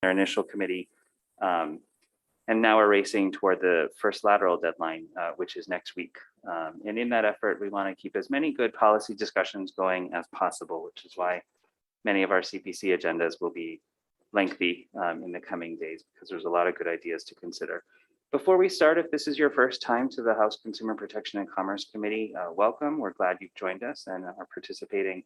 their initial committee. And now we're racing toward the first lateral deadline, which is next week. And in that effort, we want to keep as many good policy discussions going as possible, which is why many of our CPC agendas will be lengthy in the coming days, because there's a lot of good ideas to consider. Before we start, if this is your first time to the House Consumer Protection and Commerce Committee, welcome. We're glad you've joined us and are participating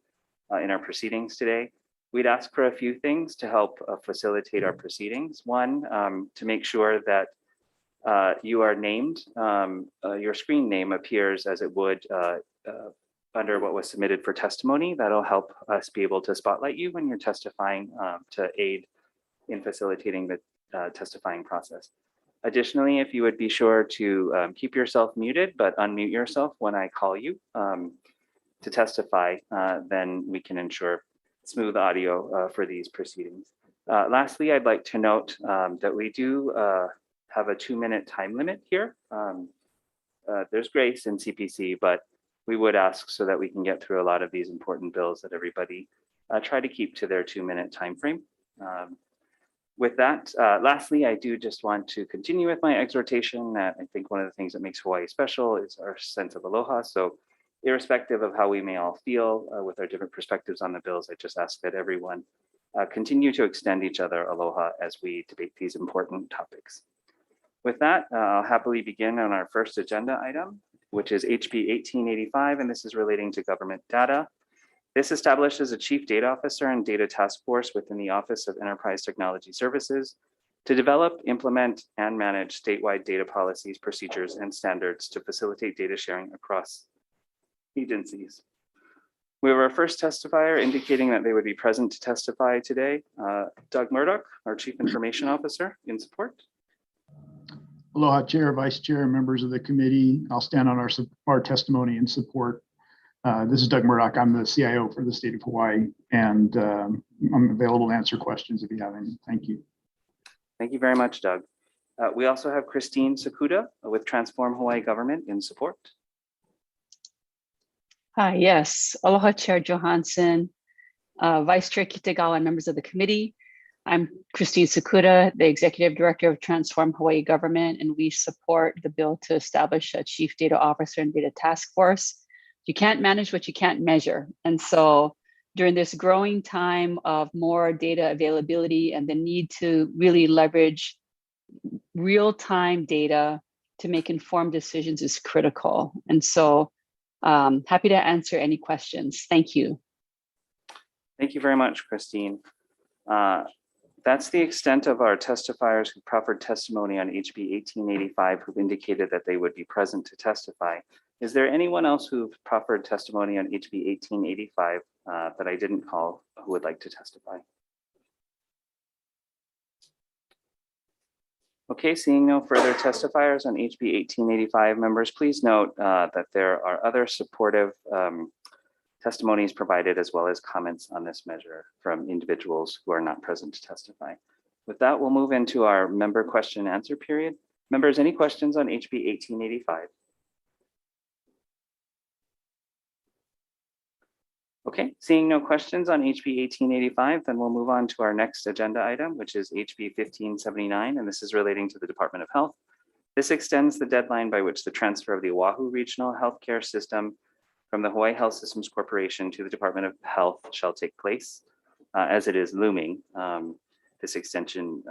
in our proceedings today. We'd ask for a few things to help facilitate our proceedings. One, to make sure that you are named, your screen name appears as it would under what was submitted for testimony. That'll help us be able to spotlight you when you're testifying to aid in facilitating the testifying process. Additionally, if you would be sure to keep yourself muted, but unmute yourself when I call you to testify, then we can ensure smooth audio for these proceedings. Lastly, I'd like to note that we do have a 2-minute time limit here. There's grace in CPC, but we would ask so that we can get through a lot of these important bills that everybody try to keep to their 2-minute time frame. With that, lastly, I do just want to continue with my exhortation that I think one of the things that makes Hawaii special is our sense of aloha. So irrespective of how we may all feel with our different perspectives on the bills, I just ask that everyone continue to extend each other aloha as we debate these important topics. With that, I'll happily begin on our first agenda item, which is HB 1885, and this is relating to government data. This establishes a chief data officer and data task force within the Office of Enterprise Technology Services to develop, implement, and manage statewide data policies, procedures, and standards to facilitate data sharing across agencies. We have our first testifier indicating that they would be present to testify today. Doug Murdoch, our Chief Information Officer, in support. Aloha, Chair, Vice Chair, members of the committee. I'll stand on our testimony in support. This is Doug Murdoch. I'm the CIO for the state of Hawaii, and I'm available to answer questions if you have any. Thank you. Thank you very much, Doug. We also have Christine Sakuta with Transform Hawaii Government in support. Hi, yes. Aloha, Chair Johansson, Vice Chair Kitagawa, and members of the committee. I'm Christine Sakuta, the Executive Director of Transform Hawaii Government, and we support the bill to establish a Chief Data Officer and Data Task Force. You can't manage what you can't measure. And so during this growing time of more data availability and the need to really leverage real-time data to make informed decisions is critical. And so happy to answer any questions. Thank you. Thank you very much, Christine. That's the extent of our testifiers who proffered testimony on HB 1885 who've indicated that they would be present to testify. Is there anyone else who've proffered testimony on HB 1885 that I didn't call who would like to testify? Okay, seeing no further testifiers on HB 1885, members, please note that there are other supportive testimonies provided as well as comments on this measure from individuals who are not present to testify. With that, we'll move into our member question and answer period. Members, any questions on HB 1885? Okay, seeing no questions on HB 1885, then we'll move on to our next agenda item, which is HB 1579, and this is relating to the Department of Health. This extends the deadline by which the transfer of the Oahu Regional Healthcare System from the Hawaii Health Systems Corporation to the Department of Health shall take place. As it is looming, this extension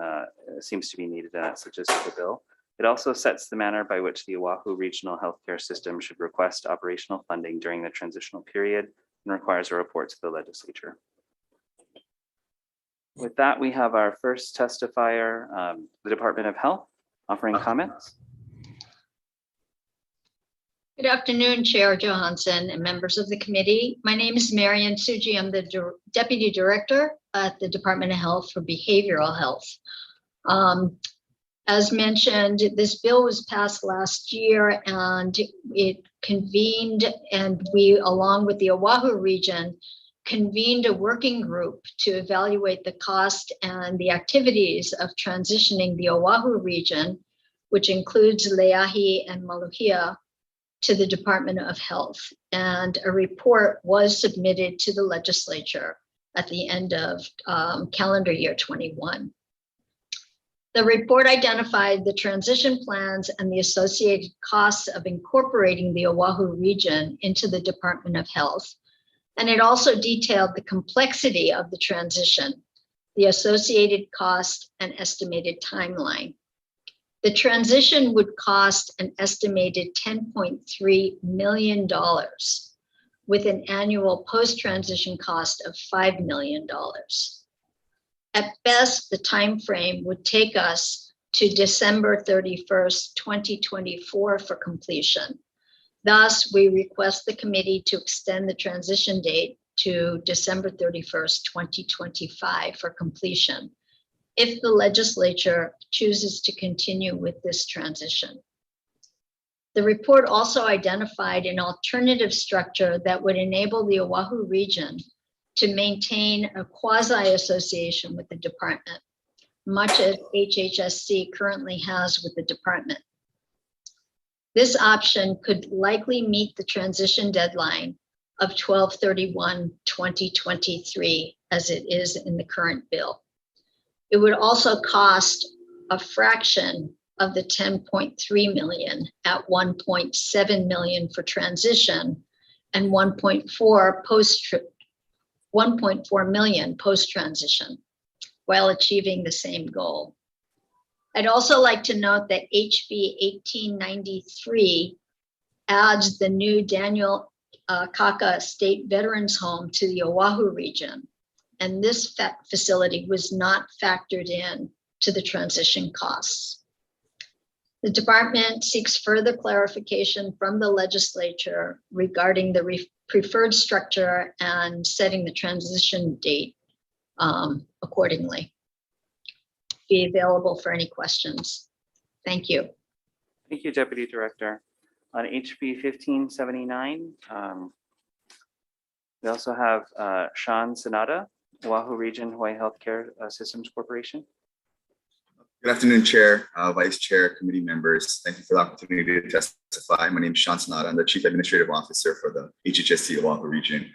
seems to be needed, such as the bill. It also sets the manner by which the Oahu Regional Healthcare System should request operational funding during the transitional period and requires a report to the legislature. With that, we have our first testifier, the Department of Health, offering comments. Good afternoon, Chair Johansson and members of the committee. My name is Marian Tsuji. I'm the Deputy Director at the Department of Health for Behavioral Health. As mentioned, this bill was passed last year and it convened, and we, along with the Oahu region, convened a working group to evaluate the cost and the activities of transitioning the Oahu region, which includes Leahi and Maluhia, to the Department of Health. And a report was submitted to the legislature at the end of calendar year 21. The report identified the transition plans and the associated costs of incorporating the Oahu region into the Department of Health. And it also detailed the complexity of the transition, the associated cost, and estimated timeline. The transition would cost an estimated $10.3 million, with an annual post-transition cost of $5 million. At best, the time frame would take us to December 31st, 2024 for completion. Thus, we request the committee to extend the transition date to December 31st, 2025 for completion, if the legislature chooses to continue with this transition. The report also identified an alternative structure that would enable the Oahu region to maintain a quasi-association with the department, much as HHSC currently has with the department. This option could likely meet the transition deadline of 12/31/2023, as it is in the current bill. It would also cost a fraction of the 10.3 million at 1.7 million for transition and 1.4 million post-transition, while achieving the same goal. I'd also like to note that HB 1893 adds the new Daniel Kaka State Veterans Home to the Oahu region, and this facility was not factored in to the transition costs. The department seeks further clarification from the legislature regarding the preferred structure and setting the transition date accordingly. Be available for any questions. Thank you. Thank you, Deputy Director. On HB 1579, we also have Sean Sanada, Oahu Region Hawaii Healthcare Systems Corporation. Good afternoon, Chair, Vice Chair, committee members. Thank you for the opportunity to testify. My name is Sean Sanada. I'm the Chief Administrative Officer for the HHSC Oahu region.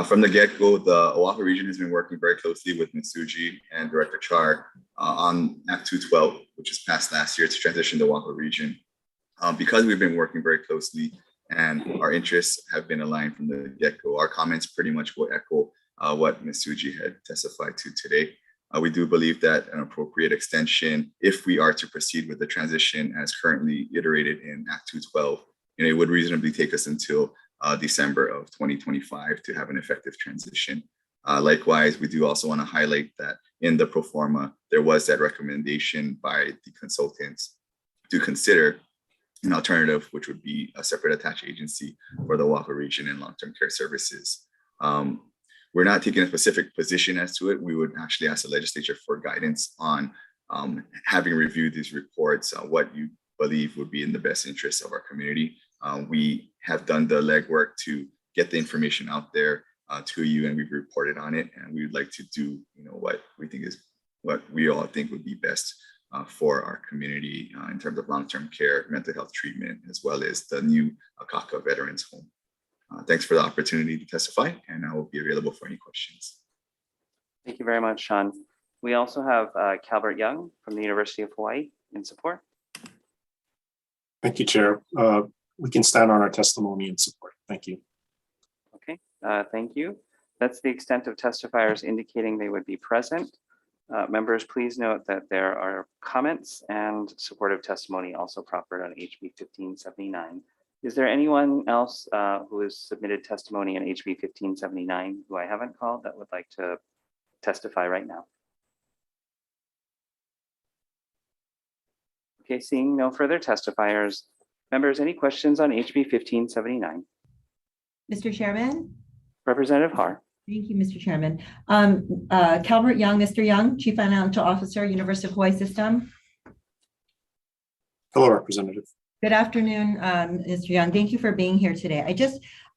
From the get-go, the Oahu region has been working very closely with Mitsuji and Director Char on Act 212, which was passed last year to transition the Oahu region. Because we've been working very closely and our interests have been aligned from the get-go, our comments pretty much will echo what Mitsuji had testified to today. We do believe that an appropriate extension, if we are to proceed with the transition as currently iterated in Act 212, it would reasonably take us until December of 2025 to have an effective transition. Likewise, we do also want to highlight that in the pro forma, there was that recommendation by the consultants to consider an alternative, which would be a separate attached agency for the Oahu region and long-term care services. We're not taking a specific position as to it. We would actually ask the legislature for guidance on having reviewed these reports, what you believe would be in the best interest of our community. We have done the legwork to get the information out there to you, and we've reported on it. And we would like to do, what we all think would be best for our community in terms of long-term care, mental health treatment, as well as the new Kaka Veterans Home. Thanks for the opportunity to testify, and I will be available for any questions. Thank you very much, Sean. We also have Calvert Young from the University of Hawaii in support. Thank you, Chair. We can stand on our testimony in support. Thank you. Okay, thank you. That's the extent of testifiers indicating they would be present. Members, please note that there are comments and supportive testimony also proffered on HB 1579. Is there anyone else who has submitted testimony in HB 1579 who I haven't called that would like to testify right now? Okay, seeing no further testifiers. Members, any questions on HB 1579? Mr. Chairman. Representative Har. Thank you, Mr. Chairman. Calvert Young, Mr. Young, Chief Financial Officer, University of Hawaii System. Hello, Representative. Good afternoon, Mr. Young. Thank you for being here today.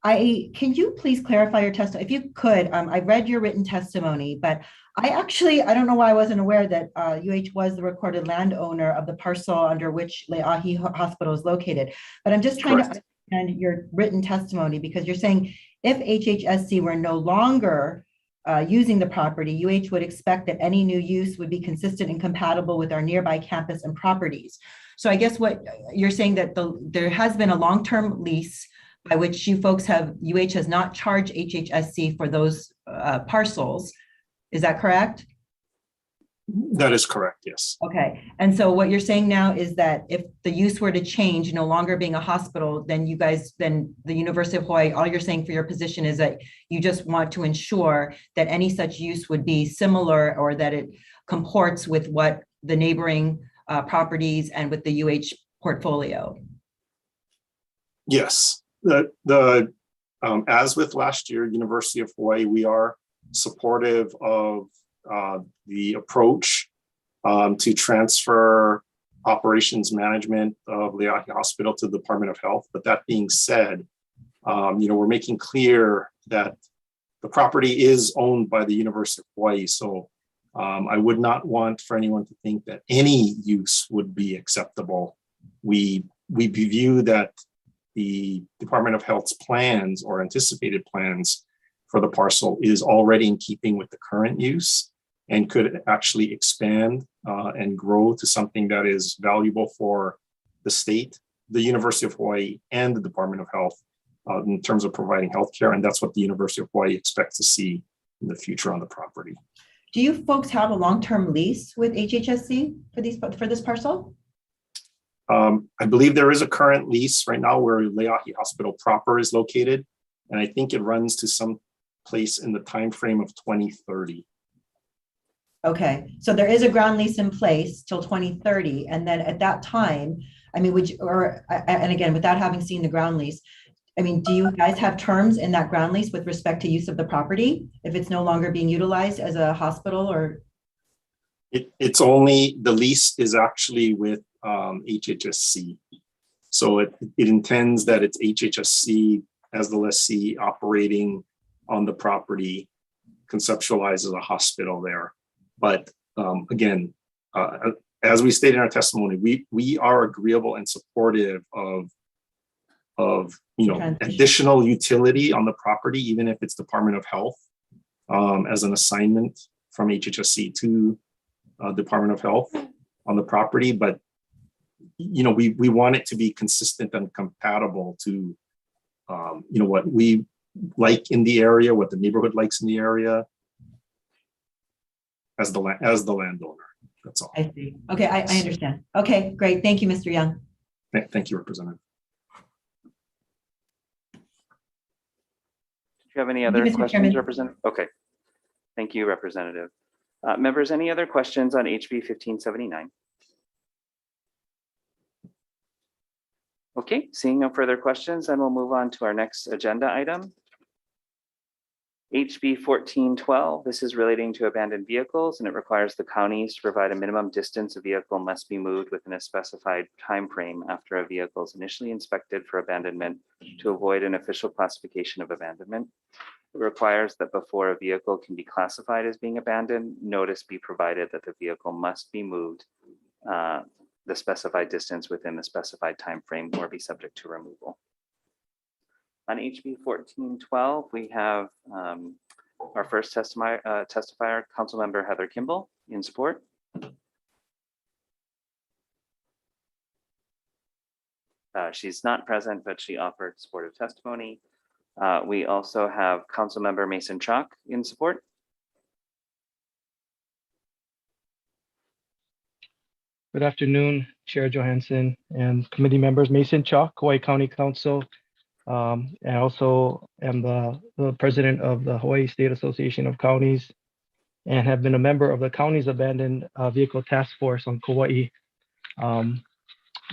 Can you please clarify your testimony? If you could, I read your written testimony, but I don't know why I wasn't aware that UH was the recorded landowner of the parcel under which Leahi Hospital is located. But I'm just trying to understand your written testimony, because you're saying if HHSC were no longer using the property, UH would expect that any new use would be consistent and compatible with our nearby campus and properties. So I guess what you're saying that there has been a long-term lease by which you folks UH has not charged HHSC for those parcels. Is that correct? That is correct, yes. Okay, and so what you're saying now is that if the use were to change, no longer being a hospital, then the University of Hawaii, all you're saying for your position is that you just want to ensure that any such use would be similar or that it comports with what the neighboring properties and with the UH portfolio. Yes, as with last year, University of Hawaii, we are supportive of the approach to transfer operations management of Leahi Hospital to the Department of Health. But that being said, we're making clear that the property is owned by the University of Hawaii. So I would not want for anyone to think that any use would be acceptable. We view that the Department of Health's plans or anticipated plans for the parcel is already in keeping with the current use and could actually expand and grow to something that is valuable for the state, the University of Hawaii, and the Department of Health in terms of providing healthcare. And that's what the University of Hawaii expects to see in the future on the property. Do you folks have a long-term lease with HHSC for this parcel? I believe there is a current lease right now where Leahi Hospital proper is located, and I think it runs to some place in the time frame of 2030. Okay, so there is a ground lease in place till 2030, and then at that time, I mean, and again, without having seen the ground lease, I mean, do you guys have terms in that ground lease with respect to use of the property if it's no longer being utilized as a hospital? Or it's only, the lease is actually with HHSC. So it intends that it's HHSC as the lessee operating on the property, conceptualized as a hospital there. But again, as we stated in our testimony, we are agreeable and supportive of additional utility on the property, even if it's Department of Health as an assignment from HHSC to Department of Health on the property. But we want it to be consistent and compatible to what we like in the area, what the neighborhood likes in the area, as the landowner. That's all. I see. Okay, I understand. Okay, great. Thank you, Mr. Young. Thank you, Representative. Do you have any other Mr. questions, Chairman. Representative? Okay. Thank you, Representative. Members, any other questions on HB 1579? Okay, seeing no further questions, then we'll move on to our next agenda item. HB 1412, this is relating to abandoned vehicles, and it requires the counties to provide a minimum distance a vehicle must be moved within a specified time frame after a vehicle is initially inspected for abandonment to avoid an official classification of abandonment. It requires that before a vehicle can be classified as being abandoned, notice be provided that the vehicle must be moved the specified distance within the specified time frame or be subject to removal. On HB 1412, we have our first testifier, Councilmember Heather Kimball, in support. She's not present, but she offered supportive testimony. We also have Councilmember Mason Chalk in support. Good afternoon, Chair Johansson and committee members. Mason Chalk, Hawaii County Council. And also am the president of the Hawaii State Association of Counties and have been a member of the county's abandoned vehicle task force on Kauai,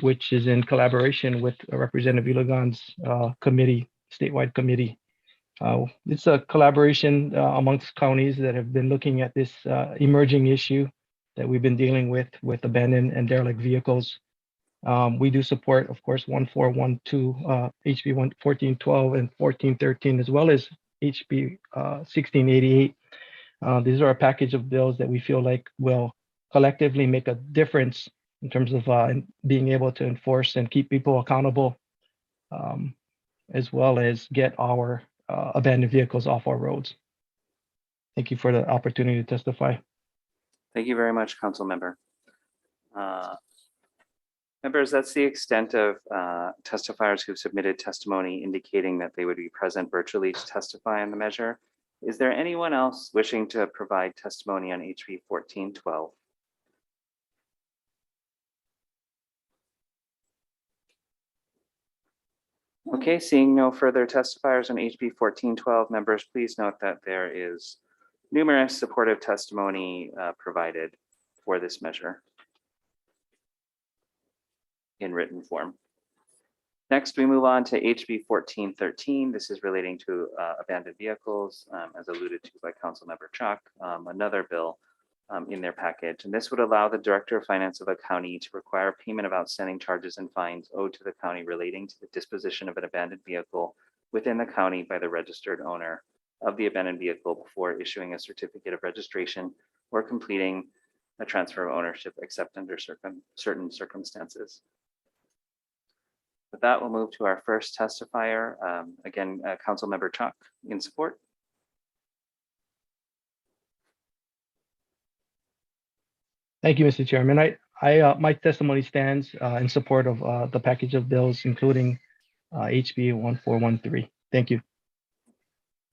which is in collaboration with Representative Ilagan's committee, statewide committee. It's a collaboration amongst counties that have been looking at this emerging issue that we've been dealing with abandoned and derelict vehicles. We do support, of course, 1412, HB 1412 and 1413, as well as HB 1688. These are a package of bills that we feel like will collectively make a difference in terms of being able to enforce and keep people accountable, as well as get our abandoned vehicles off our roads. Thank you for the opportunity to testify. Thank you very much, Council Member. Members, that's the extent of testifiers who've submitted testimony indicating that they would be present virtually to testify on the measure. Is there anyone else wishing to provide testimony on HB 1412? Okay, seeing no further testifiers on HB 1412, members, please note that there is numerous supportive testimony provided for this measure in written form. Next, we move on to HB 1413. This is relating to abandoned vehicles, as alluded to by Councilmember Chuck, another bill in their package. And this would allow the Director of Finance of a county to require payment of outstanding charges and fines owed to the county relating to the disposition of an abandoned vehicle within the county by the registered owner of the abandoned vehicle before issuing a certificate of registration or completing a transfer of ownership, except under certain circumstances. With that, we'll move to our first testifier. Again, Councilmember Chuck in support. Thank you, Mr. Chairman. My testimony stands in support of the package of bills, including HB 1413. Thank you.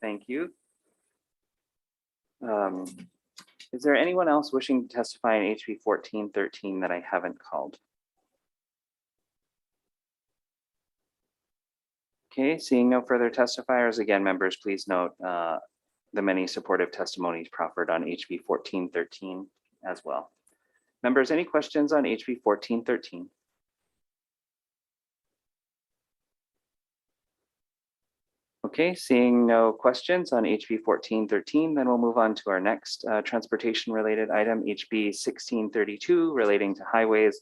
Thank you. Is there anyone else wishing to testify in HB 1413 that I haven't called? Okay, seeing no further testifiers, again, members, please note the many supportive testimonies proffered on HB 1413 as well. Members, any questions on HB 1413? Okay, seeing no questions on HB 1413, then we'll move on to our next transportation related item, HB 1632, relating to highways.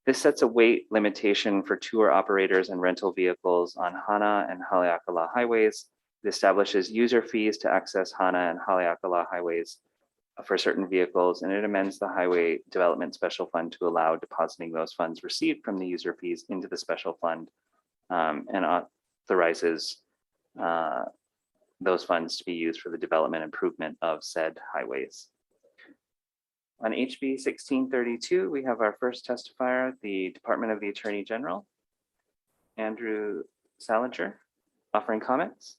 This sets a weight limitation for tour operators and rental vehicles on Hana and Haleakala highways. It establishes user fees to access Hana and Haleakala highways for certain vehicles, and it amends the Highway Development Special Fund to allow depositing those funds received from the user fees into the special fund and authorizes those funds to be used for the development and improvement of said highways. On HB 1632, we have our first testifier, the Department of the Attorney General, Andrew Salinger, offering comments.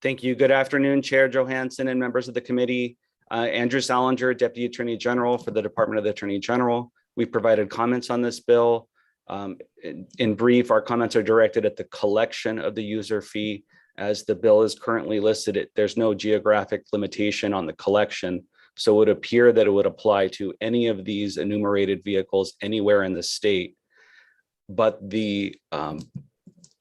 Thank you. Good afternoon, Chair Johansson and members of the committee. Andrew Salinger, Deputy Attorney General for the Department of the Attorney General. We provided comments on this bill. In brief, our comments are directed at the collection of the user fee. As the bill is currently listed, there's no geographic limitation on the collection. So it would appear that it would apply to any of these enumerated vehicles anywhere in the state. But the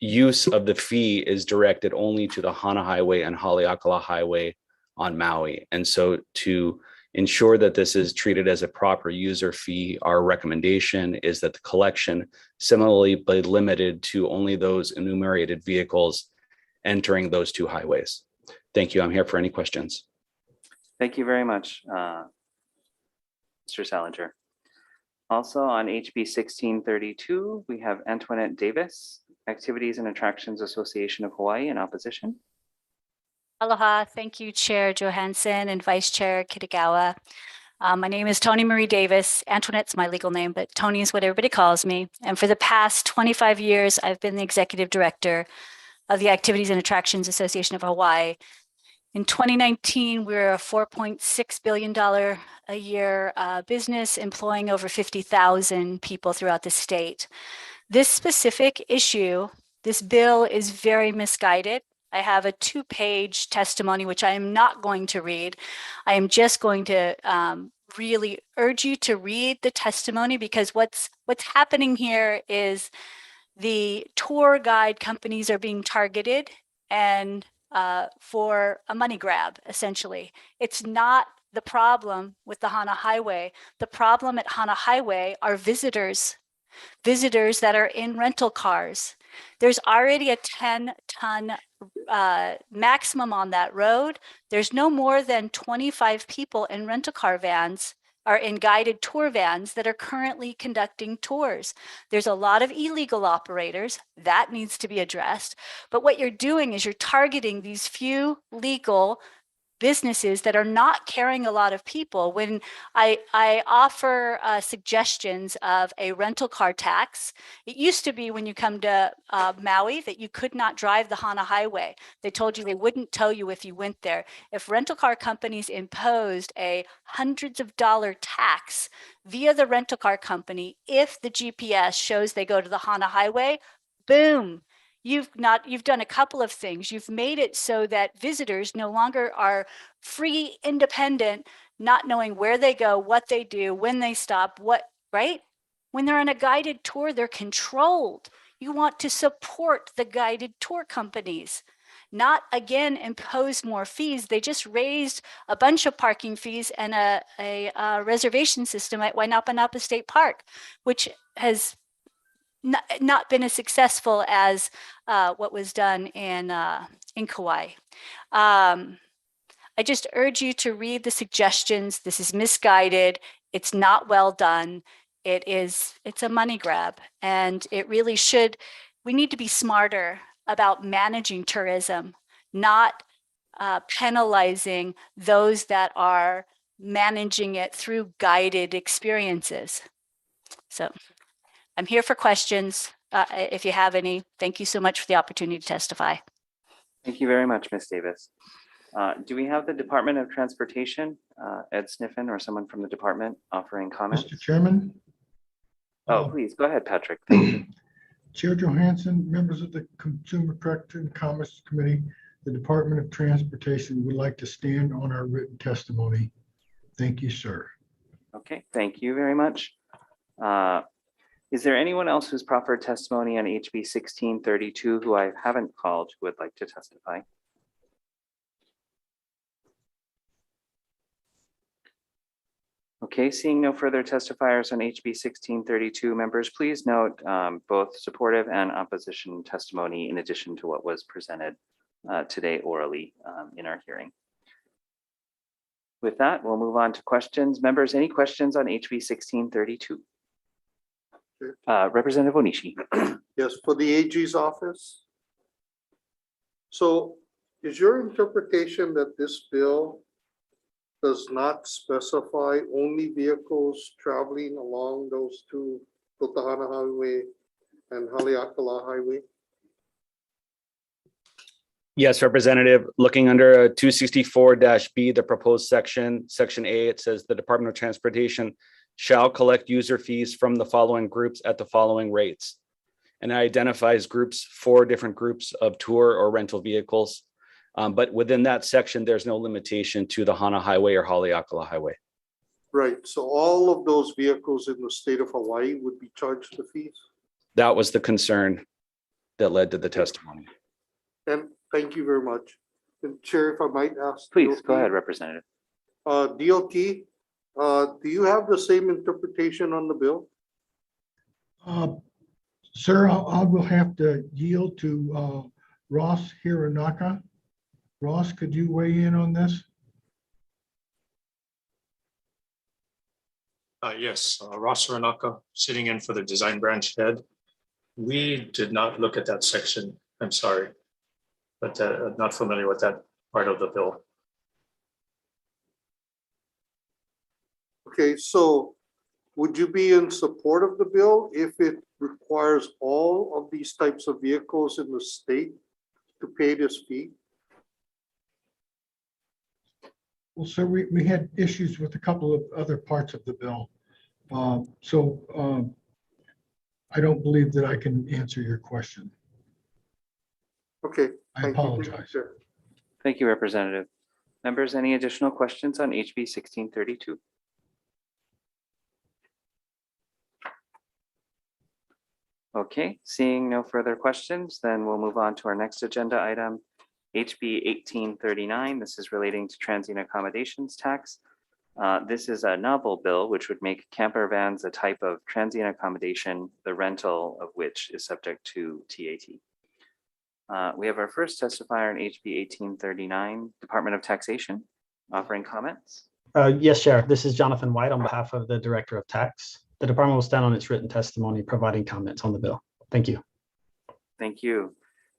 use of the fee is directed only to the Hana Highway and Haleakala Highway on Maui. And so to ensure that this is treated as a proper user fee, our recommendation is that the collection similarly be limited to only those enumerated vehicles entering those two highways. Thank you. I'm here for any questions. Thank you very much, Mr. Salinger. Also on HB 1632, we have Antoinette Davis, Activities and Attractions Association of Hawaii, in opposition. Aloha. Thank you, Chair Johansson and Vice Chair Kitagawa. My name is Tony Marie Davis. Antoinette's my legal name, but Tony is what everybody calls me. And for the past 25 years, I've been the Executive Director of the Activities and Attractions Association of Hawaii. In 2019, we were a $4.6 billion a year business employing over 50,000 people throughout the state. This specific issue, this bill is very misguided. I have a 2-page testimony, which I am not going to read. I am just going to really urge you to read the testimony, because what's happening here is the tour guide companies are being targeted and for a money grab, essentially. It's not the problem with the Hana Highway. The problem at Hana Highway are visitors that are in rental cars. There's already a 10-ton maximum on that road. There's no more than 25 people in rental car vans or in guided tour vans that are currently conducting tours. There's a lot of illegal operators. That needs to be addressed. But what you're doing is you're targeting these few legal businesses that are not carrying a lot of people. When I offer suggestions of a rental car tax, it used to be when you come to Maui that you could not drive the Hana Highway. They told you they wouldn't tow you if you went there. If rental car companies imposed a hundreds of dollar tax via the rental car company, if the GPS shows they go to the Hana Highway, boom. You've done a couple of things. You've made it so that visitors no longer are free, independent, not knowing where they go, what they do, when they stop, right? When they're on a guided tour, they're controlled. You want to support the guided tour companies, not again impose more fees. They just raised a bunch of parking fees and a reservation system at Wainapa State Park, which has not been as successful as what was done in Kauai. I just urge you to read the suggestions. This is misguided. It's not well done. It's a money grab, and it really should. We need to be smarter about managing tourism, not penalizing those that are managing it through guided experiences. So I'm here for questions if you have any. Thank you so much for the opportunity to testify. Thank you very much, Ms. Davis. Do we have the Department of Transportation, Ed Sniffen, or someone from the department offering comments? Mr. Chairman. Oh, please go ahead, Patrick. Thank you. Chair Johansson, members of the Consumer Protection and Commerce Committee, the Department of Transportation would like to stand on our written testimony. Thank you, sir. Okay, thank you very much. Is there anyone else who's proffered testimony on HB 1632 who I haven't called who would like to testify? Okay, seeing no further testifiers on HB 1632, members, please note both supportive and opposition testimony in addition to what was presented today orally in our hearing. With that, we'll move on to questions. Members, any questions on HB 1632? Representative Onishi. Yes, for the AG's office. So is your interpretation that this bill does not specify only vehicles traveling along those two, Totahana Highway and Haleakala Highway? Yes, Representative, looking under 264-B, the proposed section A, it says the Department of Transportation shall collect user fees from the following groups at the following rates. And it identifies four different groups of tour or rental vehicles. But within that section, there's no limitation to the Hana Highway or Haleakala Highway. Right, so all of those vehicles in the state of Hawaii would be charged the fees? That was the concern that led to the testimony. And thank you very much. And Chair, if I might ask. Please, go ahead, Representative. DOT, do you have the same interpretation on the bill? Sir, I will have to yield to Ross Hironaka. Ross, could you weigh in on this? Yes, Ross Hironaka, sitting in for the design branch head. We did not look at that section. I'm sorry, but not familiar with that part of the bill. Okay, so would you be in support of the bill if it requires all of these types of vehicles in the state to pay this fee? Well, sir, we had issues with a couple of other parts of the bill. I don't believe that I can answer your question. Okay. I apologize. Thank you, Representative. Members, any additional questions on HB 1632? Okay, seeing no further questions, then we'll move on to our next agenda item, HB 1839. This is relating to transient accommodations tax. This is a novel bill which would make camper vans a type of transient accommodation, the rental of which is subject to TAT. We have our first testifier in HB 1839, Department of Taxation, offering comments. Yes, Chair. This is Jonathan White on behalf of the Director of Tax. The department will stand on its written testimony providing comments on the bill. Thank you. Thank you.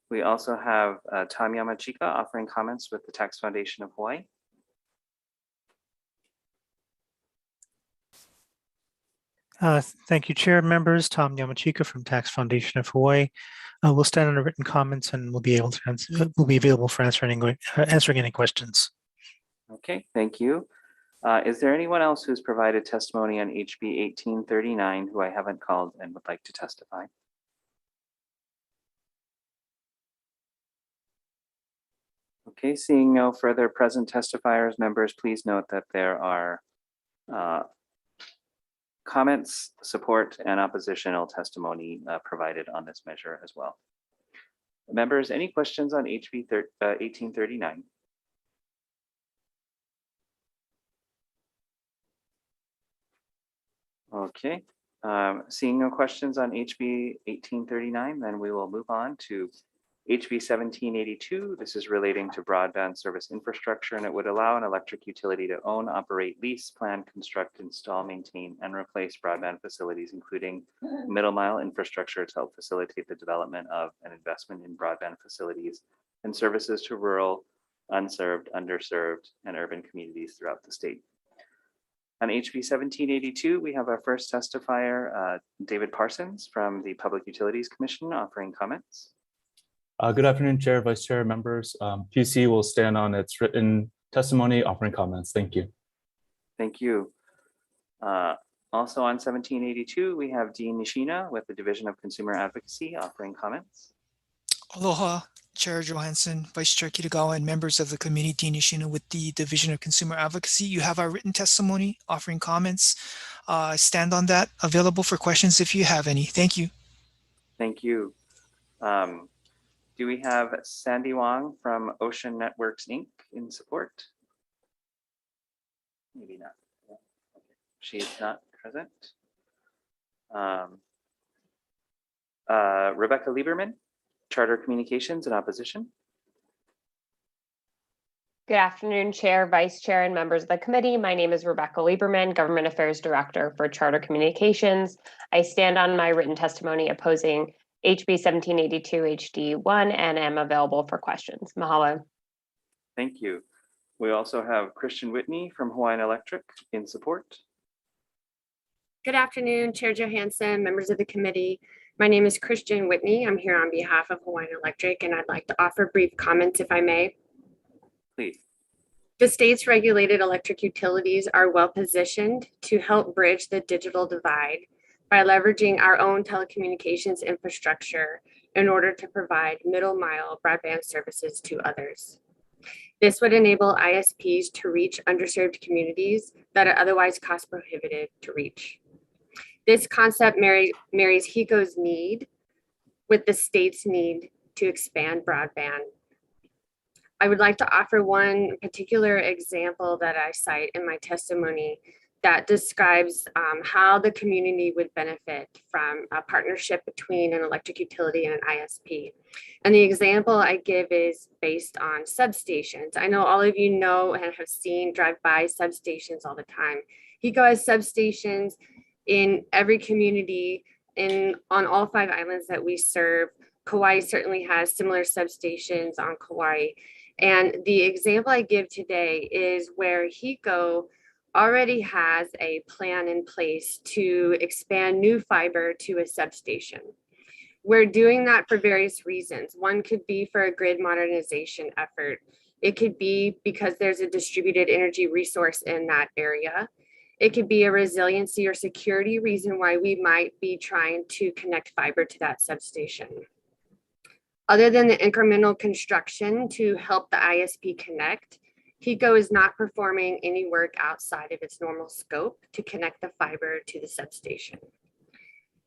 We also have Tom Yamachika offering comments with the Tax Foundation of Hawaii. Thank you, Chair, members. Tom Yamachika from Tax Foundation of Hawaii. We'll stand on the written comments and we'll be able to answer, we'll be available for answering any questions. Okay, thank you. Is there anyone else who's provided testimony on HB 1839 who I haven't called and would like to testify? Okay, seeing no further present testifiers, members, please note that there are comments, support, and oppositional testimony provided on this measure as well. Members, any questions on HB 1839? Okay, seeing no questions on HB 1839, then we will move on to HB 1782. This is relating to broadband service infrastructure, and it would allow an electric utility to own, operate, lease, plan, construct, install, maintain, and replace broadband facilities, including middle mile infrastructure to help facilitate the development of an investment in broadband facilities and services to rural, unserved, underserved, and urban communities throughout the state. On HB 1782, we have our first testifier, David Parsons from the Public Utilities Commission, offering comments. Good afternoon, Chair, Vice Chair, members. PC will stand on its written testimony, offering comments. Thank you. Thank you. Also on 1782, we have Dean Nishina with the Division of Consumer Advocacy offering comments. Aloha, Chair Johansson, Vice Chair Kitagawa, and members of the committee, Dean Nishina with the Division of Consumer Advocacy. You have our written testimony offering comments. Stand on that, available for questions if you have any. Thank you. Thank you. Do we have Sandy Wong from Ocean Networks, Inc. in support? Maybe not. Yeah. Okay. She is not present. Rebecca Lieberman, Charter Communications in opposition. Good afternoon, Chair, Vice Chair, and members of the committee. My name is Rebecca Lieberman, Government Affairs Director for Charter Communications. I stand on my written testimony opposing HB 1782 HD1 and am available for questions. Mahalo. Thank you. We also have Christian Whitney from Hawaiian Electric in support. Good afternoon, Chair Johansson, members of the committee. My name is Christian Whitney. I'm here on behalf of Hawaiian Electric, and I'd like to offer brief comments if I may. Please. The state's regulated electric utilities are well positioned to help bridge the digital divide by leveraging our own telecommunications infrastructure in order to provide middle mile broadband services to others. This would enable ISPs to reach underserved communities that are otherwise cost prohibitive to reach. This concept marries HECO's need with the state's need to expand broadband. I would like to offer one particular example that I cite in my testimony that describes how the community would benefit from a partnership between an electric utility and an ISP. And the example I give is based on substations. I know all of you know and have seen drive by substations all the time. HECO has substations in every community on all 5 islands that we serve. Kauai certainly has similar substations on Kauai. And the example I give today is where HECO already has a plan in place to expand new fiber to a substation. We're doing that for various reasons. One could be for a grid modernization effort. It could be because there's a distributed energy resource in that area. It could be a resiliency or security reason why we might be trying to connect fiber to that substation. Other than the incremental construction to help the ISP connect, HECO is not performing any work outside of its normal scope to connect the fiber to the substation.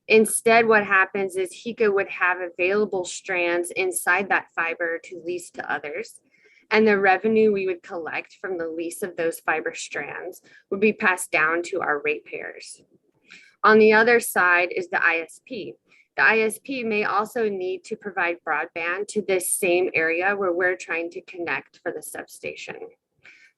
Instead, what happens is HECO would have available strands inside that fiber to lease to others, and the revenue we would collect from the lease of those fiber strands would be passed down to our ratepayers. On the other side is the ISP. The ISP may also need to provide broadband to this same area where we're trying to connect for the substation.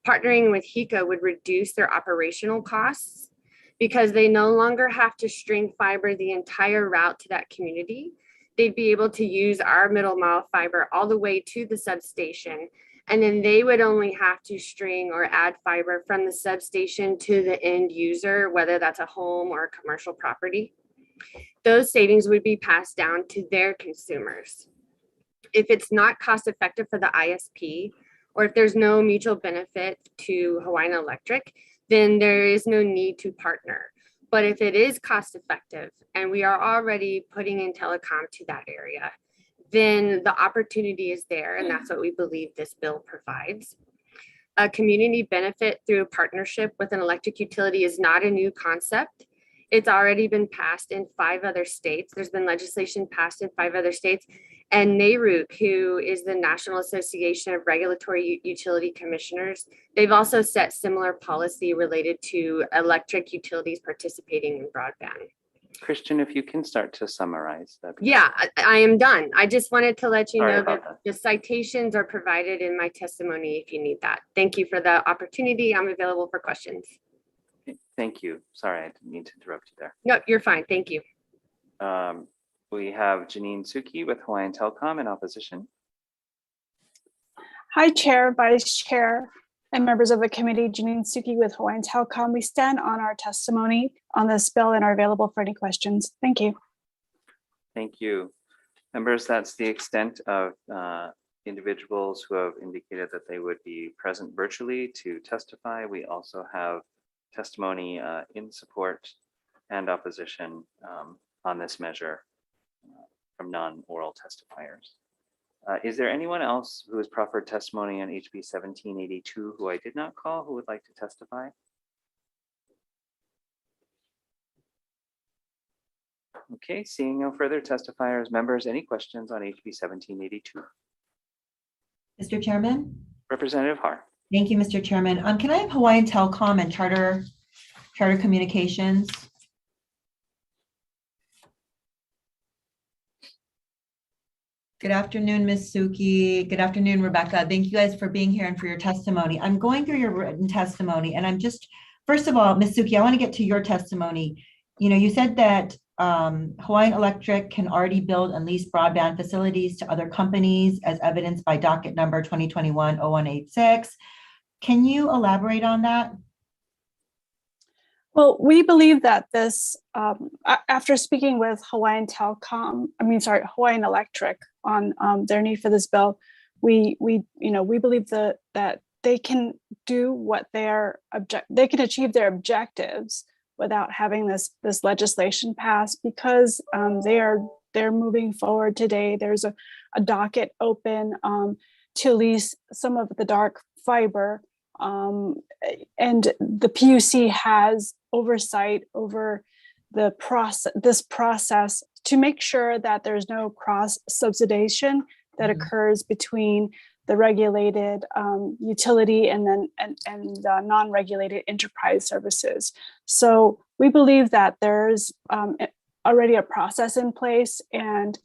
Partnering with HECO would reduce their operational costs because they no longer have to string fiber the entire route to that community. They'd be able to use our middle mile fiber all the way to the substation And then they would only have to string or add fiber from the substation to the end user, whether that's a home or a commercial property. Those savings would be passed down to their consumers. If it's not cost effective for the ISP, or if there's no mutual benefit to Hawaiian Electric, then there is no need to partner. But if it is cost effective and we are already putting in telecom to that area, then the opportunity is there, and that's what we believe this bill provides. A community benefit through a partnership with an electric utility is not a new concept. It's already been passed in 5 other states. There's been legislation passed in 5 other states. And NARUC, who is the National Association of Regulatory Utility Commissioners, they've also set similar policy related to electric utilities participating in broadband. Christian, if you can start to summarize that. Yeah, I am done. I just wanted to let you Sorry know about that the citations are provided in my testimony if you need that. Thank you for the opportunity. I'm available for questions. Thank you. Sorry, I didn't mean to interrupt you there. No, you're fine. Thank you. We have Janine Suki with Hawaiian Telecom in opposition. Hi, Chair, Vice Chair, and members of the committee. Janine Suki with Hawaiian Telecom. We stand on our testimony on this bill and are available for any questions. Thank you. Thank you. Members, that's the extent of individuals who have indicated that they would be present virtually to testify. We also have testimony in support and opposition on this measure from non-oral testifiers. Is there anyone else who has proffered testimony on HB 1782 who I did not call who would like to testify? Okay, seeing no further testifiers, members, any questions on HB 1782? Mr. Chairman? Representative Har. Thank you, Mr. Chairman. Can I have Hawaiian Telecom and Charter Communications? Good afternoon, Ms. Suki. Good afternoon, Rebecca. Thank you guys for being here and for your testimony. I'm going through your written testimony, and I'm just, first of all, Ms. Suki, I want to get to your testimony. You know, you said that Hawaiian Electric can already build and lease broadband facilities to other companies as evidenced by docket number 2021-0186. Can you elaborate on that? Well, we believe that this, after speaking with Hawaiian Electric on their need for this bill, we believe that they can do what they can achieve their objectives without having this legislation passed, because they're moving forward today. There's a docket open to lease some of the dark fiber, and the PUC has oversight over this process to make sure that there's no cross subsidization that occurs between the regulated utility and non-regulated enterprise services. So we believe that there's already a process in place, and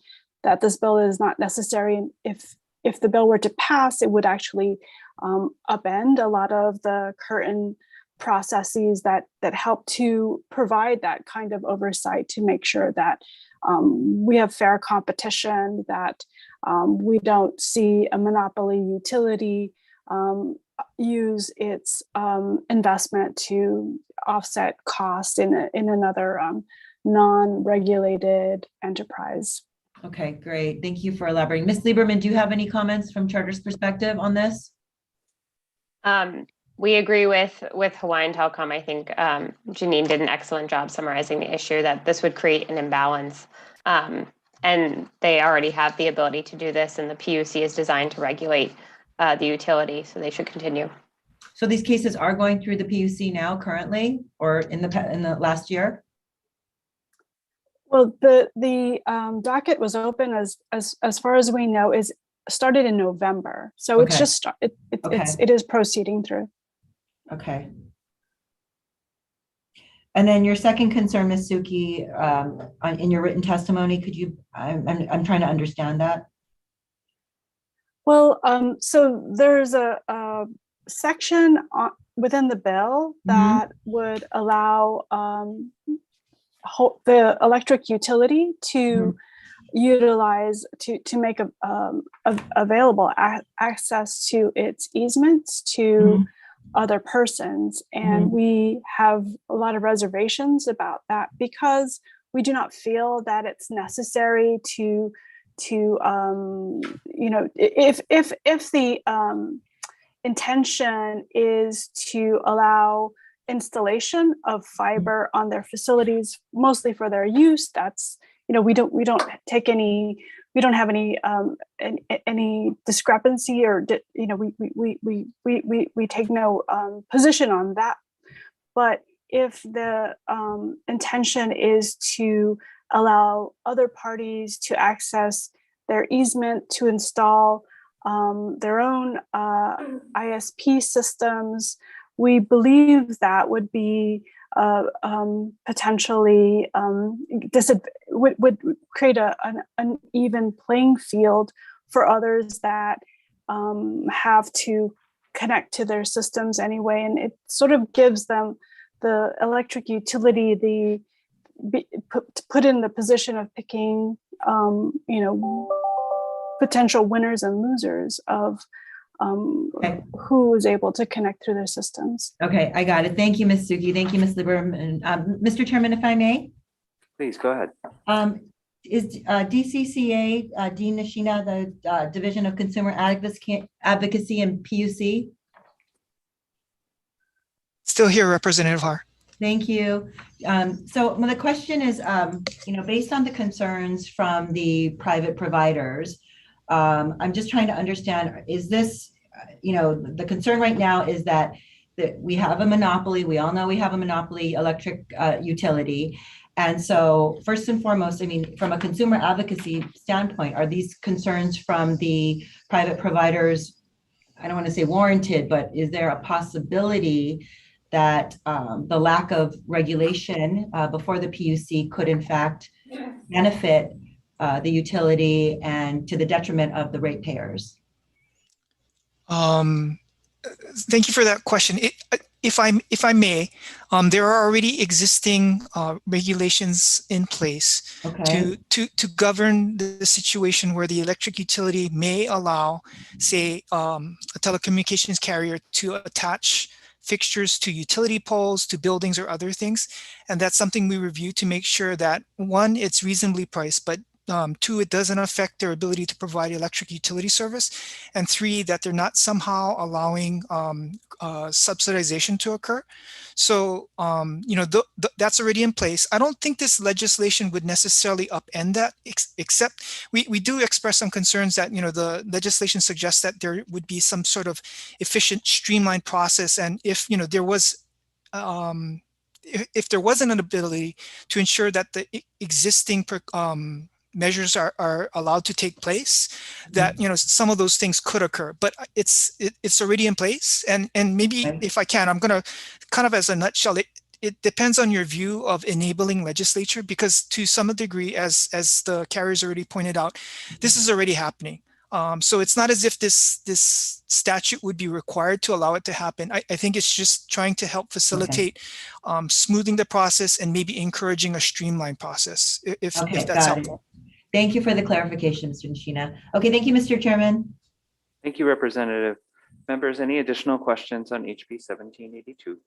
that this bill is not necessary. If the bill were to pass, it would actually upend a lot of the current processes that help to provide that kind of oversight to make sure that we have fair competition, that we don't see a monopoly utility use its investment to offset cost in another non-regulated enterprise. Okay, great. Thank you for elaborating. Ms. Lieberman, do you have any comments from Charter's perspective on this? We agree with Hawaiian Telecom. I think Janine did an excellent job summarizing the issue, that this would create an imbalance. And they already have the ability to do this, and the PUC is designed to regulate the utility, so they should continue. So these cases are going through the PUC now currently, or in the last year? Well, the docket was open as far as we know, is started in November. So Okay. it's just it is proceeding through. Okay. And then your second concern, Ms. Suki, in your written testimony, could you? I'm trying to understand that. Well, so there's a section within the bill that would allow the electric utility to utilize to make available access to its easements to other persons. And we have a lot of reservations about that because we do not feel that it's necessary to if the intention is to allow installation of fiber on their facilities, mostly for their use, that's, we don't have any discrepancy, or we take no position on that. But if the intention is to allow other parties to access their easement to install their own ISP systems, we believe that would be potentially would create an uneven playing field for others that have to connect to their systems anyway, and it sort of gives them, the electric utility, put in the position of picking potential winners and losers of who is able to connect through their systems. Okay, I got it. Thank you, Ms. Suki. Thank you, Ms. Lieberman. Mr. Chairman, if I may. Please go ahead. Is DCCA, Dean Nishina, the Division of Consumer Advocacy and PUC? Still here, Representative Har. Thank you. So the question is, based on the concerns from the private providers, I'm just trying to understand, is this, the concern right now is that we have a monopoly. We all know we have a monopoly electric utility. And so first and foremost, from a consumer advocacy standpoint, are these concerns from the private providers, I don't want to say warranted, but is there a possibility that the lack of regulation before the PUC could in fact benefit the utility and to the detriment of the ratepayers? Thank you for that question. If I may, there are already existing regulations in place to govern the situation where the electric utility may allow, say, a telecommunications carrier to attach fixtures to utility poles, to buildings or other things. And that's something we review to make sure that, one, it's reasonably priced, but two, it doesn't affect their ability to provide electric utility service. And three, that they're not somehow allowing subsidization to occur. So, that's already in place. I don't think this legislation would necessarily upend that, except we do express some concerns that, the legislation suggests that there would be some sort of efficient, streamlined process. And if, there was, if there wasn't an ability to ensure that the existing measures are allowed to take place, that some of those things could occur, but it's already in place. And maybe if I can, I'm going to kind of, as a nutshell, it depends on your view of enabling legislature, because to some degree, as the carriers already pointed out, this is already happening. So it's not as if this statute would be required to allow it to happen. I think it's just trying to help facilitate smoothing the process and maybe encouraging a streamlined process, if that's helpful. Thank you for the clarification, Mr. Nishina. Okay, thank you, Mr. Chairman. Thank you, Representative. Members, any additional questions on HB 1782?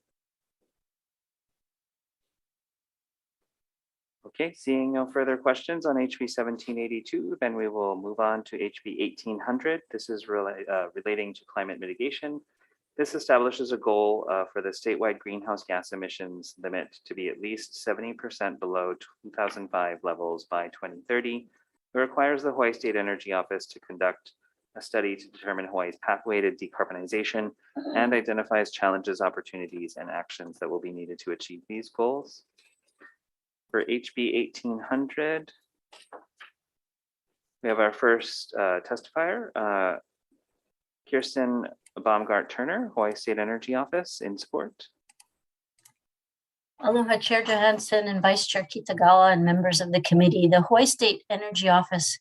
Okay, seeing no further questions on HB 1782, then we will move on to HB 1800. This is relating to climate mitigation. This establishes a goal for the statewide greenhouse gas emissions limit to be at least 70% below 2005 levels by 2030. It requires the Hawaii State Energy Office to conduct a study to determine Hawaii's pathway to decarbonization and identifies challenges, opportunities, and actions that will be needed to achieve these goals. For HB 1800, we have our first testifier, Kirsten Baumgart-Turner, Hawaii State Energy Office, in support. Aloha, Chair Johansson and Vice Chair Kitagawa and members of the committee. The Hawaii State Energy Office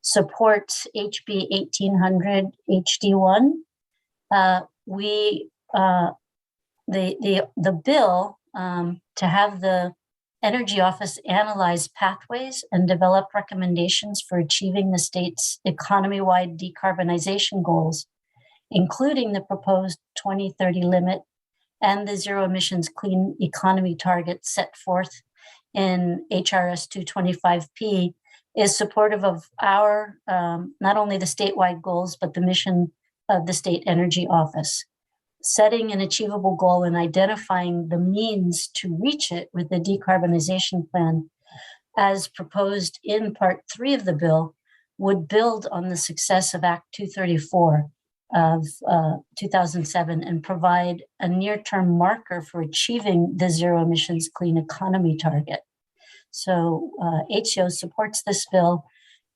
supports HB 1800 HD1. The bill to have the Energy Office analyze pathways and develop recommendations for achieving the state's economy-wide decarbonization goals, including the proposed 2030 limit and the zero emissions clean economy target set forth in HRS 225P, is supportive of our, not only the statewide goals, but the mission of the State Energy Office. Setting an achievable goal and identifying the means to reach it with the decarbonization plan, as proposed in Part 3 of the bill, would build on the success of Act 234 of 2007 and provide a near-term marker for achieving the zero emissions clean economy target. So HCO supports this bill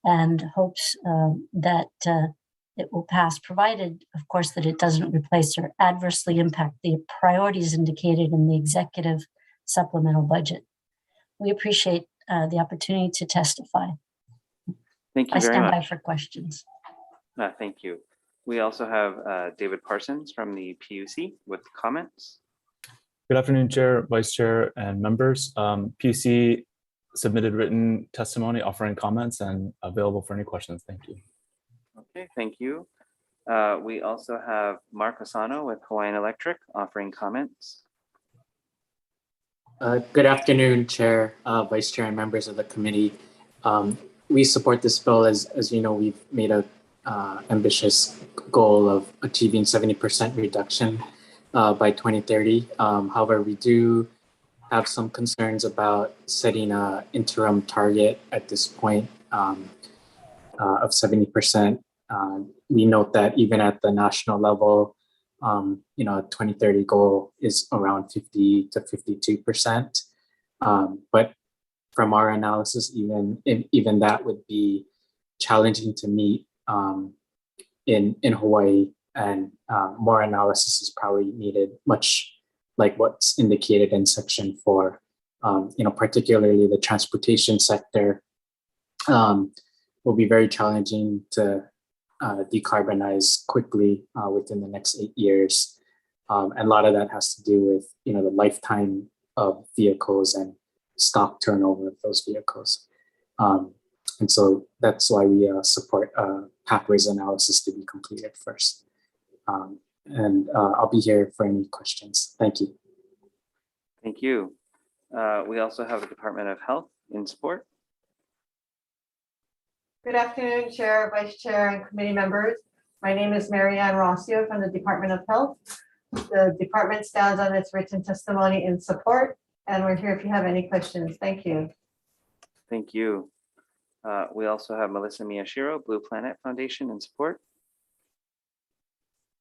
and hopes that it will pass, provided, of course, that it doesn't replace or adversely impact the priorities indicated in the executive supplemental budget. We appreciate the opportunity to testify. Thank you I very stand by much. for questions. Thank you. We also have David Parsons from the PUC with comments. Good afternoon, Chair, Vice Chair, and members. PUC submitted written testimony offering comments and available for any questions. Thank you. Okay, thank you. We also have Mark Asano with Hawaiian Electric offering comments. Good afternoon, Chair, Vice Chair, and members of the committee. We support this bill. As you know, we've made a ambitious goal of achieving 70% reduction by 2030. However, we do have some concerns about setting an interim target at this point of 70%. We note that even at the national level, a 2030 goal is around 50 to 52%. But from our analysis, even that would be challenging to meet in Hawaii, and more analysis is probably needed, much like what's indicated in Section 4. Particularly the transportation sector will be very challenging to decarbonize quickly within the next 8 years. And a lot of that has to do with, the lifetime of vehicles and stock turnover of those vehicles. And so that's why we support pathways analysis to be completed first. And I'll be here for any questions. Thank you. Thank you. We also have the Department of Health in support. Good afternoon, Chair, Vice Chair, and committee members. My name is Mary Ann Rossio from the Department of Health. The department stands on its written testimony in support, and we're here if you have any questions. Thank you. Thank you. We also have Melissa Miyashiro, Blue Planet Foundation in support.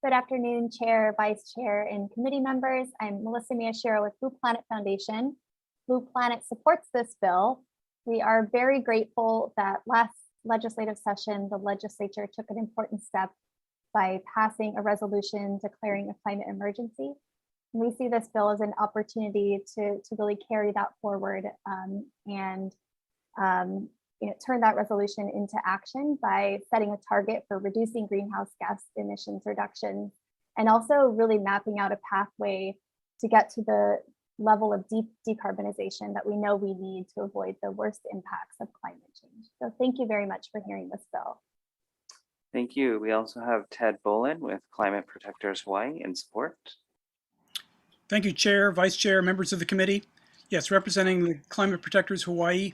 Good afternoon, Chair, Vice Chair, and committee members. I'm Melissa Miyashiro with Blue Planet Foundation. Blue Planet supports this bill. We are very grateful that last legislative session, the legislature took an important step by passing a resolution declaring a climate emergency. And we see this bill as an opportunity to really carry that forward and turn that resolution into action by setting a target for reducing greenhouse gas emissions reductions, and also really mapping out a pathway to get to the level of deep decarbonization that we know we need to avoid the worst impacts of climate change. So thank you very much for hearing this bill. Thank you. We also have Ted Bolin with Climate Protectors Hawaii in support. Thank you, Chair, Vice Chair, members of the committee. Yes, representing the Climate Protectors Hawaii,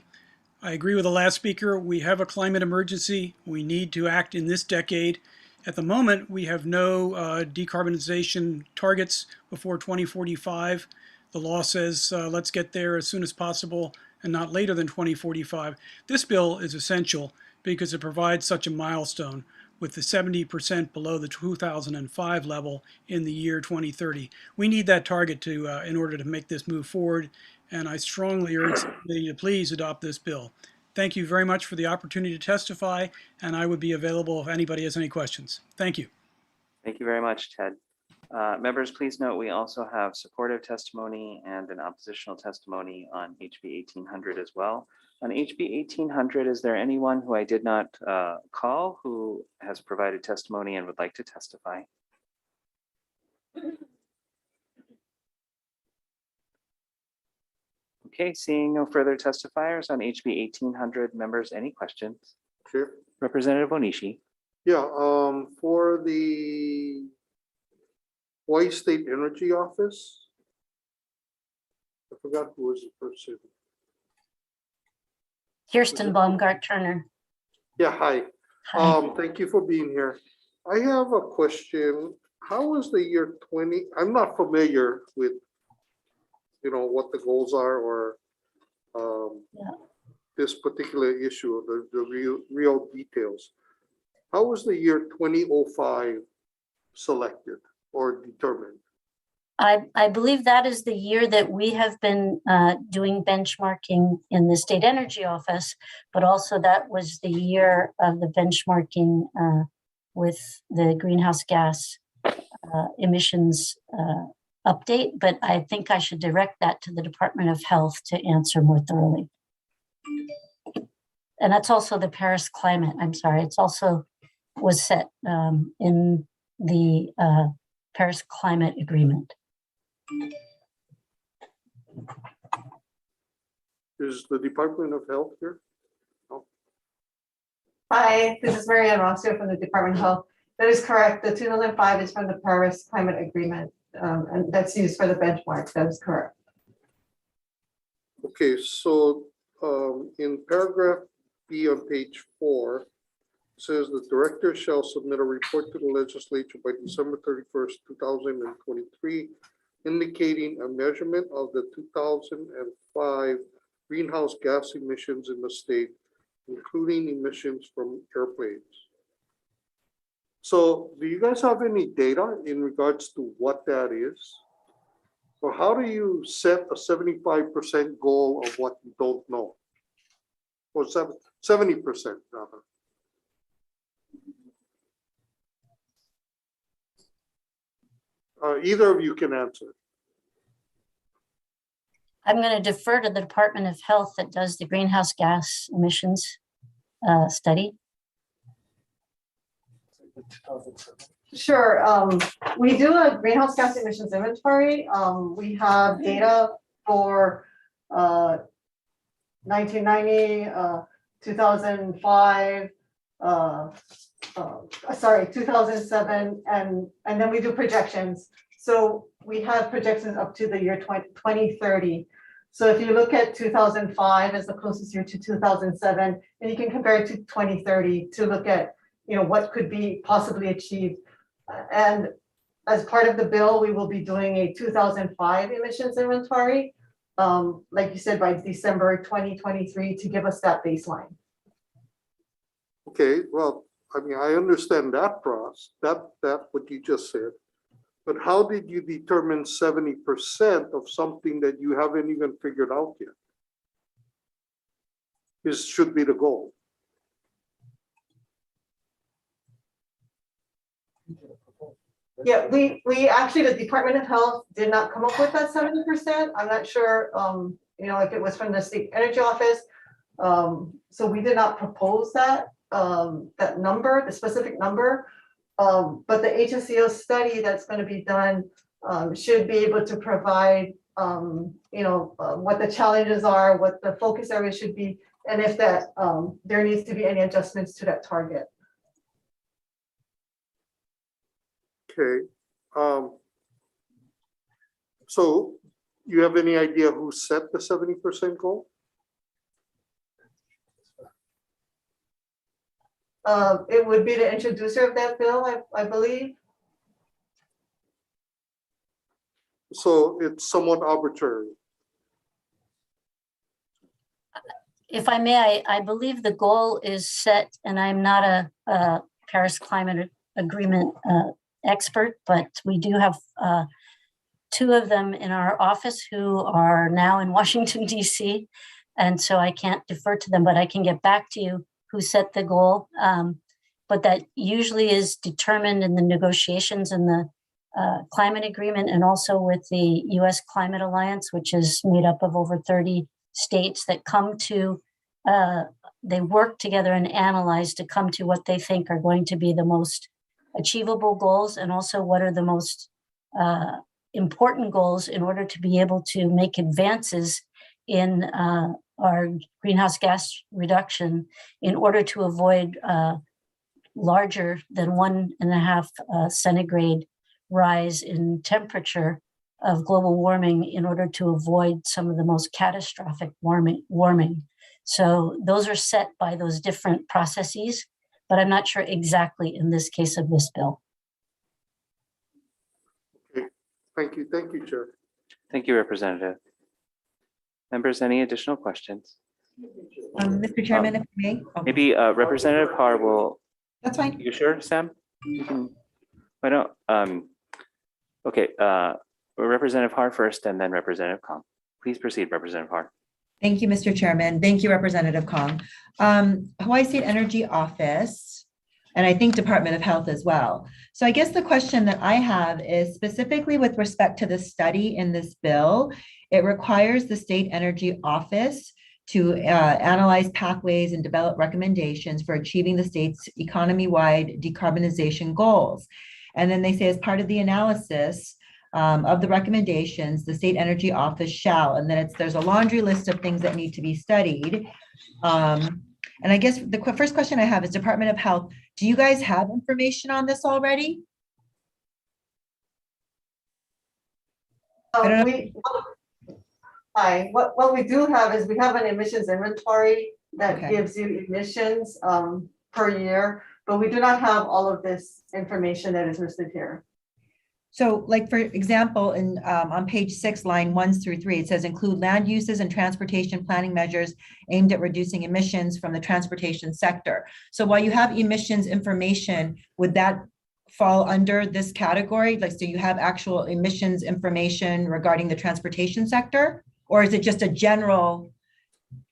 I agree with the last speaker. We have a climate emergency. We need to act in this decade. At the moment, we have no decarbonization targets before 2045. The law says let's get there as soon as possible and not later than 2045. This bill is essential because it provides such a milestone with the 70% below the 2005 level in the year 2030. We need that target to in order to make this move forward, and I strongly urge the committee to please adopt this bill. Thank you very much for the opportunity to testify, and I would be available if anybody has any questions. Thank you. Thank you very much, Ted. Members, please note we also have supportive testimony and an oppositional testimony on HB 1800 as well. On HB 1800, is there anyone who I did not call who has provided testimony and would like to testify? Okay, seeing no further testifiers on HB 1800, members, any questions? Sure. Representative Onishi. Yeah, for the Hawaii State Energy Office, I forgot who was the person. Kirsten Baumgart Turner. Yeah, hi. Hi. Thank you for being here. I have a question. How was the year 20? I'm not familiar with, you know, what the goals are or this particular issue, the real details. How was the year 2005 selected or determined? I believe that is the year that we have been doing benchmarking in the State Energy Office, but also that was the year of the benchmarking with the greenhouse gas emissions update. But I think I should direct that to the Department of Health to answer more thoroughly. And that's also the Paris climate. I'm sorry, it's also was set in the Paris Climate Agreement. Is the Department of Health here? Hi, this is Marianne Rossio from the Department of Health. That is correct. The 2005 is from the Paris Climate Agreement, and that's used for the benchmark. That is correct. Okay, so in paragraph B on page 4, it says the director shall submit a report to the legislature by December 31st, 2023, indicating a measurement of the 2005 greenhouse gas emissions in the state, including emissions from airplanes. So do you guys have any data in regards to what that is? Or how do you set a 75% goal of what you don't know? Or 70% rather? Either of you can answer. I'm going to defer to the Department of Health that does the greenhouse gas emissions study. Sure. We do a greenhouse gas emissions inventory. We have data for 1990, 2005, 2007, and then we do projections. So we have projections up to the year 2030. So if you look at 2005 as the closest year to 2007, and you can compare it to 2030 to look at, you know, what could be possibly achieved. And as part of the bill, we will be doing a 2005 emissions inventory, like you said, by December 2023 to give us that baseline. Okay, well, I mean, I understand that process, that what you just said. But how did you determine 70% of something that you haven't even figured out yet? This should be the goal. Yeah, we actually, the Department of Health did not come up with that 70%. I'm not sure, you know, if it was from the State Energy Office. So we did not propose that, that number, the specific number. But the HSEO study that's going to be done should be able to provide, you know, what the challenges are, what the focus area should be, and if that there needs to be any adjustments to that target. Okay. So you have any idea who set the 70% goal? It would be the introducer of that bill, I believe. So it's somewhat arbitrary. If I may, I believe the goal is set, and I'm not a Paris Climate Agreement expert, but we do have two of them in our office who are now in Washington, D.C. And so I can't defer to them, but I can get back to you who set the goal. But that usually is determined in the negotiations in the climate agreement and also with the U.S. Climate Alliance, which is made up of over 30 states that come to, they work together and analyze to come to what they think are going to be the most achievable goals and also what are the most important goals in order to be able to make advances in our greenhouse gas reduction in order to avoid larger than 1.5 centigrade rise in temperature of global warming in order to avoid some of the most catastrophic warming. So those are set by those different processes, but I'm not sure exactly in this case of this bill. Okay, thank you, Chair. Thank you, Representative. Members, any additional questions? Mr. Chairman, if I may. Oh, Maybe Representative Har will. That's fine. You sure, Sam? You can, why don't, okay, Representative Har first and then Representative Kong. Please proceed, Representative Har. Thank you, Mr. Chairman. Thank you, Representative Kong. Hawaii State Energy Office, and I think Department of Health as well. So I guess the question that I have is specifically with respect to the study in this bill. It requires the State Energy Office to analyze pathways and develop recommendations for achieving the state's economy-wide decarbonization goals. And then they say as part of the analysis of the recommendations, the State Energy Office shall, and then there's a laundry list of things that need to be studied. And I guess the first question I have is Department of Health, do you guys have information on this already? Hi, what we do have is we have an emissions inventory that gives you emissions per year, but we do not have all of this information that is listed here. So like, for example, in on page 6, line 1 through 3, it says include land uses and transportation planning measures aimed at reducing emissions from the transportation sector. So while you have emissions information, would that fall under this category? Like, so you have actual emissions information regarding the transportation sector? Or is it just a general,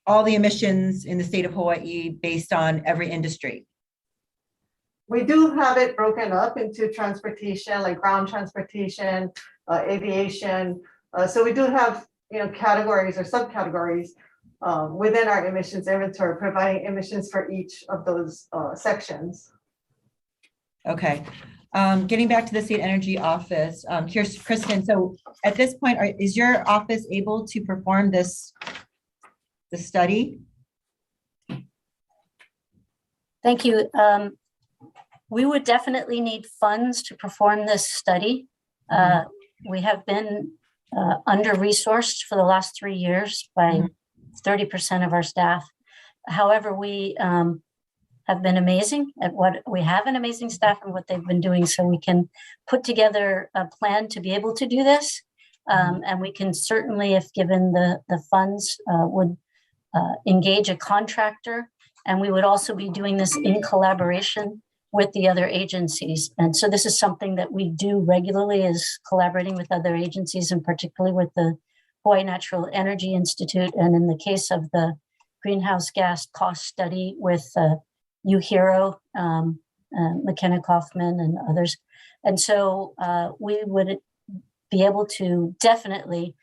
all the emissions in the state of Hawaii based on every industry? We do have it broken up into transportation, like ground transportation, aviation. So we do have, categories or subcategories within our emissions inventory, providing emissions for each of those sections. Okay. Getting back to the State Energy Office, here's Kristen. So at this point, is your office able to perform the study? Thank you. We would definitely need funds to perform this study. We have been under-resourced for the last 3 years by 30% of our staff. However, we have been amazing at we have an amazing staff and what they've been doing, so we can put together a plan to be able to do this. And we can certainly, if given the funds, would engage a contractor, and we would also be doing this in collaboration with the other agencies. And so this is something that we do regularly, is collaborating with other agencies, and particularly with the Hawaii Natural Energy Institute. And in the case of the greenhouse gas cost study with UHERO, McKenna Kaufman and others. And so we would be able to definitely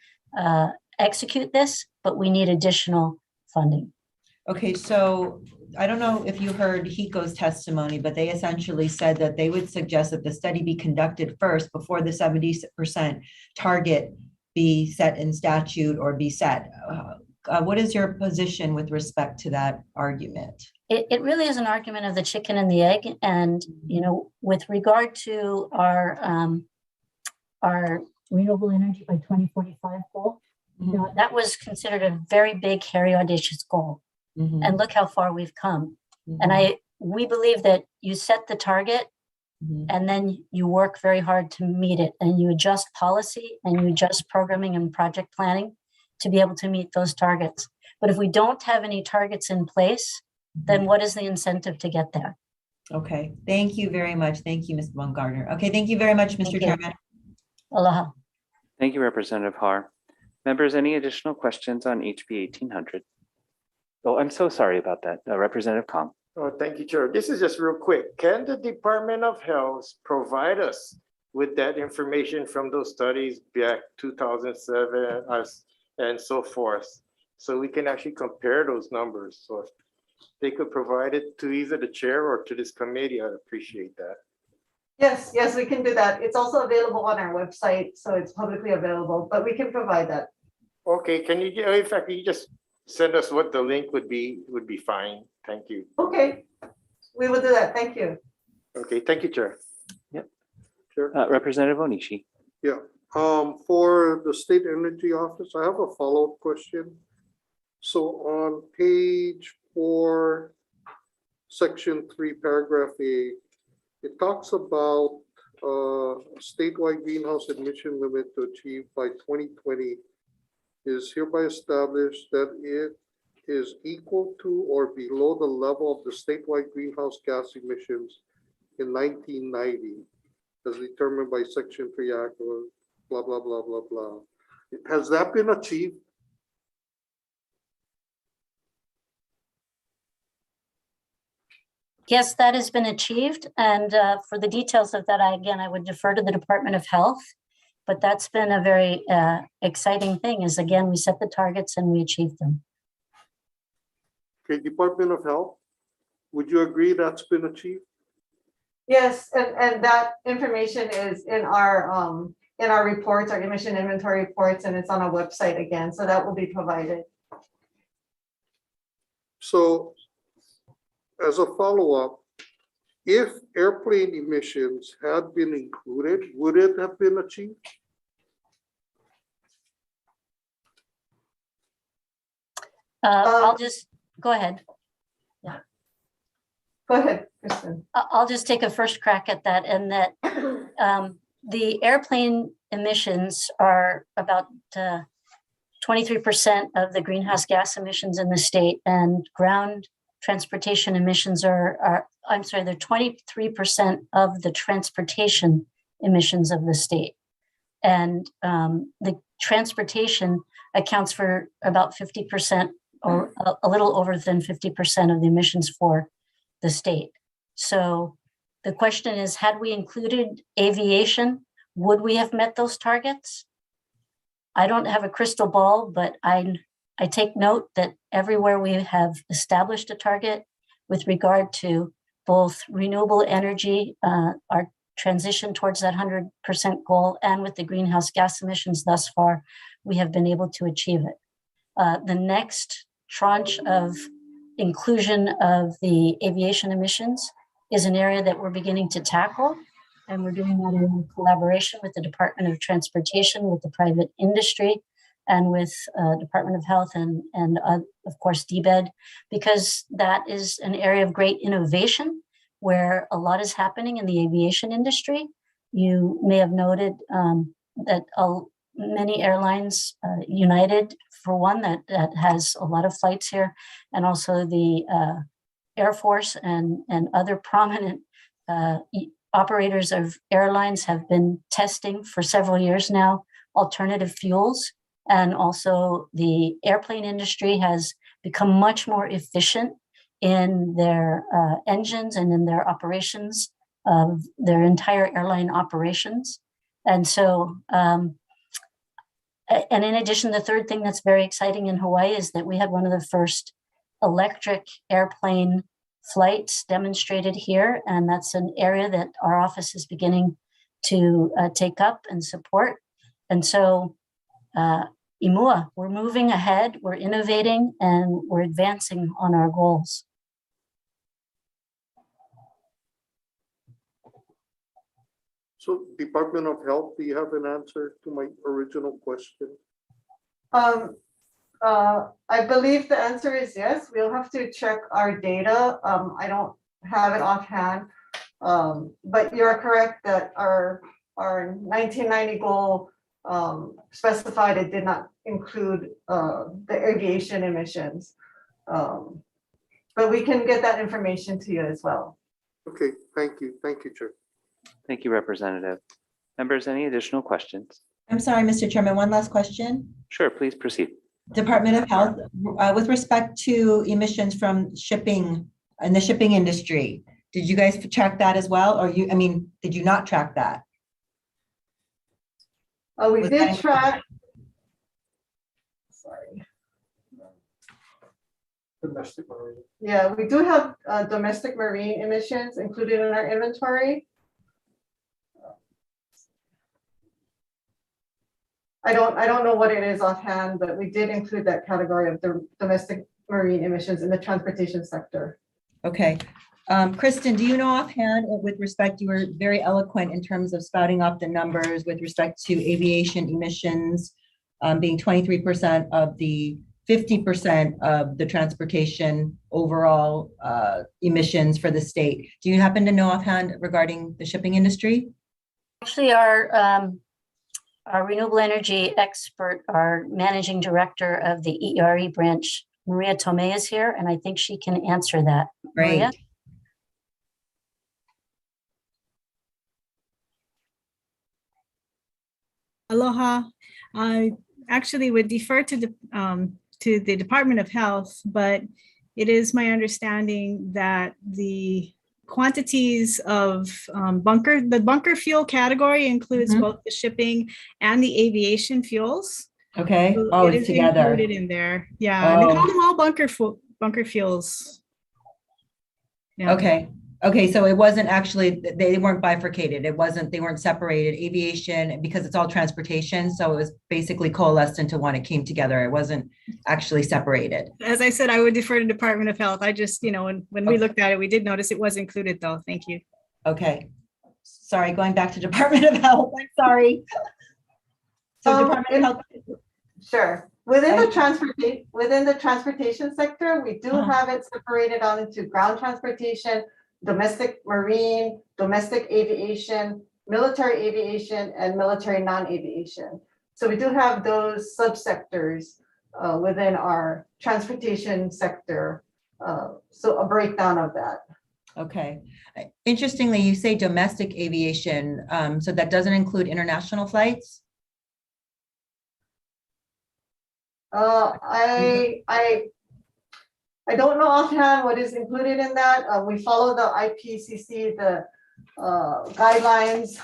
execute this, but we need additional funding. Okay, so I don't know if you heard HECO's testimony, but they essentially said that they would suggest that the study be conducted first before the 70% target be set in statute or be set. What is your position with respect to that argument? It really is an argument of the chicken and the egg. And, with regard to our renewable energy by 2045 goal, that was considered a very big, hairy, audacious goal. And look how far we've come. And we believe that you set the target and then you work very hard to meet it, and you adjust policy and you adjust programming and project planning to be able to meet those targets. But if we don't have any targets in place, then what is the incentive to get there? Okay, thank you very much. Thank you, Ms. Baumgartner. Okay, thank you very much, Mr. Chairman. Aloha. Thank you, Representative Har. Members, any additional questions on HB 1800? Oh, I'm so sorry about that. Representative Kong. Oh, thank you, Chair. This is just real quick. Can the Department of Health provide us with that information from those studies back 2007 and so forth, so we can actually compare those numbers? So if they could provide it to either the chair or to this committee, I'd appreciate that. Yes, we can do that. It's also available on our website, so it's publicly available, but we can provide that. Okay, can you, in fact, you just send us what the link would be fine. Thank you. Okay, we will do that. Thank you. Okay, thank you, Chair. Chair? Representative Onishi. Yeah, for the State Energy Office, I have a follow-up question. So on page 4, section 3, paragraph A, it talks about statewide greenhouse emission limit to achieve by 2020 is hereby established that it is equal to or below the level of the statewide greenhouse gas emissions in 1990 as determined by section 3 act or blah, blah, blah, blah, blah. Has that been achieved? Yes, that has been achieved. And for the details of that, I would defer to the Department of Health. But that's been a very exciting thing is, again, we set the targets and we achieved them. Okay, Department of Health, would you agree that's been achieved? Yes, and that information is in our reports, our emission inventory reports, and it's on our website again, so that will be provided. So as a follow-up, if airplane emissions had been included, would it have been achieved? I'll just go ahead. Yeah. Go ahead, Kristen. I'll just take a first crack at that, and that the airplane emissions are about 23% of the greenhouse gas emissions in the state, and ground transportation emissions are I'm sorry, they're 23% of the transportation emissions of the state. And the transportation accounts for about 50% or a little over than 50% of the emissions for the state. So the question is, had we included aviation, would we have met those targets? I don't have a crystal ball, but I take note that everywhere we have established a target with regard to both renewable energy, our transition towards that 100% goal, and with the greenhouse gas emissions thus far, we have been able to achieve it. The next tranche of inclusion of the aviation emissions is an area that we're beginning to tackle. And we're doing that in collaboration with the Department of Transportation, with the private industry, and with Department of Health and of course, DBED, because that is an area of great innovation where a lot is happening in the aviation industry. You may have noted that many airlines, United for one, that has a lot of flights here, and also the Air Force and other prominent operators of airlines have been testing for several years now alternative fuels. And also the airplane industry has become much more efficient in their engines and in their operations of their entire airline operations. And so, and in addition, the third thing that's very exciting in Hawaii is that we had one of the first electric airplane flights demonstrated here. And that's an area that our office is beginning to take up and support. And so, Imua, we're moving ahead, we're innovating, and we're advancing on our goals. So Department of Health, do you have an answer to my original question? I believe the answer is yes. We'll have to check our data. I don't have it offhand, but you're correct that our 1990 goal specified it did not include the aviation emissions. But we can get that information to you as well. Okay, thank you. Thank you, Chair. Thank you, Representative. Members, any additional questions? I'm sorry, Mr. Chairman, one last question. Sure, please proceed. Department of Health, with respect to emissions from shipping in the shipping industry, did you guys track that as well? Or did you not track that? We did track. Sorry. Domestic marine. Yeah, we do have domestic marine emissions included in our inventory. I don't know what it is offhand, but we did include that category of the domestic marine emissions in the transportation sector. Okay. Kristen, do you know offhand with respect, you were very eloquent in terms of spouting off the numbers with respect to aviation emissions being 23% of the 50% of the transportation overall emissions for the state. Do you happen to know offhand regarding the shipping industry? Actually, our renewable energy expert, our managing director of the ERE branch, Maria Tomei, is here, and I think she can answer that. Great. Maria? Aloha. I actually would defer to the Department of Health, but it is my understanding that the quantities of the bunker fuel category includes both the shipping and the aviation fuels. Okay. So Oh, it it's is together. included in there. Yeah, they call them all bunker fuels. Yeah. Okay. Okay. So it wasn't actually, they weren't bifurcated. They weren't separated. Aviation, because it's all transportation. So it was basically coalesced into one. It came together. It wasn't actually separated. As I said, I would defer to Department of Health. I just, when we looked at it, we did notice it was included though. Thank you. Okay. Sorry, going back to Department of Health. I'm sorry. So Department of Health. Sure. Within the transportation sector, we do have it separated out into ground transportation, domestic marine, domestic aviation, military aviation, and military non-aviation. So we do have those subsectors within our transportation sector. So a breakdown of that. Okay. Interestingly, you say domestic aviation, so that doesn't include international flights? I don't know offhand what is included in that. We follow the IPCC, the guidelines,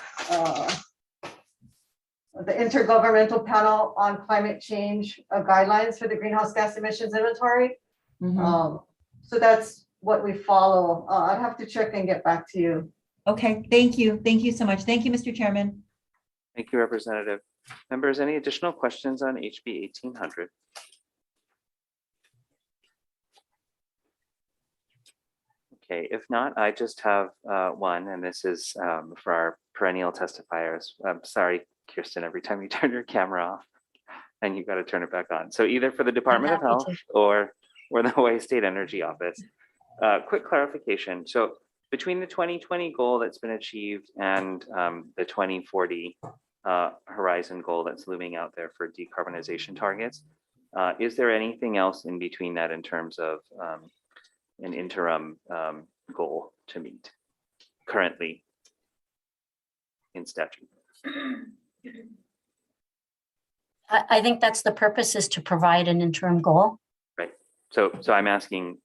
the Intergovernmental Panel on Climate Change guidelines for the greenhouse gas emissions inventory. So that's what we follow. I'd have to check and get back to you. Okay, thank you. Thank you so much. Thank you, Mr. Chairman. Thank you, Representative. Members, any additional questions on HB 1800? Okay, if not, I just have one, and this is for our perennial testifiers. I'm sorry, Kirsten, every time you turn your camera off and you've got to turn it back on. So either for the Department of Health or the Hawaii State Energy Office. Quick clarification. So between the 2020 goal that's been achieved and the 2040 horizon goal that's looming out there for decarbonization targets, is there anything else in between that in terms of an interim goal to meet currently in statute? I think that's the purpose, is to provide an interim goal. Right. So I'm asking,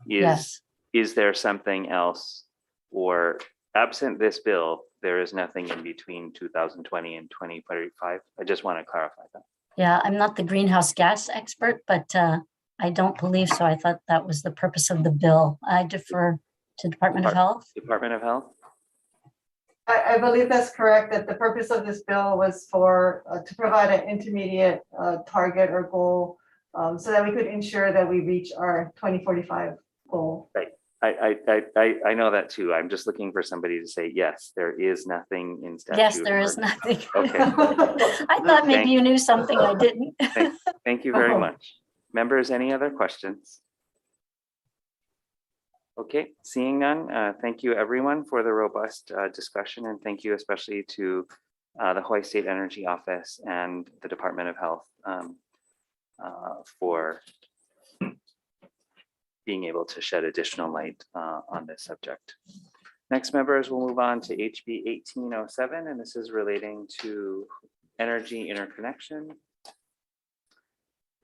is there something else, or absent this bill, there is nothing in between 2020 and 2035? I just want to clarify that. Yeah, I'm not the greenhouse gas expert, but I don't believe so. I thought that was the purpose of the bill. I defer to Department of Health. Department of Health? I believe that's correct, that the purpose of this bill was for to provide an intermediate target or goal so that we could ensure that we reach our 2045 goal. Right. I know that too. I'm just looking for somebody to say, yes, there is nothing in statute. Yes, there is nothing. Okay. I thought maybe you knew something I didn't. Thank you very much. Members, any other questions? Okay, seeing none, thank you everyone for the robust discussion, and thank you especially to the Hawaii State Energy Office and the Department of Health for being able to shed additional light on this subject. Next, members, we'll move on to HB 1807, and this is relating to energy interconnection.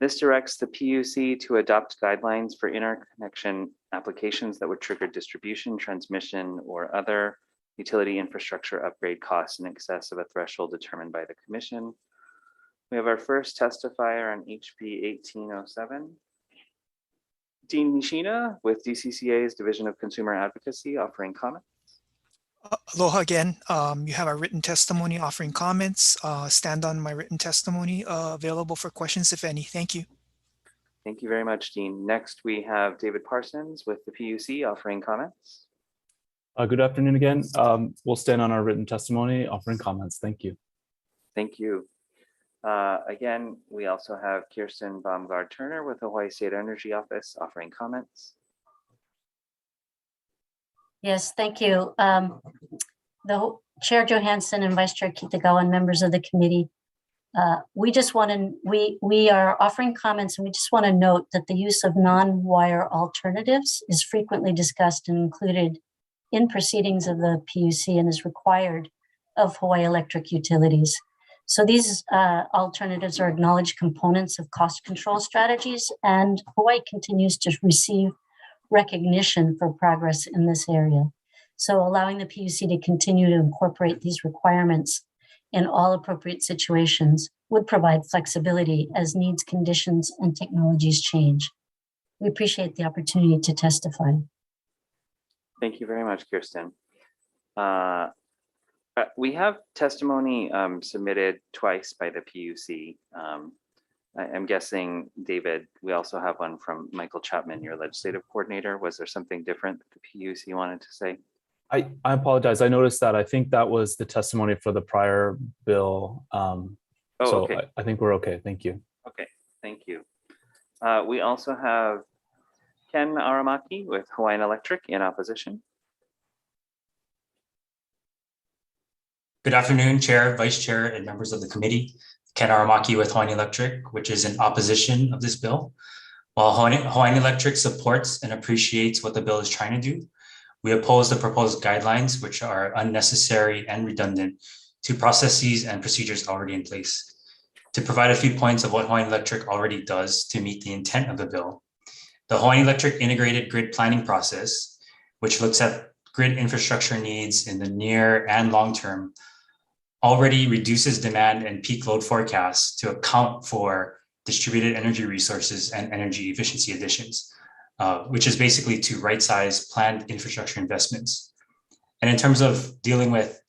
This directs the PUC to adopt guidelines for interconnection applications that would trigger distribution, transmission, or other utility infrastructure upgrade costs in excess of a threshold determined by the Commission. We have our first testifier on HB 1807. Dean Nishina with DCCA's Division of Consumer Advocacy offering comments. Aloha again. You have our written testimony offering comments. Stand on my written testimony available for questions, if any. Thank you. Thank you very much, Dean. Next, we have David Parsons with the PUC offering comments. Good afternoon again. We'll stand on our written testimony offering comments. Thank you. Thank you. Again, we also have Kirsten Baumgard-Turner with the Hawaii State Energy Office offering comments. Yes, thank you. The Chair Johansson and Vice Chair Kitagawa and members of the committee, we are offering comments, and we just want to note that the use of non-wire alternatives is frequently discussed and included in proceedings of the PUC and is required of Hawaii Electric Utilities. So these alternatives are acknowledged components of cost control strategies, and Hawaii continues to receive recognition for progress in this area. So allowing the PUC to continue to incorporate these requirements in all appropriate situations would provide flexibility as needs, conditions, and technologies change. We appreciate the opportunity to testify. Thank you very much, Kirsten. We have testimony submitted twice by the PUC. I'm guessing, David, we also have one from Michael Chapman, your legislative coordinator. Was there something different that the PUC wanted to say? I apologize. I noticed that. I think that was the testimony for the prior bill. Okay. I think we're okay. Thank you. Okay, thank you. We also have Ken Aramaki with Hawaiian Electric in opposition. Good afternoon, Chair, Vice Chair, and members of the committee. Ken Aramaki with Hawaiian Electric, which is in opposition of this bill. While Hawaiian Electric supports and appreciates what the bill is trying to do, we oppose the proposed guidelines, which are unnecessary and redundant to processes and procedures already in place. To provide a few points of what Hawaiian Electric already does to meet the intent of the bill, the Hawaiian Electric integrated grid planning process, which looks at grid infrastructure needs in the near and long term, already reduces demand and peak load forecasts to account for distributed energy resources and energy efficiency additions, which is basically to right-size planned infrastructure investments. And in terms of dealing with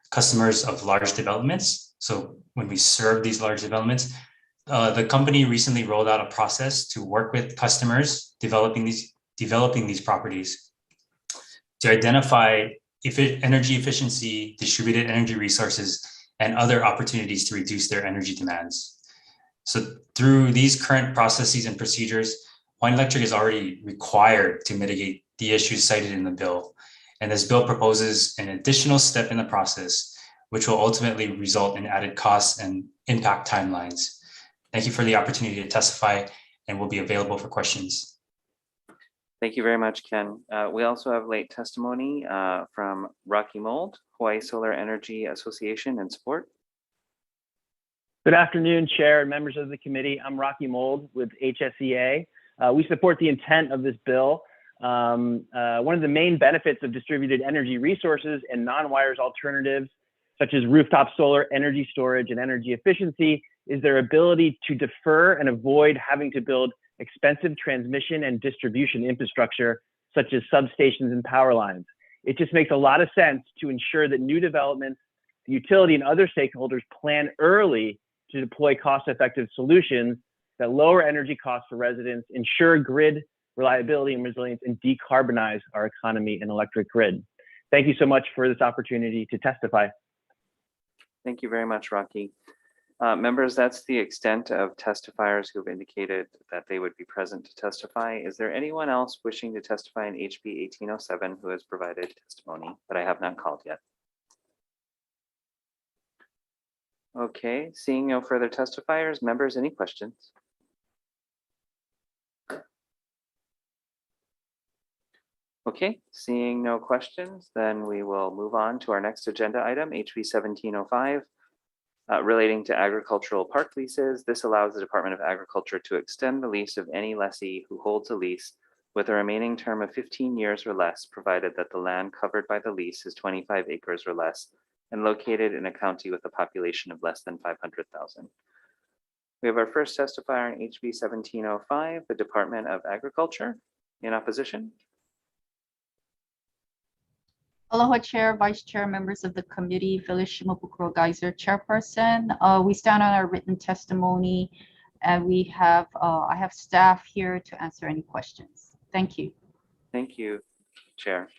customers of large developments, so when we serve these large developments, the company recently rolled out a process to work with customers developing these properties to identify energy efficiency, distributed energy resources, and other opportunities to reduce their energy demands. So through these current processes and procedures, Hawaiian Electric is already required to mitigate the issues cited in the bill. And this bill proposes an additional step in the process, which will ultimately result in added costs and impact timelines. Thank you for the opportunity to testify, and will be available for questions. Thank you very much, Ken. We also have late testimony from Rocky Mold, Hawaii Solar Energy Association and support. Good afternoon, Chair and members of the committee. I'm Rocky Mold with HSEA. We support the intent of this bill. One of the main benefits of distributed energy resources and non-wires alternatives, such as rooftop solar, energy storage, and energy efficiency, is their ability to defer and avoid having to build expensive transmission and distribution infrastructure, such as substations and power lines. It just makes a lot of sense to ensure that new developments, the utility and other stakeholders plan early to deploy cost-effective solutions that lower energy costs for residents, ensure grid reliability and resilience, and decarbonize our economy and electric grid. Thank you so much for this opportunity to testify. Thank you very much, Rocky. Members, that's the extent of testifiers who've indicated that they would be present to testify. Is there anyone else wishing to testify in HB 1807 who has provided testimony that I have not called yet? Okay, seeing no further testifiers, members, any questions? Okay, seeing no questions, then we will move on to our next agenda item, HB 1705. Relating to agricultural park leases. This allows the Department of Agriculture to extend the lease of any lessee who holds a lease with a remaining term of 15 years or less, provided that the land covered by the lease is 25 acres or less and located in a county with a population of less than 500,000. We have our first testifier in HB 1705, the Department of Agriculture, in opposition. Aloha Chair, Vice Chair, members of the committee, Phyllis Shimabukuro Geyser, Chairperson. We stand on our written testimony, and I have staff here to answer any questions. Thank you. Thank you, Chair.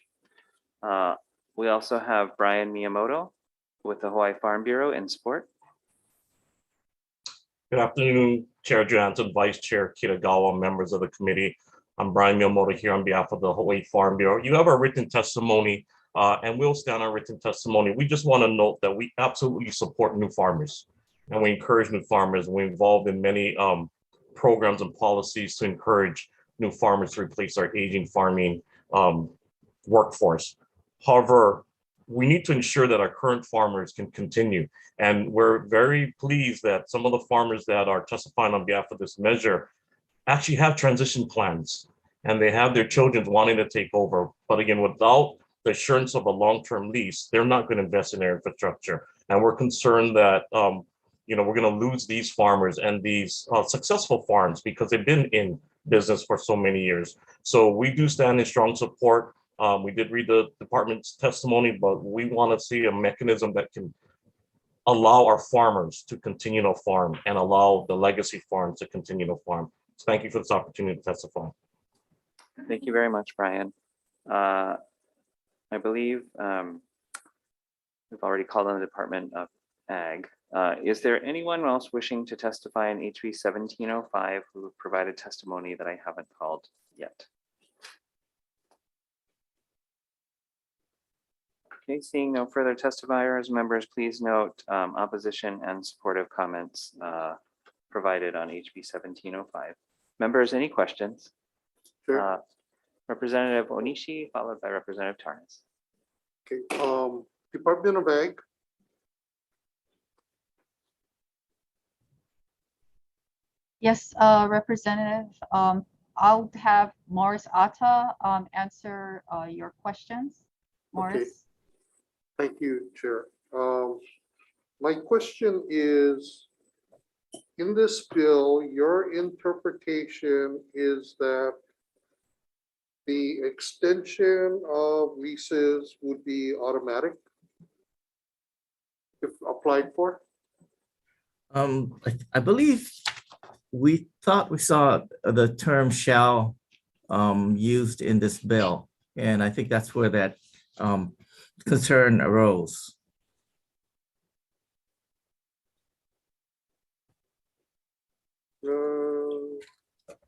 We also have Brian Miyamoto with the Hawaii Farm Bureau in support. Good afternoon, Chair Johansson, Vice Chair Kitagawa, members of the committee. I'm Brian Miyamoto here on behalf of the Hawaii Farm Bureau. You have our written testimony, and we'll stand on written testimony. We just want to note that we absolutely support new farmers, and we encourage new farmers. We're involved in many programs and policies to encourage new farmers to replace our aging farming workforce. However, we need to ensure that our current farmers can continue. And we're very pleased that some of the farmers that are testifying on behalf of this measure actually have transition plans, and they have their children wanting to take over. But again, without the assurance of a long-term lease, they're not going to invest in their infrastructure. And we're concerned that we're going to lose these farmers and these successful farms because they've been in business for so many years. So we do stand in strong support. We did read the department's testimony, but we want to see a mechanism that can allow our farmers to continue to farm and allow the legacy farms to continue to farm. So thank you for this opportunity to testify. Thank you very much, Brian. I believe we've already called on the Department of Ag. Is there anyone else wishing to testify in HB 1705 who provided testimony that I haven't called yet? Okay, seeing no further testifiers, members, please note opposition and supportive comments provided on HB 1705. Members, any questions? Sure. Representative Onishi, followed by Representative Tarnas. Okay, Department of Ag. Yes, Representative. I'll have Morris Atta answer your questions. Morris. Okay. Thank you, Chair. My question is, in this bill, your interpretation is that the extension of leases would be automatic if applied for? I believe we thought we saw the term shall used in this bill, and I think that's where that concern arose.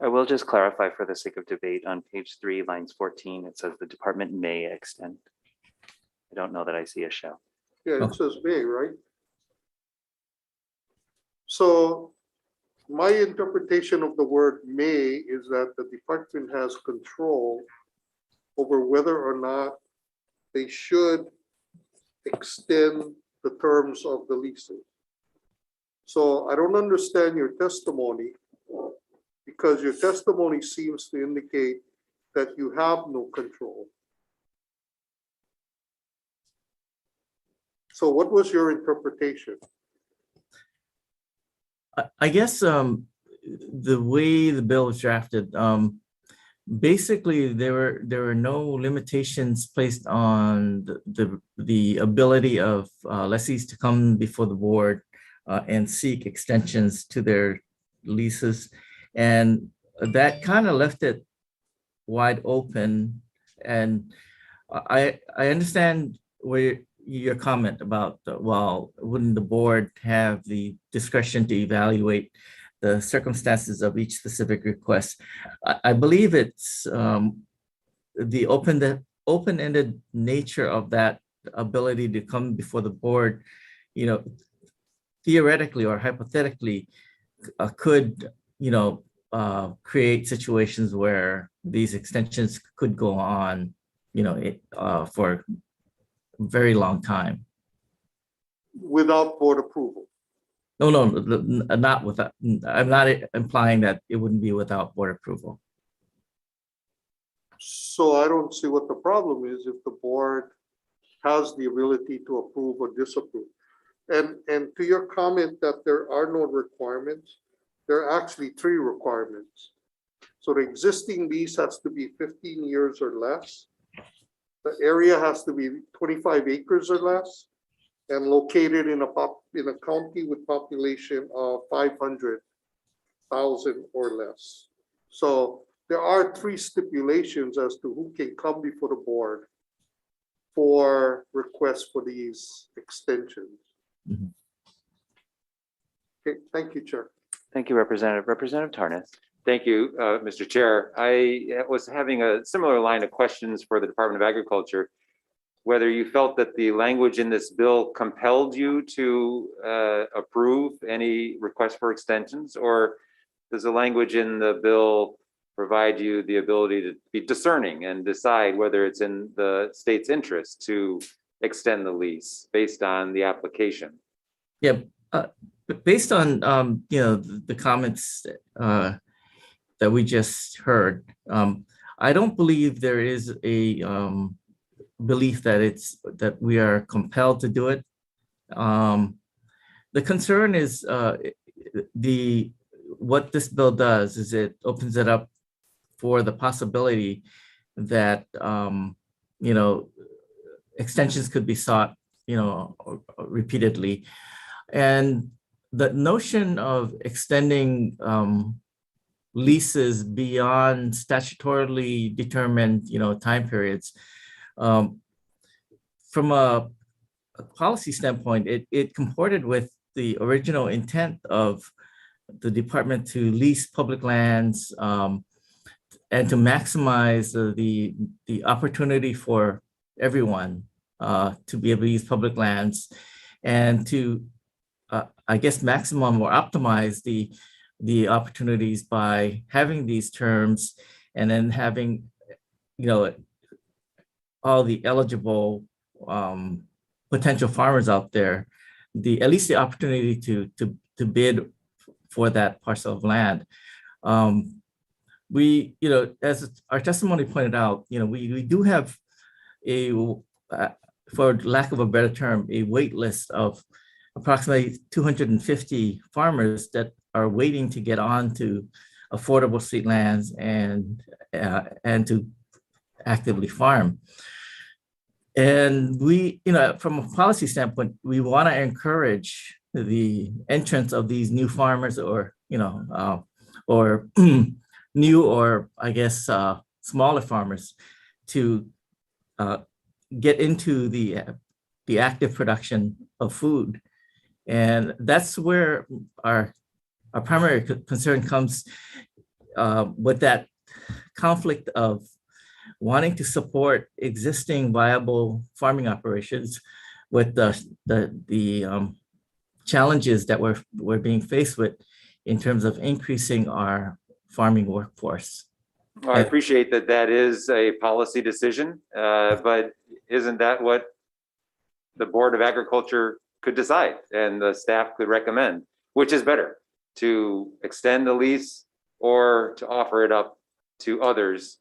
I will just clarify for the sake of debate on page 3, lines 14, it says the department may extend. I don't know that I see a shall. Yeah, it says may, right? So my interpretation of the word may is that the department has control over whether or not they should extend the terms of the leases. So I don't understand your testimony, because your testimony seems to indicate that you have no control. So what was your interpretation? I guess the way the bill was drafted, basically there were no limitations placed on the ability of lessees to come before the board and seek extensions to their leases, and that kind of left it wide open. And I understand where your comment about, well, wouldn't the board have the discretion to evaluate the circumstances of each specific request? I believe it's the open-ended nature of that ability to come before the board, theoretically or hypothetically could, create situations where these extensions could go on, for a very long time. Without board approval? No, not without. I'm not implying that it wouldn't be without board approval. So I don't see what the problem is if the board has the ability to approve or disapprove. And to your comment that there are no requirements, there are actually 3 requirements. So the existing lease has to be 15 years or less. The area has to be 25 acres or less and located in a county with population of 500,000 or less. So there are 3 stipulations as to who can come before the board for requests for these extensions. Mhm. Okay, thank you, Chair. Thank you, Representative. Representative Tarnas. Thank you, Mr. Chair. I was having a similar line of questions for the Department of Agriculture, whether you felt that the language in this bill compelled you to approve any request for extensions, or does the language in the bill provide you the ability to be discerning and decide whether it's in the state's interest to extend the lease based on the application? Yeah, based on the comments that we just heard, I don't believe there is a belief that we are compelled to do it. The concern is what this bill does is it opens it up for the possibility that extensions could be sought repeatedly, and the notion of extending leases beyond statutorily determined time periods, from a policy standpoint, it comported with the original intent of the department to lease public lands and to maximize the opportunity for everyone to be able to use public lands, and to maximum or optimize the opportunities by having these terms, and then having all the eligible potential farmers out there at least the opportunity to bid for that parcel of land. We, as our testimony pointed out, we do have for lack of a better term, a wait list of approximately 250 farmers that are waiting to get onto affordable street lands and to actively farm. And we, from a policy standpoint, we want to encourage the entrance of these new farmers, or new, or smaller farmers, to get into the active production of food. And that's where our primary concern comes, with that conflict of wanting to support existing viable farming operations with the challenges that we're being faced with in terms of increasing our farming workforce. Well, I appreciate that is a policy decision, but isn't that what the Board of Agriculture could decide and the staff could recommend? Which is better, to extend the lease or to offer it up to others?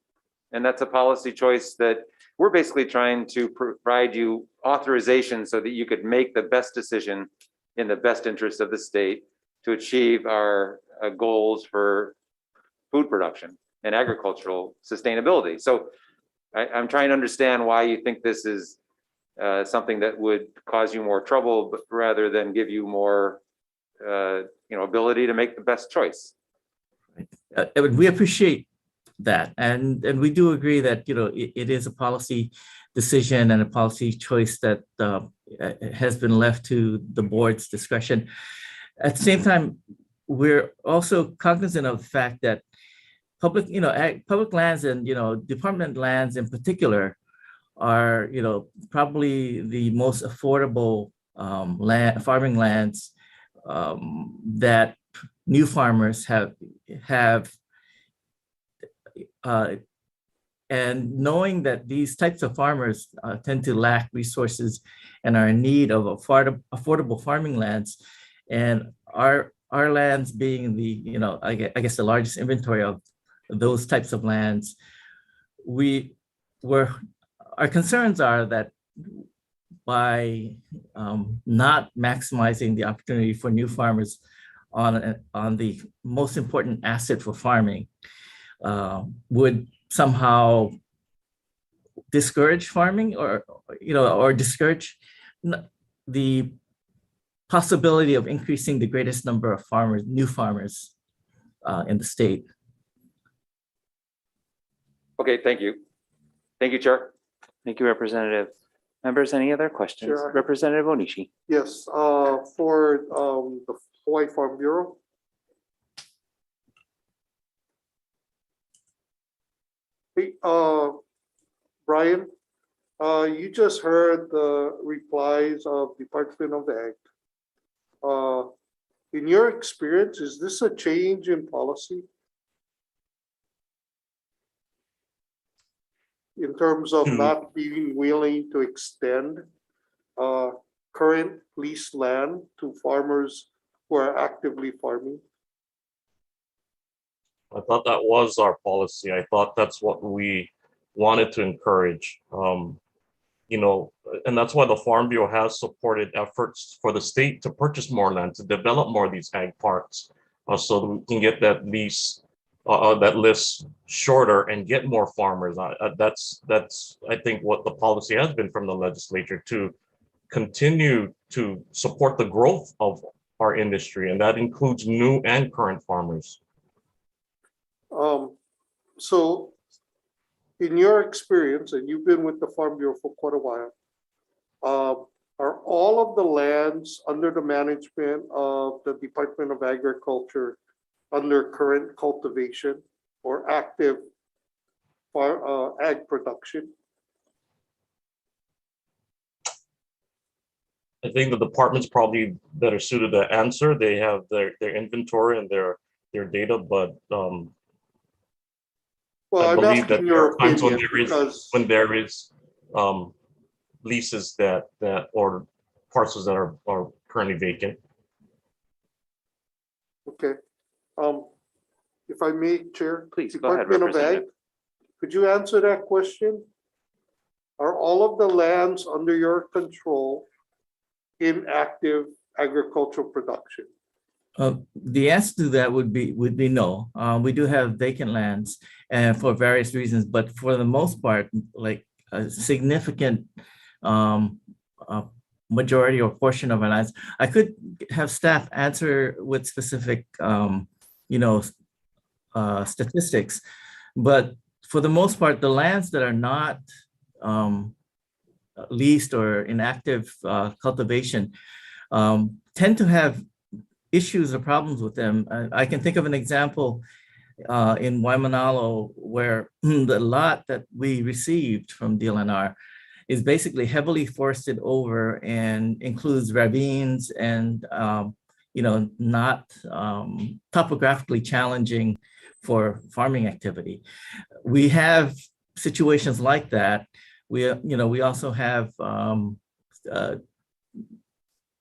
And that's a policy choice that we're basically trying to provide you authorization so that you could make the best decision in the best interest of the state to achieve our goals for food production and agricultural sustainability. So I'm trying to understand why you think this is something that would cause you more trouble, but rather than give you more ability to make the best choice. We appreciate that, and we do agree that it is a policy decision and a policy choice that has been left to the board's discretion. At the same time, we're also cognizant of the fact that public lands and department lands in particular are probably the most affordable farming lands that new farmers have. And knowing that these types of farmers tend to lack resources and are in need of affordable farming lands, and our lands being the largest inventory of those types of lands, our concerns are that by not maximizing the opportunity for new farmers on the most important asset for farming, would somehow discourage farming or, or discourage the possibility of increasing the greatest number of farmers, new farmers in the state. Okay, thank you. Thank you, Chair. Thank you, Representative. Members, any other questions? Sure. Representative Onishi. Yes, for the Hawaii Farm Bureau. Hey, Brian, you just heard the replies of Department of Ag. In your experience, is this a change in policy? In terms of not being willing to extend current leased land to farmers who are actively farming? I thought that was our policy. I thought that's what we wanted to encourage. And that's why the Farm Bureau has supported efforts for the state to purchase more land, to develop more of these ag parks, so that we can get that lease, that list shorter and get more farmers. That's I think what the policy has been from the legislature, to continue to support the growth of our industry, and that includes new and current farmers. So in your experience, and you've been with the Farm Bureau for quite a while, are all of the lands under the management of the Department of Agriculture under current cultivation or active ag production? I think the department's probably better suited to answer. They have their inventory and their data, but well, I I'm believe that asking there your are times opinion when there is leases that or parcels that are currently vacant. Okay. If I may, Chair, please go ahead, Department of Ag, Representative. could you answer that question? Are all of the lands under your control in active agricultural production? The answer to that would be no. We do have vacant lands, and for various reasons, but for the most part, like a significant majority or portion of our lands. I could have staff answer with specific, statistics, but for the most part, the lands that are not leased or in active cultivation tend to have issues or problems with them. I can think of an example in Waimanalo where the lot that we received from DLNR is basically heavily forested over and includes ravines and not topographically challenging for farming activity. We have situations like that. We also have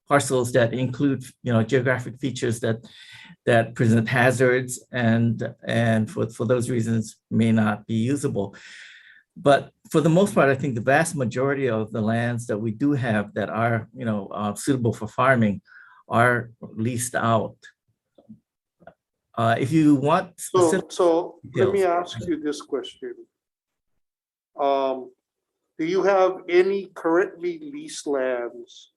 parcels that include geographic features that present hazards and for those reasons may not be usable. But for the most part, I think the vast majority of the lands that we do have that are suitable for farming are leased out. If you want specific so let me details. ask you this question. Do you have any currently leased lands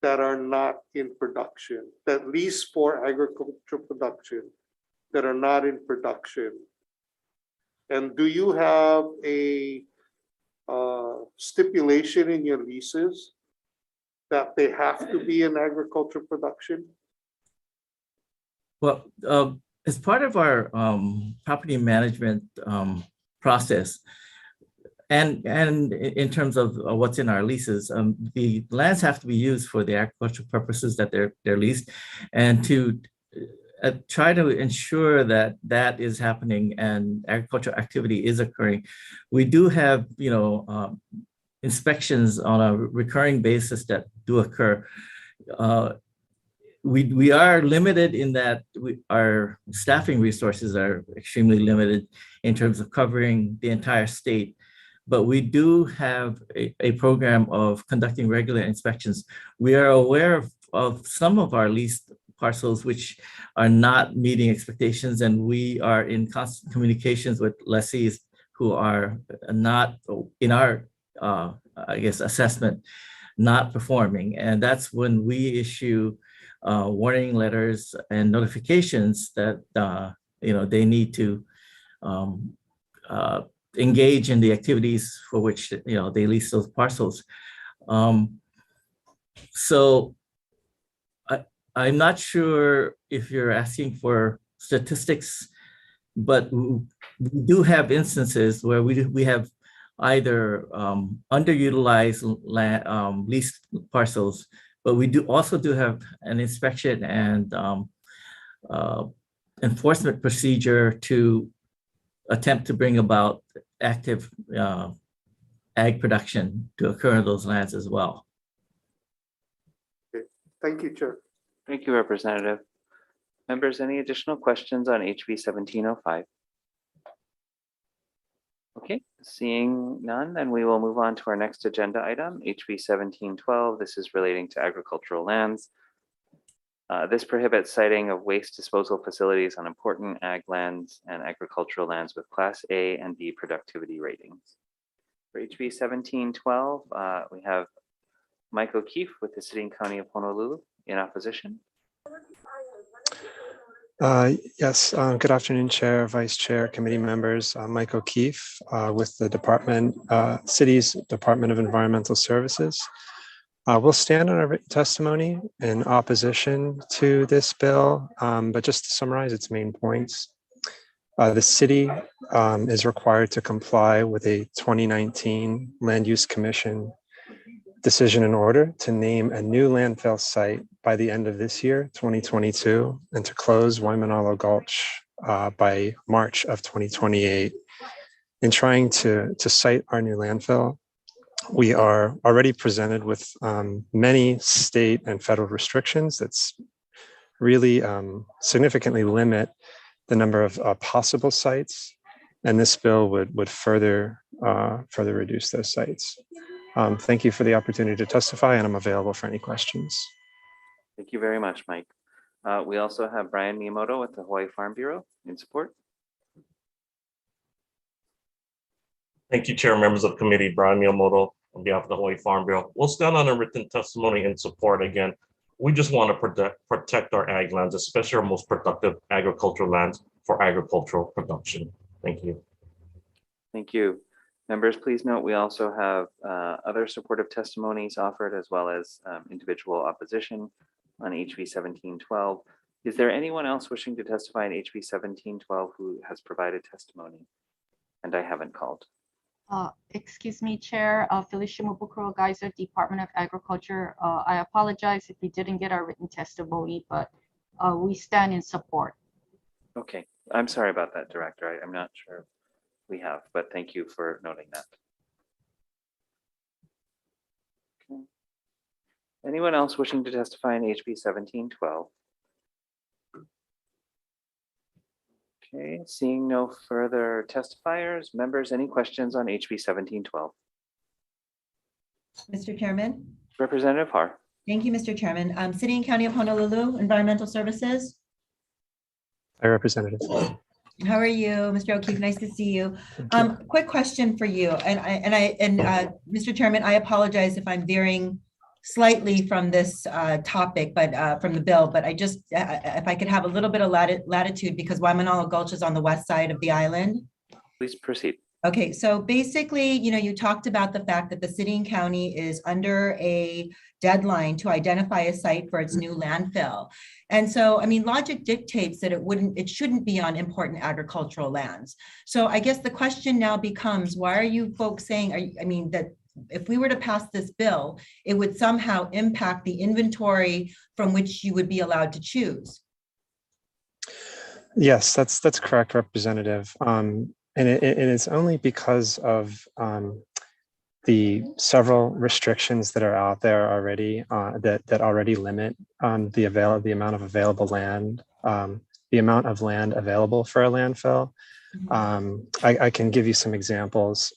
that are not in production, that lease for agricultural production, that are not in production? And do you have a stipulation in your leases that they have to be in agricultural production? Well, as part of our property management process, and in terms of what's in our leases, the lands have to be used for the agricultural purposes that they're leased, and to try to ensure that that is happening and agricultural activity is occurring. We do have inspections on a recurring basis that do occur. We are limited in that our staffing resources are extremely limited in terms of covering the entire state. But we do have a program of conducting regular inspections. We are aware of some of our leased parcels which are not meeting expectations, and we are in constant communications with lessees who are not in our, I guess, assessment, not performing. And that's when we issue warning letters and notifications that they need to engage in the activities for which they lease those parcels. So I'm not sure if you're asking for statistics, but we do have instances where we have either underutilized leased parcels, but we also do have an inspection and enforcement procedure to attempt to bring about active ag production to occur in those lands as well. Okay. Thank you, Chair. Thank you, Representative. Members, any additional questions on HB 1705? Okay, seeing none, then we will move on to our next agenda item, HB 1712. This is relating to agricultural lands. This prohibits siting of waste disposal facilities on important ag lands and agricultural lands with Class A and B productivity ratings. For HB 1712, we have Mike O'Keefe with the City and County of Honolulu in opposition. Yes, good afternoon, Chair, Vice Chair, committee members. Mike O'Keefe with the City's Department of Environmental Services. We'll stand on our written testimony in opposition to this bill, but just to summarize its main points. The city is required to comply with a 2019 Land Use Commission decision in order to name a new landfill site by the end of this year, 2022, and to close Waimanalo Gulch by March of 2028. In trying to site our new landfill, we are already presented with many state and federal restrictions that's really significantly limit the number of possible sites, and this bill would further reduce those sites. Thank you for the opportunity to testify, and I'm available for any questions. Thank you very much, Mike. We also have Brian Miyamoto with the Hawaii Farm Bureau in support. Thank you, Chair, members of the committee. Brian Miyamoto on behalf of the Hawaii Farm Bureau. We'll stand on a written testimony in support. Again, we just want to protect our ag lands, especially our most productive agricultural lands for agricultural production. Thank you. Thank you. Members, please note we also have other supportive testimonies offered as well as individual opposition on HB 1712. Is there anyone else wishing to testify on HB 1712 who has provided testimony? And I haven't called. Excuse me, Chair, Felicia Mobukuro Geyser, Department of Agriculture. I apologize if we didn't get our written testimony, but we stand in support. Okay, I'm sorry about that, Director. I'm not sure we have, but thank you for noting that. Okay. Anyone else wishing to testify in HB 1712? Okay, seeing no further testifiers, members, any questions on HB 1712? Mr. Chairman. Representative Har. Thank you, Mr. Chairman. City and County of Honolulu, Environmental Services. Hi, Representative. How are you, Mr. O'Keefe? Nice to see you. Quick question for you, Mr. Chairman, I apologize if I'm veering slightly from this topic, but from the bill, but I just, if I could have a little bit of latitude, because Waimanalo Gulch is on the west side of the island. Please proceed. Okay, so basically, you talked about the fact that the city and county is under a deadline to identify a site for its new landfill. And so, I mean, logic dictates that it shouldn't be on important agricultural lands. So I guess the question now becomes, why are you folks saying, that if we were to pass this bill, it would somehow impact the inventory from which you would be allowed to choose? Yes, that's correct, Representative. And it's only because of the several restrictions that are out there already that already limit the amount of available land, the amount of land available for a landfill. I can give you some examples.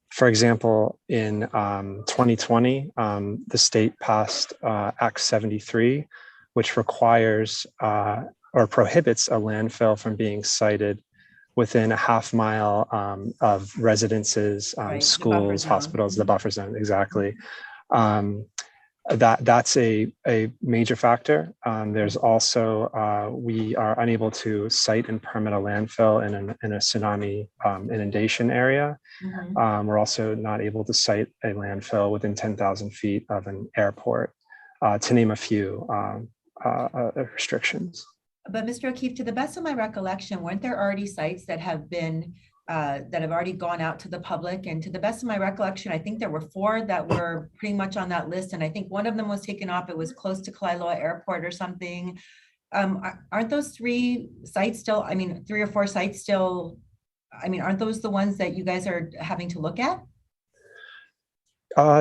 For example, in 2020, the state passed Act 73, which requires or prohibits a landfill from being sited within a half mile of residences, Right, the buffer schools, zone. hospitals, the buffer zone, exactly. That's a major factor. There's also, we are unable to site and permit a landfill in a tsunami inundation area. We're also not able to site a landfill within 10,000 feet of an airport, to name a few restrictions. But Mr. O'Keefe, to the best of my recollection, weren't there already sites that have been that have already gone out to the public? And to the best of my recollection, I think there were 4 that were pretty much on that list. And I think one of them was taken off. It was close to Kailua Airport or something. Aren't those 3 sites still, I mean, 3 or 4 sites still, I mean, aren't those the ones that you guys are having to look at? Very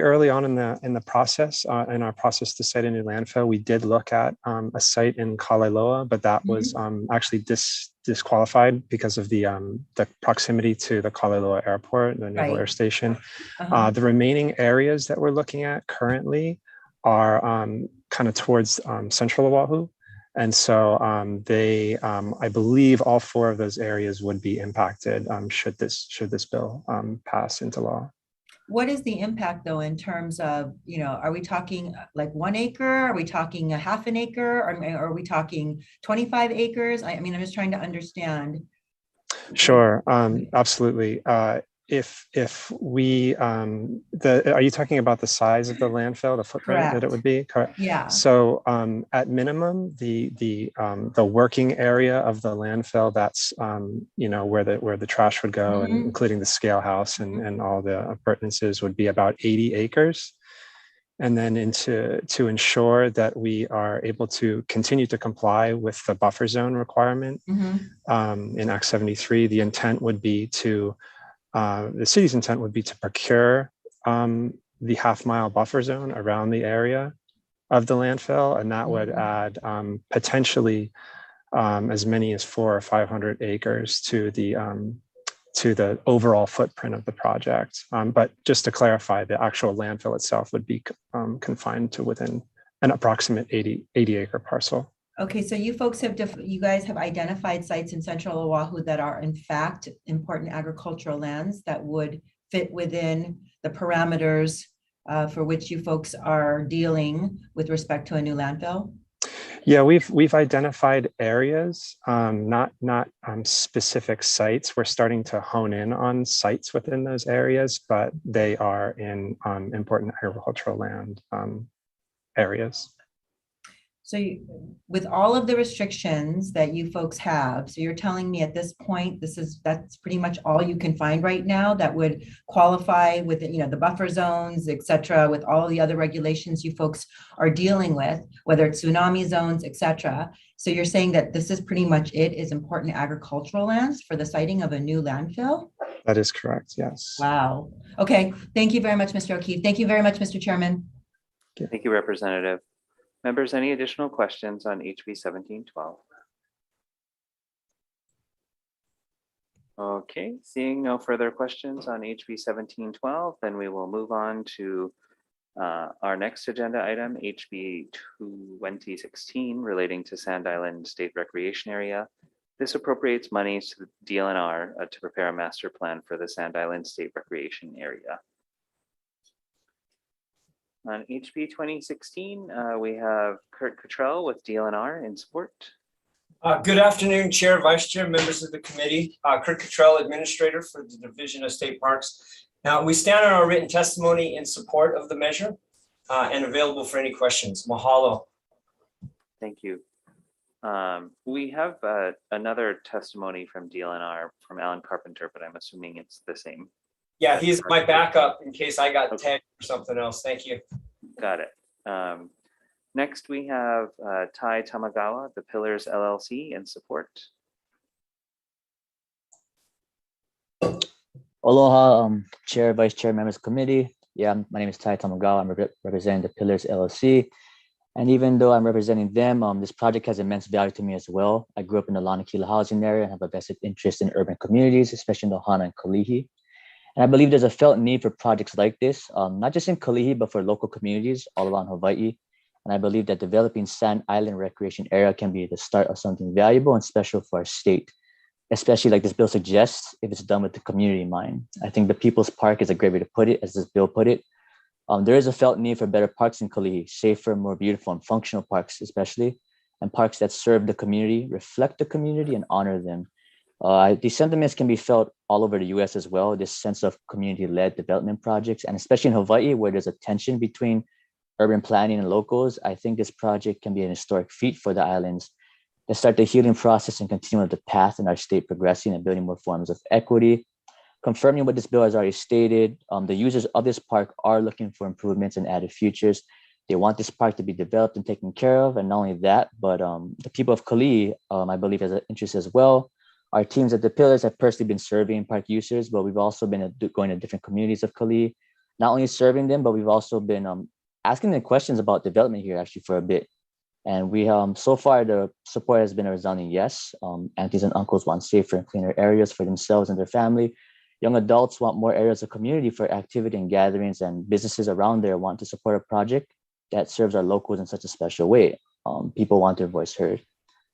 early on in the process, in our process to site a new landfill, we did look at a site in Kalaeloa, but that was actually disqualified because of the proximity to the Kalaeloa Airport, the Naval Air Station. The remaining areas that we're looking at currently are kind of towards central Oahu. And so I believe all 4 of those areas would be impacted should this bill pass into law. What is the impact though, in terms of, you know, are we talking like 1 acre? Are we talking a half an acre? Or are we talking 25 acres? I mean, I'm just trying to understand. Sure, absolutely. If we, are you talking about the size of the landfill, the footprint that it would be? Correct. Yeah. So at minimum, the working area of the landfill, that's you know, where the trash would go, and including the scale house and all the appurtenances, would be about 80 acres. And then to ensure that we are able to continue to comply with the buffer zone requirement in Act 73, the intent would be to the city's intent would be to procure the half-mile buffer zone around the area of the landfill, and that would add potentially as many as 400 or 500 acres to the overall footprint of the project. But just to clarify, the actual landfill itself would be confined to within an approximate 80 acre parcel. Okay, so you folks you guys have identified sites in central Oahu that are in fact important agricultural lands that would fit within the parameters for which you folks are dealing with respect to a new landfill? Yeah, we've identified areas, not specific sites. We're starting to hone in on sites within those areas, but they are in important agricultural land areas. So with all of the restrictions that you folks have, so you're telling me at this point, that's pretty much all you can find right now that would qualify with, you know, the buffer zones, et cetera, with all the other regulations you folks are dealing with, whether it's tsunami zones, et cetera. So you're saying that this is pretty much it, is important agricultural lands for the siting of a new landfill? That is correct, yes. Wow. Okay, thank you very much, Mr. O'Keefe. Thank you very much, Mr. Chairman. Thank you, Representative. Members, any additional questions on HB 1712? Okay, seeing no further questions on HB 1712, then we will move on to our next agenda item, HB 2016, relating to Sand Island State Recreation Area. This appropriates monies to the DLNR to prepare a master plan for the Sand Island State Recreation Area. On HB 2016, we have Kurt Cottrell with DLNR in support. Good afternoon, Chair, Vice Chair, members of the committee. Kurt Cottrell, Administrator for the Division of State Parks. Now, we stand on our written testimony in support of the measure and available for any questions. Mahalo. Thank you. We have another testimony from DLNR from Alan Carpenter, but I'm assuming it's the same. Yeah, he's my backup in case I got tagged or something else. Thank you. Got it. Next, we have Tai Tamagawa, the Pillars LLC, in support. Aloha, Chair, Vice Chair, members of the committee. Yeah, my name is Tai Tamagawa. I'm representing the Pillars LLC. And even though I'm representing them, this project has immense value to me as well. I grew up in the Lanakila housing area and have a vested interest in urban communities, especially in the Ohana and Kalihi. And I believe there's a felt need for projects like this, not just in Kalihi, but for local communities all around Hawaii. And I believe that developing Sand Island Recreation Area can be the start of something valuable and special for our state, especially like this bill suggests, if it's done with the community in mind. I think the People's Park is a great way to put it, as this bill put it. There is a felt need for better parks in Kalihi, safer, more beautiful and functional parks especially, and parks that serve the community, reflect the community and honor them. These sentiments can be felt all over the US as well, this sense of community-led development projects, and especially in Hawaii where there's a tension between urban planning and locals. I think this project can be an historic feat for the islands to start the healing process and continue the path in our state progressing and building more forms of equity. Confirming what this bill has already stated, the users of this park are looking for improvements and added features. They want this park to be developed and taken care of. And not only that, but the people of Kalihi, I believe, has an interest as well. Our teams at the Pillars have personally been serving park users, but we've also been going to different communities of Kalihi, not only serving them, but we've also been asking them questions about development here actually for a bit. And we so far the support has been a resounding yes. Aunties and uncles want safer and cleaner areas for themselves and their family. Young adults want more areas of community for activity and gatherings, and businesses around there want to support a project that serves our locals in such a special way. People want their voice heard.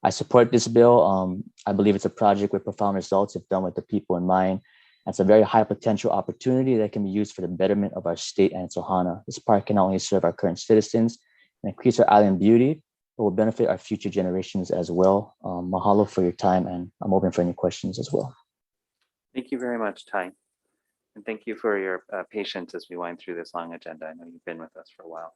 I support this bill. I believe it's a project with profound results if done with the people in mind. It's a very high potential opportunity that can be used for the betterment of our state and its ohana. This park can not only serve our current citizens and increase our island beauty, but will benefit our future generations as well. Mahalo for your time, and I'm open for any questions as well. Thank you very much, Ty. And thank you for your patience as we wind through this long agenda. I know you've been with us for a while.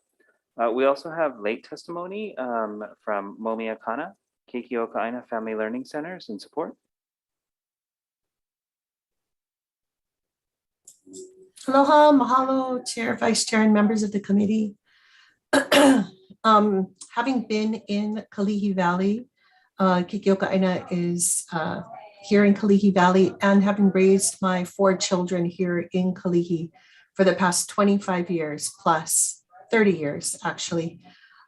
We also have late testimony from Momi Akana, Keikioka Family Learning Centers in support. Aloha, mahalo, Chair, Vice Chair, and members of the committee. Having been in Kalihi Valley, Keikioka Aina is here in Kalihi Valley, and having raised my 4 children here in Kalihi for the past 25 years plus 30 years, actually.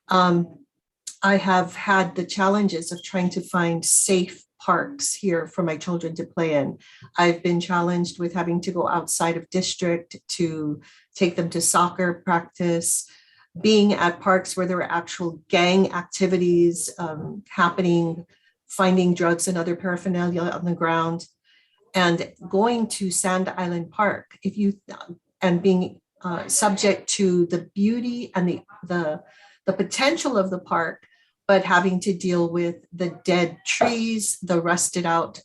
I have had the challenges of trying to find safe parks here for my children to play in. I've been challenged with having to go outside of district to take them to soccer practice, being at parks where there were actual gang activities happening, finding drugs and other paraphernalia on the ground, and going to Sand Island Park, and being subject to the beauty and the potential of the park, but having to deal with the dead trees, the rusted out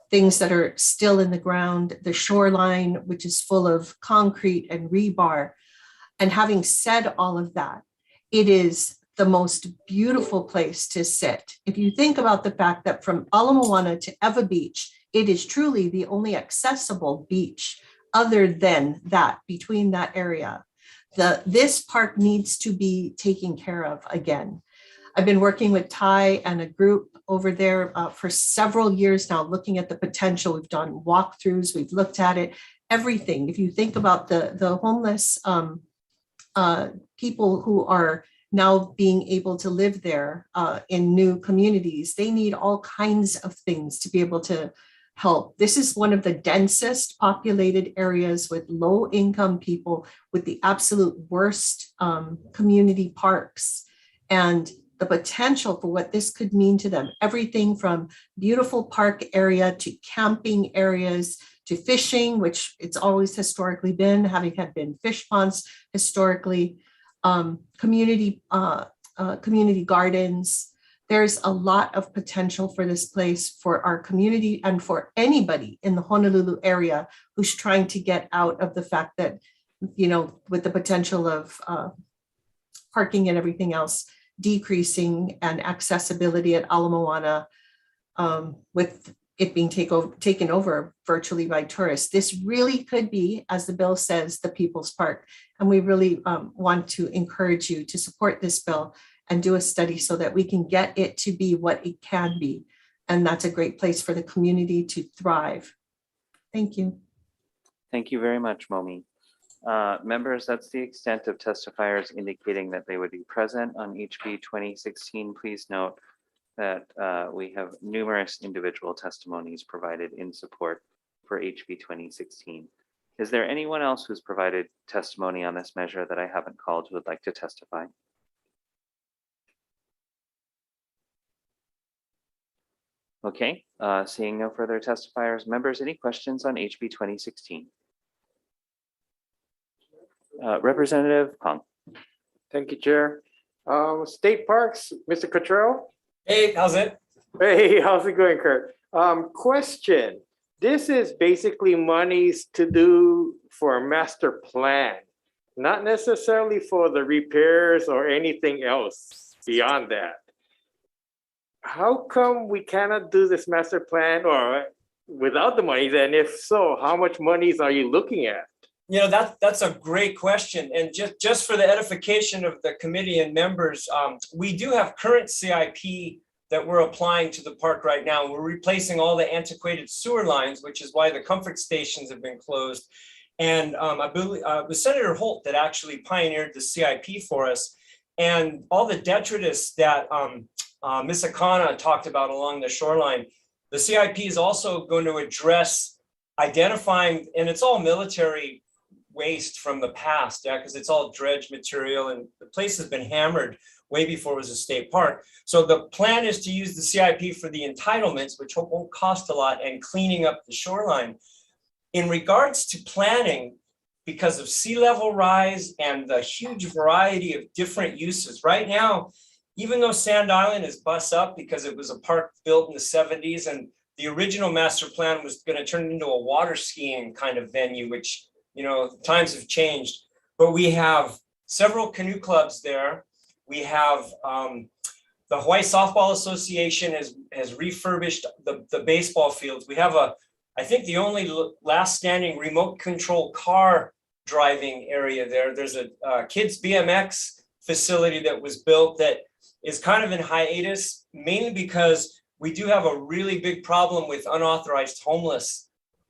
things that are still in the ground, the shoreline, which is full of concrete and rebar. And having said all of that, it is the most beautiful place to sit. If you think about the fact that from Ala Moana to Ewa Beach, it is truly the only accessible beach other than that, between that area. This park needs to be taken care of again. I've been working with Ty and a group over there for several years now, looking at the potential. We've done walkthroughs, we've looked at it, everything. If you think about the homeless people who are now being able to live there in new communities, they need all kinds of things to be able to help. This is one of the densest populated areas with low income people, with the absolute worst community parks. And the potential for what this could mean to them, everything from beautiful park area to camping areas to fishing, which it's always historically been, having had been fish ponds historically, community gardens. There's a lot of potential for this place, for our community, and for anybody in the Honolulu area who's trying to get out of the fact that, with the potential of parking and everything else decreasing, and accessibility at Ala Moana, with it being taken over virtually by tourists. This really could be, as the bill says, the People's Park. And we really want to encourage you to support this bill and do a study so that we can get it to be what it can be. And that's a great place for the community to thrive. Thank you. Thank you very much, Momi. Members, that's the extent of testifiers indicating that they would be present on HB 2016. Please note that we have numerous individual testimonies provided in support for HB 2016. Is there anyone else who's provided testimony on this measure that I haven't called who would like to testify? Okay, seeing no further testifiers, members, any questions on HB 2016? Representative Pang. Thank you, Chair. State Parks, Mr. Cottrell. Hey, how's it? Hey, how's it going, Kurt? Question. This is basically monies to do for a master plan, not necessarily for the repairs or anything else beyond that. How come we cannot do this master plan or without the money? Then if so, how much monies are you looking at? You know, that's a great question. And just for the edification of the committee and members, we do have current CIP that we're applying to the park right now. We're replacing all the antiquated sewer lines, which is why the comfort stations have been closed. And I believe it was Senator Holt that actually pioneered the CIP for us. And all the detritus that Ms. Akana talked about along the shoreline, the CIP is also going to address identifying, and it's all military waste from the past, yeah, because it's all dredge material and the place has been hammered way before it was a state park. So the plan is to use the CIP for the entitlements, which won't cost a lot, and cleaning up the shoreline. In regards to planning, because of sea level rise and the huge variety of different uses, right now, even though Sand Island is bus up because it was a park built in the 70s and the original master plan was going to turn into a water skiing kind of venue, which, you know, times have changed, but we have several canoe clubs there. We have the Hawaii Softball Association has refurbished the baseball fields. We have I think the only last standing remote control car driving area there. There's a kids BMX facility that was built that is kind of in hiatus, mainly because we do have a really big problem with unauthorized homeless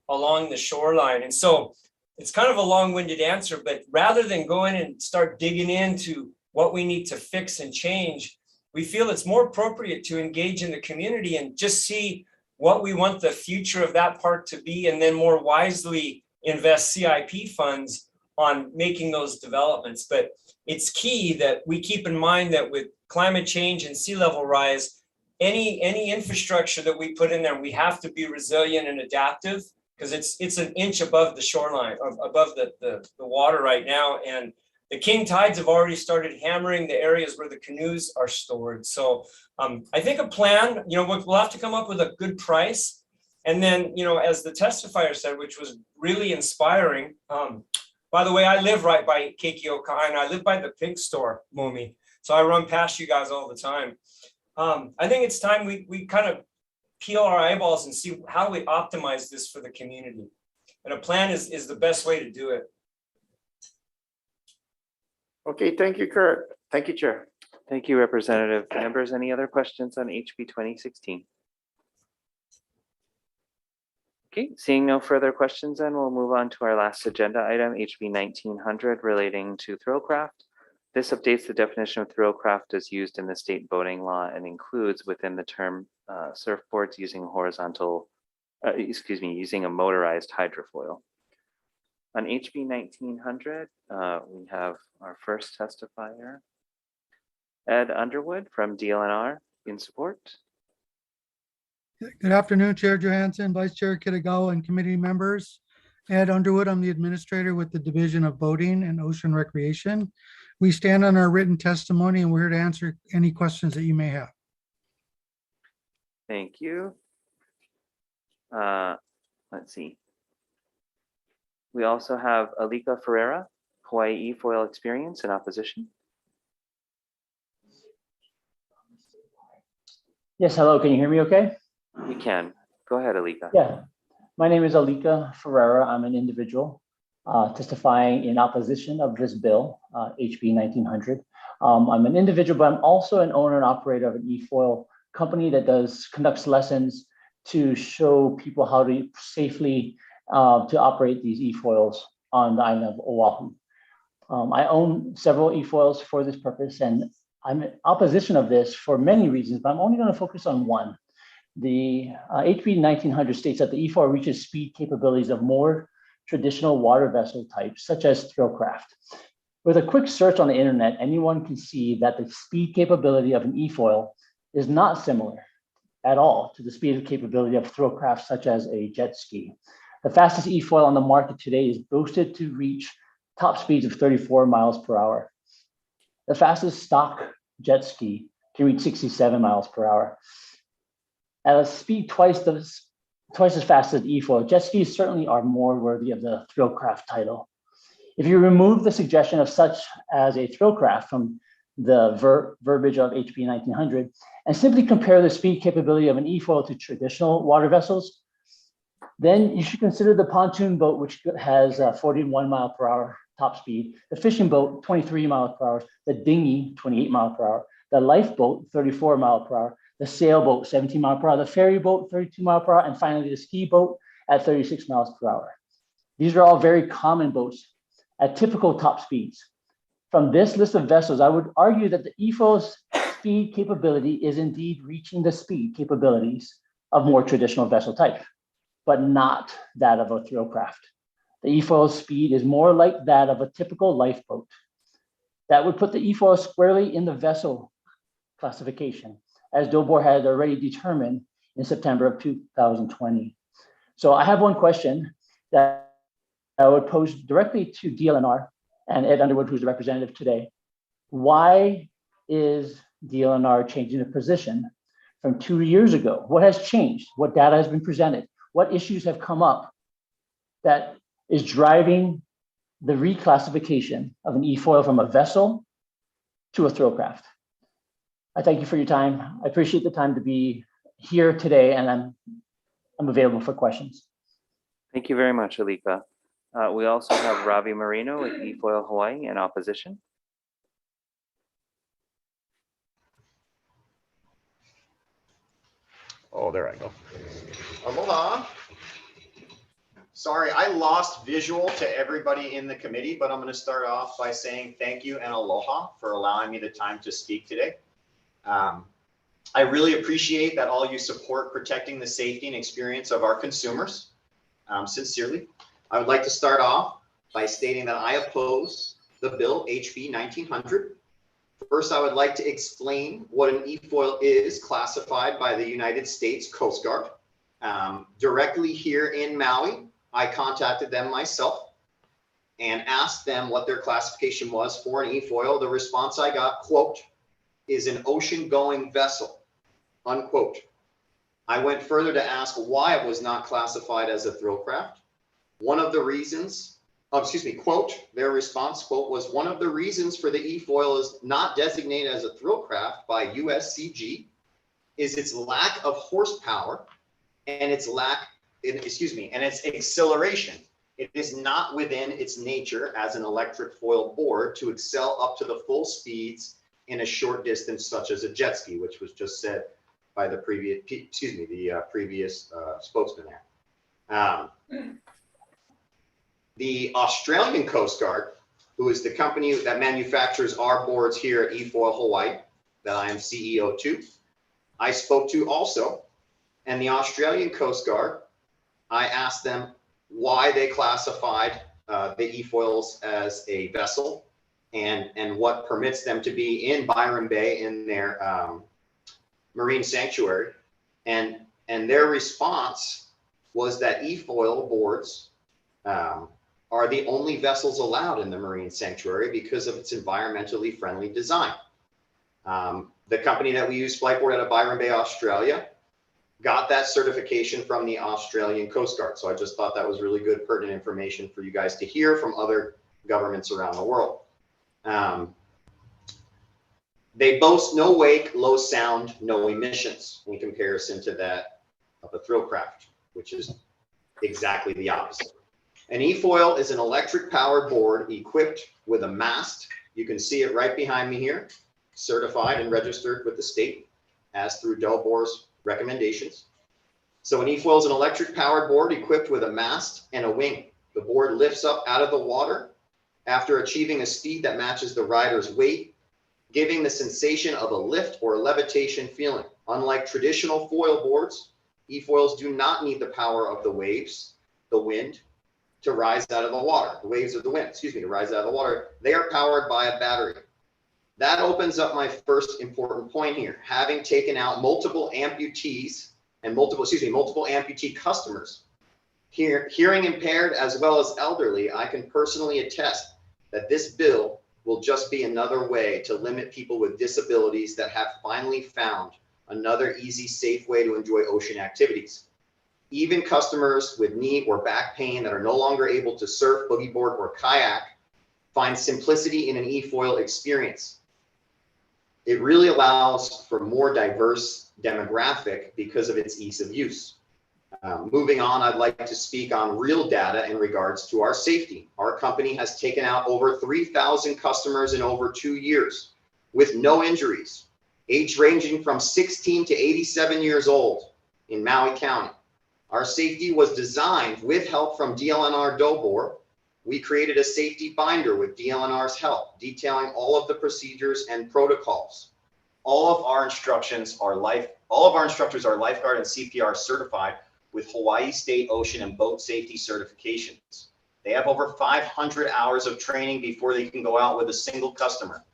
along the shoreline. And so it's kind of a long-winded answer, but rather than go in and start digging into what we need to fix and change, we feel it's more appropriate to engage in the community and just see what we want the future of that park to be, and then more wisely invest CIP funds on making those developments. But it's key that we keep in mind that with climate change and sea level rise, any infrastructure that we put in there, we have to be resilient and adaptive, because it's an inch above the shoreline, above the water right now. And the king tides have already started hammering the areas where the canoes are stored. So I think a plan, you know, we'll have to come up with a good price. And then, you know, as the testifier said, which was really inspiring. By the way, I live right by Keikioka, and I live by the pink store, Momi. So I run past you guys all the time. I think it's time we kind of peel our eyeballs and see how we optimize this for the community. And a plan is the best way to do it. Okay, thank you, Kurt. Thank you, Chair. Thank you, Representative. Members, any other questions on HB 2016? Okay, seeing no further questions, then we'll move on to our last agenda item, HB 1900, relating to thrillcraft. This updates the definition of thrillcraft as used in the state boating law and includes within the term surfboards using using a motorized hydrofoil. On HB 1900, we have our first testifier, Ed Underwood from DLNR, in support. Good afternoon, Chair Johansson, Vice Chair Kitagawa, and committee members. Ed Underwood, I'm the administrator with the Division of Boating and Ocean Recreation. We stand on our written testimony and we're here to answer any questions that you may have. Thank you. Let's see. We also have Alika Ferreira, Hawaii Efoil experience in opposition. Yes, hello, can you hear me okay? We can. Go ahead, Alika. Yeah, my name is Alika Ferreira. I'm an individual testifying in opposition of this bill, HB 1900. I'm an individual, but I'm also an owner and operator of an Efoil company that conducts lessons to show people how to safely to operate these Efoils on the island of Oahu. I own several Efoils for this purpose, and I'm in opposition of this for many reasons, but I'm only going to focus on one. The HB 1900 states that the Efoil reaches speed capabilities of more traditional water vessel types, such as thrillcraft. With a quick search on the internet, anyone can see that the speed capability of an Efoil is not similar at all to the speed and capability of throwcraft such as a jet ski. The fastest e-foil on the market today is boasted to reach top speeds of 34 miles per hour. The fastest stock jet ski can reach 67 miles per hour. At a speed twice as fast as e-foil, jet skis certainly are more worthy of the thrillcraft title. If you remove the suggestion of such as a thrillcraft from the verbiage of HB 1900 and simply compare the speed capability of an e-foil to traditional water vessels, then you should consider the pontoon boat, which has 41 mile per hour top speed, the fishing boat, 23 miles per hour, the dinghy, 28 miles per hour, the lifeboat, 34 miles per hour, the sailboat, 17 miles per hour, the ferry boat, 32 miles per hour, and finally the ski boat at 36 miles per hour. These are all very common boats at typical top speeds. From this list of vessels, I would argue that the e-foil's speed capability is indeed reaching the speed capabilities of more traditional vessel type, but not that of a thrillcraft. The e-foil's speed is more like that of a typical lifeboat. That would put the e-foil squarely in the vessel classification, as DOBOR had already determined in September of 2020. So I have one question that I would pose directly to DLNR and Ed Underwood, who's the representative today. Why is DLNR changing the position from 2 years ago? What has changed? What data has been presented? What issues have come up that is driving the reclassification of an e-foil from a vessel to a thrillcraft? I thank you for your time. I appreciate the time to be here today, and I'm available for questions. Thank you very much, Alika. We also have Ravi Marino with Efoil Hawaii in opposition. Oh, there I go. Aloha. Sorry, I lost visual to everybody in the committee, but I'm going to start off by saying thank you and aloha for allowing me the time to speak today. I really appreciate that all you support protecting the safety and experience of our consumers. Sincerely, I would like to start off by stating that I oppose the bill HB 1900. First, I would like to explain what an e-foil is classified by the United States Coast Guard. Directly here in Maui, I contacted them myself and asked them what their classification was for an e-foil. The response I got, quote, is an ocean-going vessel, unquote. I went further to ask why it was not classified as a thrillcraft. One of the reasons, quote, their response, quote, was one of the reasons for the e-foil is not designated as a thrillcraft by USCG is its lack of horsepower and its and its acceleration. It is not within its nature as an electric foil board to excel up to the full speeds in a short distance, such as a jet ski, which was just said by the previous, previous spokesman there. The Australian Coast Guard, who is the company that manufactures our boards here at Efoil Hawaii, that I am CEO to, I spoke to also, and the Australian Coast Guard, I asked them why they classified the e-foils as a vessel and what permits them to be in Byron Bay in their marine sanctuary. And their response was that e-foil boards are the only vessels allowed in the marine sanctuary because of its environmentally friendly design. The company that we use, Flightboard out of Byron Bay, Australia, got that certification from the Australian Coast Guard. So I just thought that was really good, pertinent information for you guys to hear from other governments around the world. They boast no wake, low sound, no emissions in comparison to that of a thrillcraft, which is exactly the opposite. An e-foil is an electric powered board equipped with a mast. You can see it right behind me here, certified and registered with the state as through DOBOR's recommendations. So an e-foil is an electric powered board equipped with a mast and a wing. The board lifts up out of the water after achieving a speed that matches the rider's weight, giving the sensation of a lift or levitation feeling. Unlike traditional foil boards, e-foils do not need the power of the waves, the wind, to rise out of the water. The waves of the wind, to rise out of the water. They are powered by a battery. That opens up my first important point here. Having taken out multiple amputees and multiple amputee customers, hearing impaired as well as elderly, I can personally attest that this bill will just be another way to limit people with disabilities that have finally found another easy, safe way to enjoy ocean activities. Even customers with knee or back pain that are no longer able to surf, boogie board, or kayak find simplicity in an Efoil experience. It really allows for more diverse demographic because of its ease of use. Moving on, I'd like to speak on real data in regards to our safety. Our company has taken out over 3,000 customers in over 2 years with no injuries, age ranging from 16 to 87 years old in Maui County. Our safety was designed with help from DLNR DOBOR. We created a safety binder with DLNR's help, detailing all of the procedures and protocols. All of our instructors are lifeguard and CPR certified with Hawaii State Ocean and Boat Safety certifications. They have over 500 hours of training before they can go out with a single customer.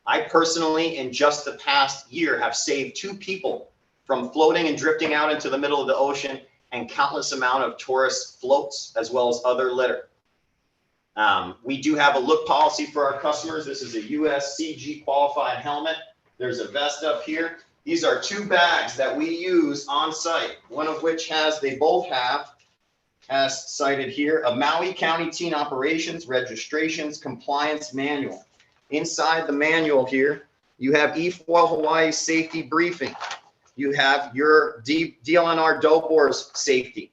I personally, in just the past year, have saved 2 people from floating and drifting out into the middle of the ocean, and countless amount of tourist floats as well as other litter. We do have a look policy for our customers. This is a USCG qualified helmet. There's a vest up here. These are 2 bags that we use on site, one of which they both have, as cited here, a Maui County Teen Operations Registrations Compliance Manual. Inside the manual here, you have Efoil Hawaii Safety Briefing. You have your DLNR DOBOR's safety.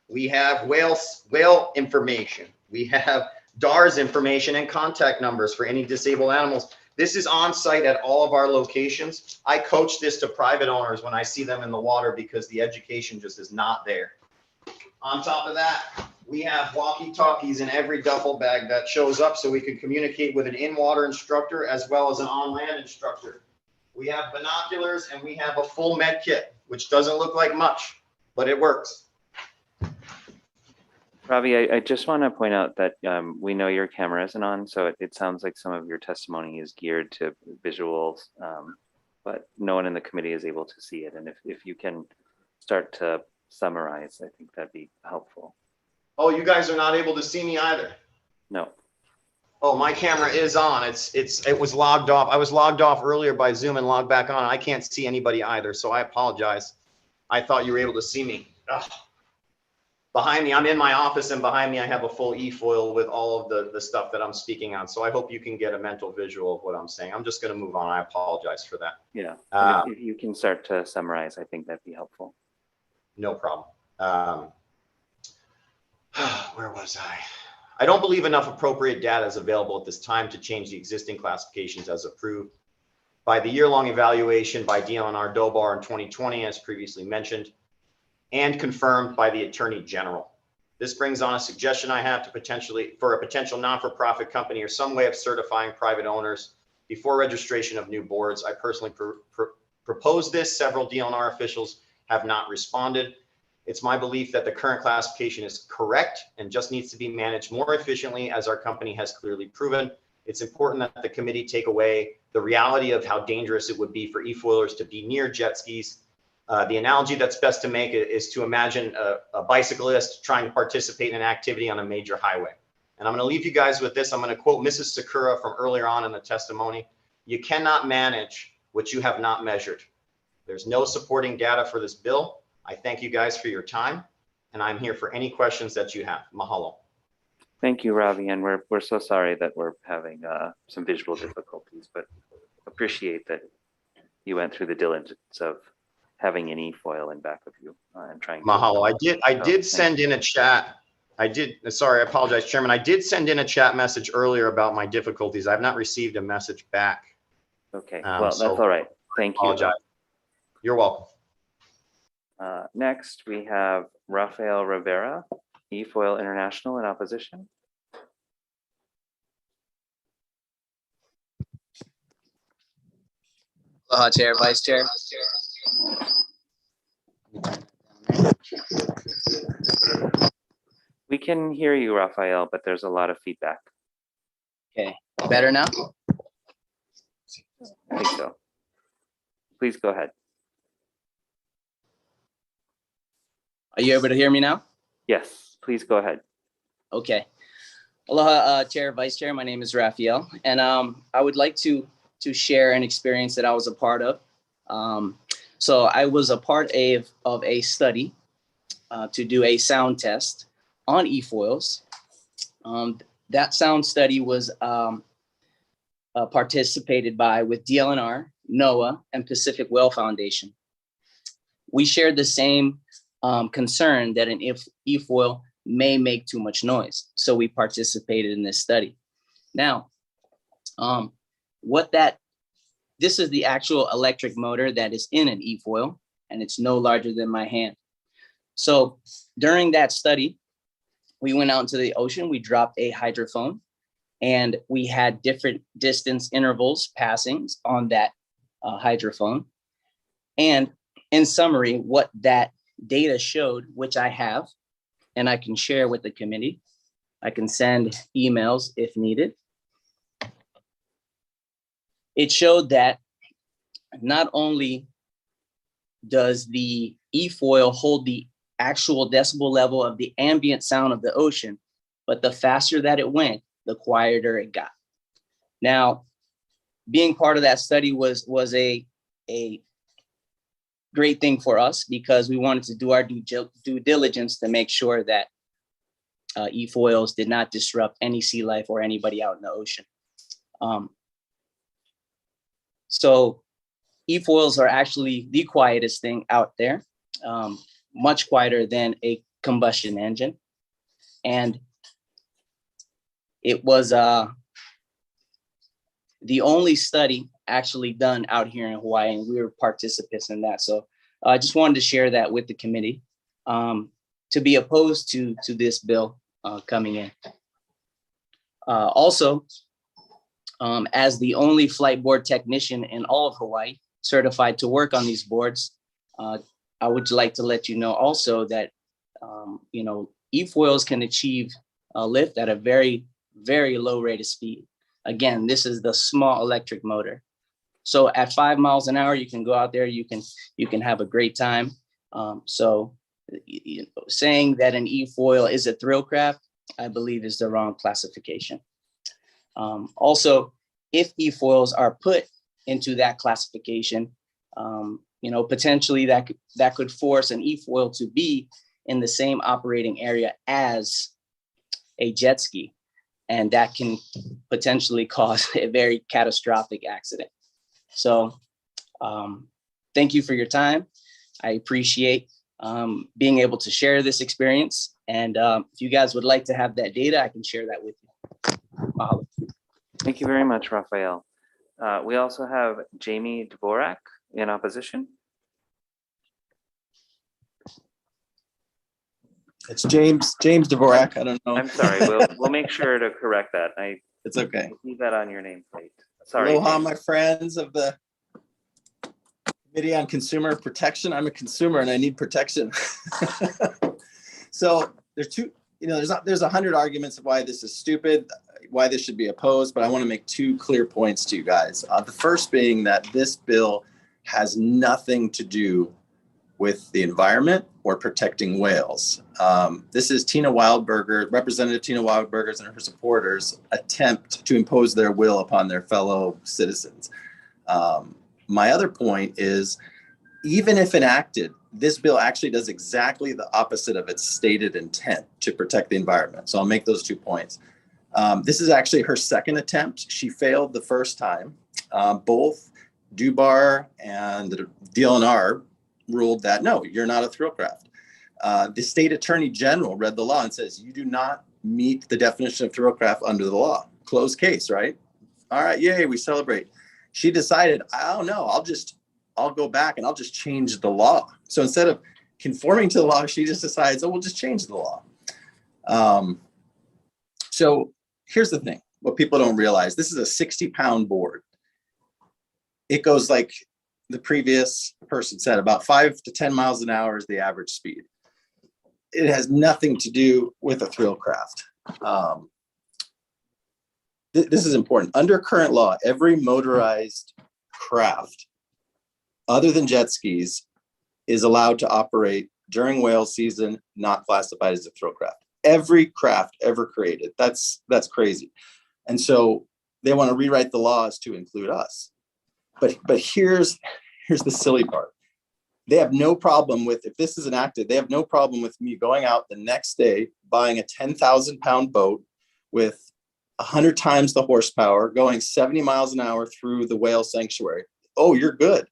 We have whale information. We have DARS information and contact numbers for any disabled animals. This is on site at all of our locations. I coach this to private owners when I see them in the water because the education just is not there. On top of that, we have walkie-talkies in every duffel bag that shows up so we can communicate with an in-water instructor as well as an on-land instructor. We have binoculars and we have a full med kit, which doesn't look like much, but it works. Ravi, I just want to point out that we know your camera isn't on, so it sounds like some of your testimony is geared to visuals, but no one in the committee is able to see it. And if you can start to summarize, I think that'd be helpful. Oh, you guys are not able to see me either? No. Oh, my camera is on. It was logged off. I was logged off earlier by Zoom and logged back on. I can't see anybody either, so I apologize. I thought you were able to see me. Ugh. Behind me, I'm in my office, and behind me I have a full Efoil with all of the stuff that I'm speaking on. So I hope you can get a mental visual of what I'm saying. I'm just going to move on. I apologize for that. Yeah, if you can start to summarize, I think that'd be helpful. No problem. Where was I? I don't believe enough appropriate data is available at this time to change the existing classifications as approved by the year-long evaluation by DLNR DOBOR in 2020, as previously mentioned, and confirmed by the Attorney General. This brings on a suggestion I have for a potential non-for-profit company or some way of certifying private owners before registration of new boards. I personally proposed this. Several DLNR officials have not responded. It's my belief that the current classification is correct and just needs to be managed more efficiently, as our company has clearly proven. It's important that the committee take away the reality of how dangerous it would be for Efoilers to be near jet skis. The analogy that's best to make is to imagine a bicyclist trying to participate in an activity on a major highway. And I'm going to leave you guys with this. I'm going to quote Mrs. Sakura from earlier on in the testimony. You cannot manage what you have not measured. There's no supporting data for this bill. I thank you guys for your time, and I'm here for any questions that you have. Mahalo. Thank you, Ravi, and we're so sorry that we're having some visual difficulties, but appreciate that you went through the diligence of having an Efoil in back of you and trying. Mahalo. I did send in a chat. Sorry, I apologize, Chairman. I did send in a chat message earlier about my difficulties. I've not received a message back. Okay, well, that's all right. Thank you. Apologize. You're welcome. Next, we have Rafael Rivera, Efoil International in opposition. Chair, Vice Chair. We can hear you, Rafael, but there's a lot of feedback. Okay, better now? I think so. Please go ahead. Are you able to hear me now? Yes, please go ahead. Okay. Aloha, Chair, Vice Chair. My name is Raphael, and I would like to share an experience that I was a part of. So I was a part of a study to do a sound test on Efoils. That sound study was participated with DLNR, NOAA, and Pacific Whale Foundation. We shared the same concern that an Efoil may make too much noise. So we participated in this study. Now, this is the actual electric motor that is in an Efoil, and it's no larger than my hand. So during that study, we went out into the ocean, we dropped a hydrophone, and we had different distance intervals passings on that hydrophone. And in summary, what that data showed, which I have, and I can share with the committee. I can send emails if needed. It showed that not only does the Efoil hold the actual decibel level of the ambient sound of the ocean, but the faster that it went, the quieter it got. Now, being part of that study was a great thing for us because we wanted to do our due diligence to make sure that Efoils did not disrupt any sea life or anybody out in the ocean. So Efoils are actually the quietest thing out there, much quieter than a combustion engine. And it was the only study actually done out here in Hawaii, and we were participants in that. So I just wanted to share that with the committee to be opposed to this bill coming in. Also, as the only flight board technician in all of Hawaii certified to work on these boards, I would like to let you know also that, Efoils can achieve a lift at a very, very low rate of speed. Again, this is the small electric motor. So at 5 miles an hour, you can go out there, you can have a great time. So saying that an Efoil is a thrill craft, I believe is the wrong classification. Also, if Efoils are put into that classification, potentially that could force an Efoil to be in the same operating area as a jet ski. And that can potentially cause a very catastrophic accident. So thank you for your time. I appreciate being able to share this experience. And if you guys would like to have that data, I can share that with you. Mahalo. Thank you very much, Raphael. We also have Jamie Dvorak in opposition. It's James Dvorak. I don't know. I'm sorry. We'll make sure to correct that. It's okay. See that on your nameplate. Sorry. Aloha, James. my friends of the Committee on Consumer Protection. I'm a consumer and I need protection. So there's there's 100 arguments of why this is stupid, why this should be opposed, but I want to make 2 clear points to you guys. The first being that this bill has nothing to do with the environment or protecting whales. This is Representative Tina Wildberger's and her supporters' attempt to impose their will upon their fellow citizens. My other point is, even if enacted, this bill actually does exactly the opposite of its stated intent to protect the environment. So I'll make those 2 points. This is actually her second attempt. She failed the first time. Both Dubar and the DLNR ruled that, no, you're not a thrill craft. The state attorney general read the law and says, you do not meet the definition of thrill craft under the law. Closed case, right? All right, yay, we celebrate. She decided, I don't know, I'll go back and I'll just change the law. So instead of conforming to the law, she just decides, oh, we'll just change the law. So here's the thing, what people don't realize, this is a 60-pound board. It goes like the previous person said, about 5 to 10 miles an hour is the average speed. It has nothing to do with a thrill craft. this is important. Under current law, every motorized craft other than jet skis is allowed to operate during whale season, not classified as a thrill craft. Every craft ever created. That's crazy. And so they want to rewrite the laws to include us. But here's the silly part. They have no problem with, if this is enacted, they have no problem with me going out the next day, buying a 10,000 pound boat with 100 times the horsepower, going 70 miles an hour through the whale sanctuary. Oh, you're good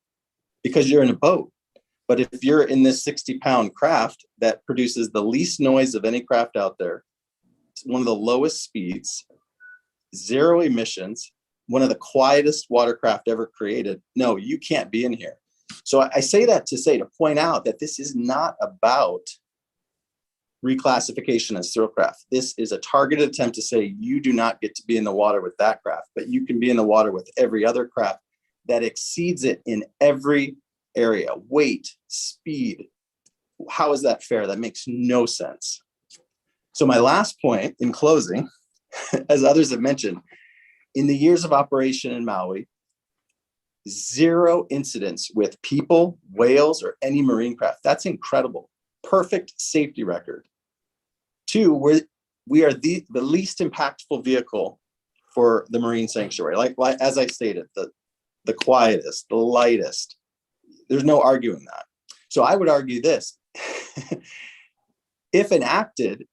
because you're in a boat. But if you're in this 60-pound craft that produces the least noise of any craft out there, one of the lowest speeds, zero emissions, one of the quietest watercraft ever created, no, you can't be in here. So I say that to point out that this is not about reclassification as thrill craft. This is a targeted attempt to say you do not get to be in the water with that craft, but you can be in the water with every other craft that exceeds it in every area, weight, speed. How is that fair? That makes no sense. So my last point in closing, as others have mentioned, in the years of operation in Maui, 0 incidents with people, whales, or any marine craft. That's incredible. Perfect safety record. 2, we are the least impactful vehicle for the marine sanctuary. Like as I stated, the quietest, the lightest. There's no arguing that. So I would argue this. If enacted,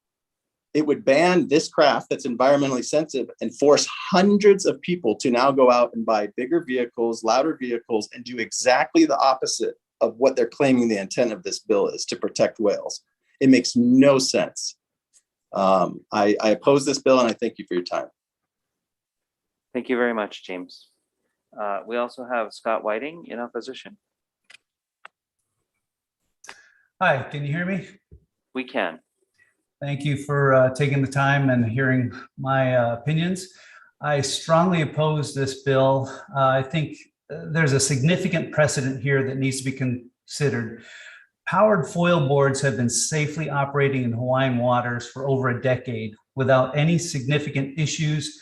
it would ban this craft that's environmentally sensitive and force hundreds of people to now go out and buy bigger vehicles, louder vehicles, and do exactly the opposite of what they're claiming the intent of this bill is, to protect whales. It makes no sense. I oppose this bill and I thank you for your time. Thank you very much, James. We also have Scott Whiting in opposition. Hi, can you hear me? We can. Thank you for taking the time and hearing my opinions. I strongly oppose this bill. I think there's a significant precedent here that needs to be considered. Powered foil boards have been safely operating in Hawaiian waters for over a decade without any significant issues,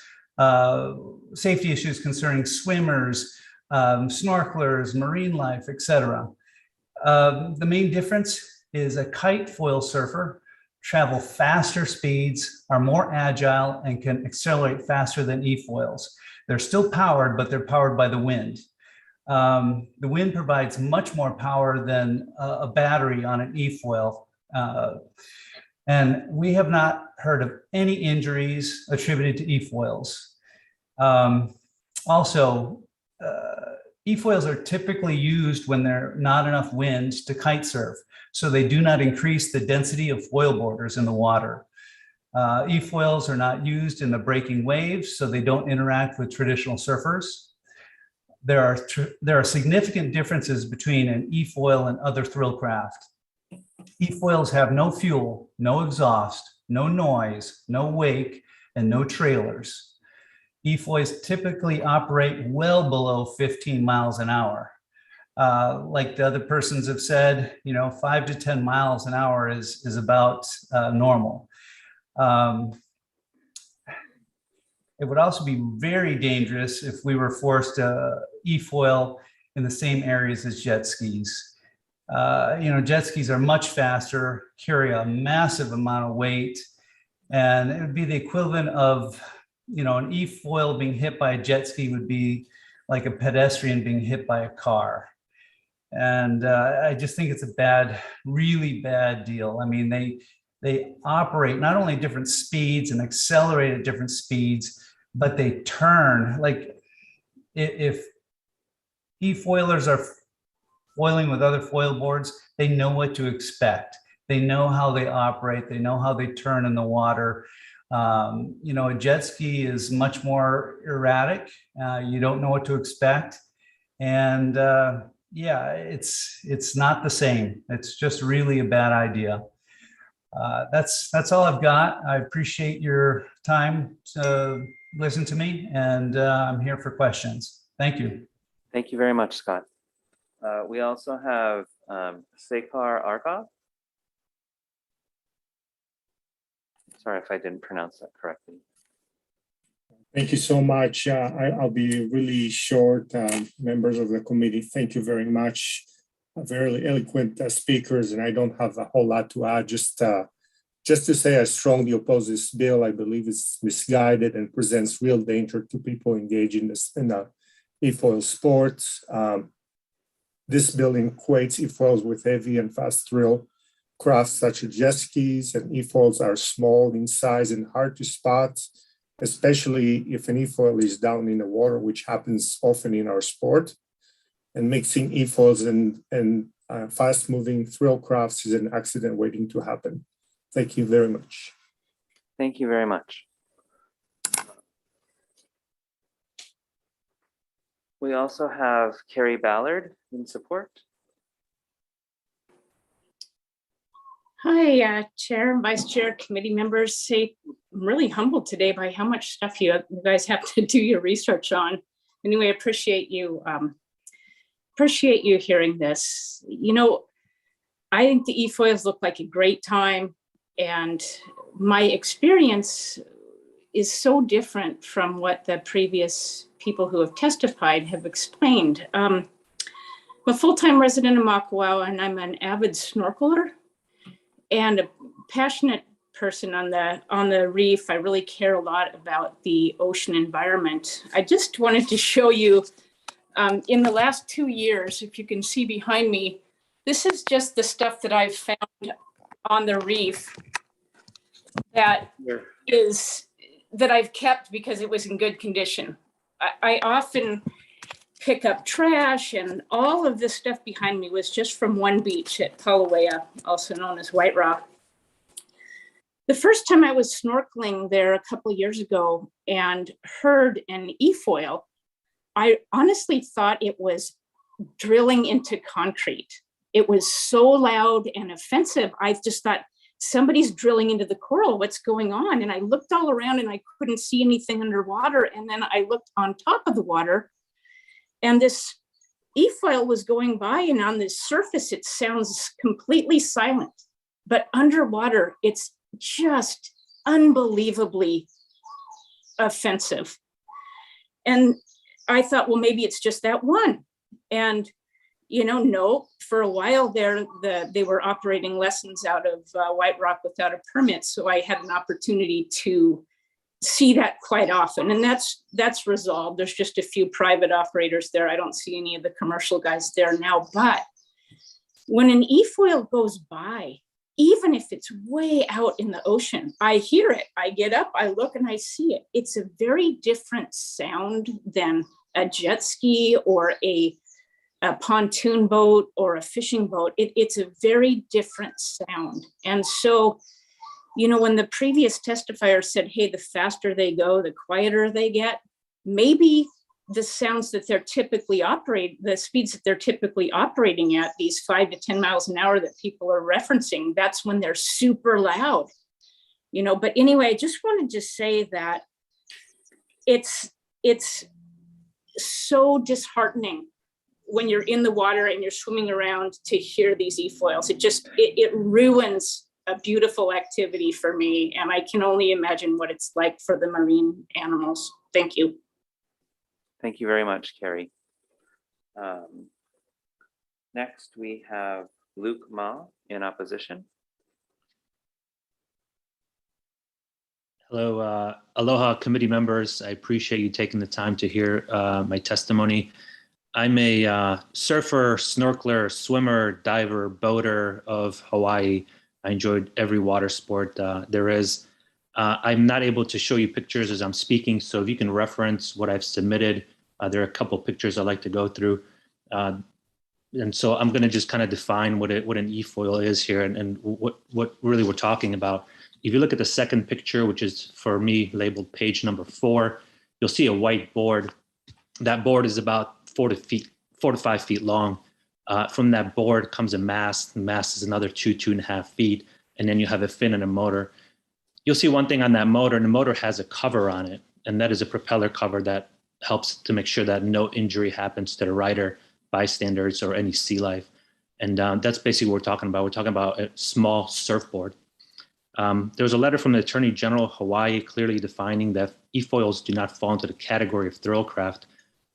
safety issues concerning swimmers, snorkelers, marine life, etc. The main difference is a kite foil surfer travel faster speeds, are more agile, and can accelerate faster than efoils. They're still powered, but they're powered by the wind. The wind provides much more power than a battery on an efoil. And we have not heard of any injuries attributed to efoils. Also, efoils are typically used when there are not enough wind to kite surf, so they do not increase the density of foil boarders in the water. Efoils are not used in the breaking waves, so they don't interact with traditional surfers. There are significant differences between an efoil and other thrill craft. Efoils have no fuel, no exhaust, no noise, no wake, and no trailers. Efoils typically operate well below 15 miles an hour. Like the other persons have said, 5 to 10 miles an hour is about normal. It would also be very dangerous if we were forced to efoil in the same areas as jet skis. Jet skis are much faster, carry a massive amount of weight, and it would be the equivalent of, an efoil being hit by a jet ski would be like a pedestrian being hit by a car. And I just think it's a really bad deal. I mean, they operate not only at different speeds and accelerate at different speeds, but they turn. Like if efoilers are foiling with other foil boards, they know what to expect. They know how they operate. They know how they turn in the water. A jet ski is much more erratic. You don't know what to expect. And it's not the same. It's just really a bad idea. That's all I've got. I appreciate your time to listen to me, and I'm here for questions. Thank you. Thank you very much, Scott. We also have Sekar Argov. Sorry if I didn't pronounce that correctly. Thank you so much. I'll be really short. Members of the committee, thank you very much. Very eloquent speakers, and I don't have a whole lot to add. Just to say I strongly oppose this bill. I believe it's misguided and presents real danger to people engaged in the Efoil sports. This bill equates Efoils with heavy and fast thrill crafts such as jet skis, and Efoils are small in size and hard to spot, especially if an Efoil is down in the water, which happens often in our sport. And mixing Efoils and fast-moving thrill crafts is an accident waiting to happen. Thank you very much. Thank you very much. We also have Carrie Ballard in support. Hi, Chair and Vice Chair, committee members. I'm really humbled today by how much stuff you guys have to do your research on. Anyway, I appreciate you hearing this. You know, I think the Efoils look like a great time, and my experience is so different from what the previous people who have testified have explained. I'm a full-time resident of Makawao, and I'm an avid snorkeler and a passionate person on the reef. I really care a lot about the ocean environment. I just wanted to show you in the last 2 years, if you can see behind me, this is just the stuff that I've found on the reef that I've kept because it was in good condition. I often pick up trash, and all of this stuff behind me was just from one beach at Palawea, also known as White Rock. The first time I was snorkeling there a couple of years ago and heard an Efoil, I honestly thought it was drilling into concrete. It was so loud and offensive. I just thought, somebody's drilling into the coral, what's going on? And I looked all around and I couldn't see anything underwater. And then I looked on top of the water, and this Efoil was going by, and on the surface, it sounds completely silent. But underwater, it's just unbelievably offensive. And I thought, well, maybe it's just that one. And no, for a while there, they were operating lessons out of White Rock without a permit. So I had an opportunity to see that quite often, and that's resolved. There's just a few private operators there. I don't see any of the commercial guys there now. But when an Efoil goes by, even if it's way out in the ocean, I hear it. I get up, I look, and I see it. It's a very different sound than a jet ski or a pontoon boat or a fishing boat. It's a very different sound. And so, when the previous testifier said, hey, the faster they go, the quieter they get, maybe the sounds that they're typically the speeds that they're typically operating at, these 5 to 10 miles an hour that people are referencing, that's when they're super loud, But anyway, I just wanted to say that it's so disheartening when you're in the water and you're swimming around to hear these Efoils. It ruins a beautiful activity for me, and I can only imagine what it's like for the marine animals. Thank you. Thank you very much, Carrie. Next, we have Luke Ma in opposition. Hello, aloha committee members. I appreciate you taking the time to hear my testimony. I'm a surfer, snorkeler, swimmer, diver, boater of Hawaii. I enjoyed every water sport there is. I'm not able to show you pictures as I'm speaking, so if you can reference what I've submitted, there are a couple pictures I'd like to go through. And so I'm going to just kind of define what an Efoil is here and what really we're talking about. If you look at the second picture, which is for me labeled page number 4, you'll see a white board. That board is about 4 to 5 feet long. From that board comes a mast. The mast is another 2.5 feet, and then you have a fin and a motor. You'll see one thing on that motor, and the motor has a cover on it, and that is a propeller cover that helps to make sure that no injury happens to the rider, bystanders, or any sea life. And that's basically what we're talking about. We're talking about a small surfboard. There was a letter from the Attorney General of Hawaii clearly defining that efoils do not fall into the category of thrillcraft.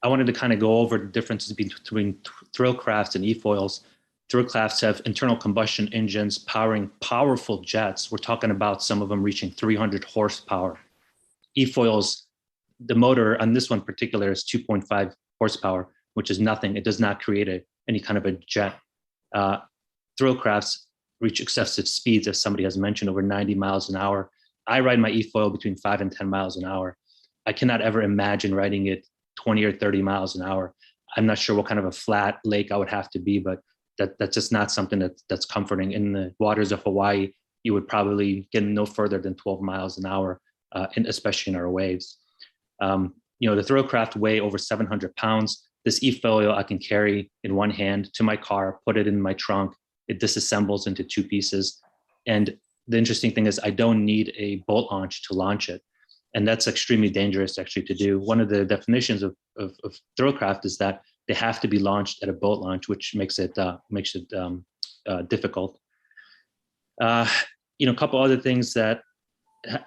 I wanted to kind of go over the differences between thrillcrafts and efoils. Thrillcrafts have internal combustion engines powering powerful jets. We're talking about some of them reaching 300 horsepower. Efoils, the motor on this one in particular is 2.5 horsepower, which is nothing. It does not create any kind of a jet. Thrillcrafts reach excessive speeds, as somebody has mentioned, over 90 miles an hour. I ride my efoil between 5 and 10 miles an hour. I cannot ever imagine riding it 20 or 30 miles an hour. I'm not sure what kind of a flat lake I would have to be, but that's just not something that's comforting. In the waters of Hawaii, you would probably get no further than 12 miles an hour, and especially in our waves. The thrillcraft weigh over 700 pounds. This efoil I can carry in one hand to my car, put it in my trunk. It disassembles into 2 pieces. And the interesting thing is I don't need a bolt launch to launch it. And that's extremely dangerous actually to do. One of the definitions of thrillcraft is that they have to be launched at a boat launch, which makes it difficult. A couple other things that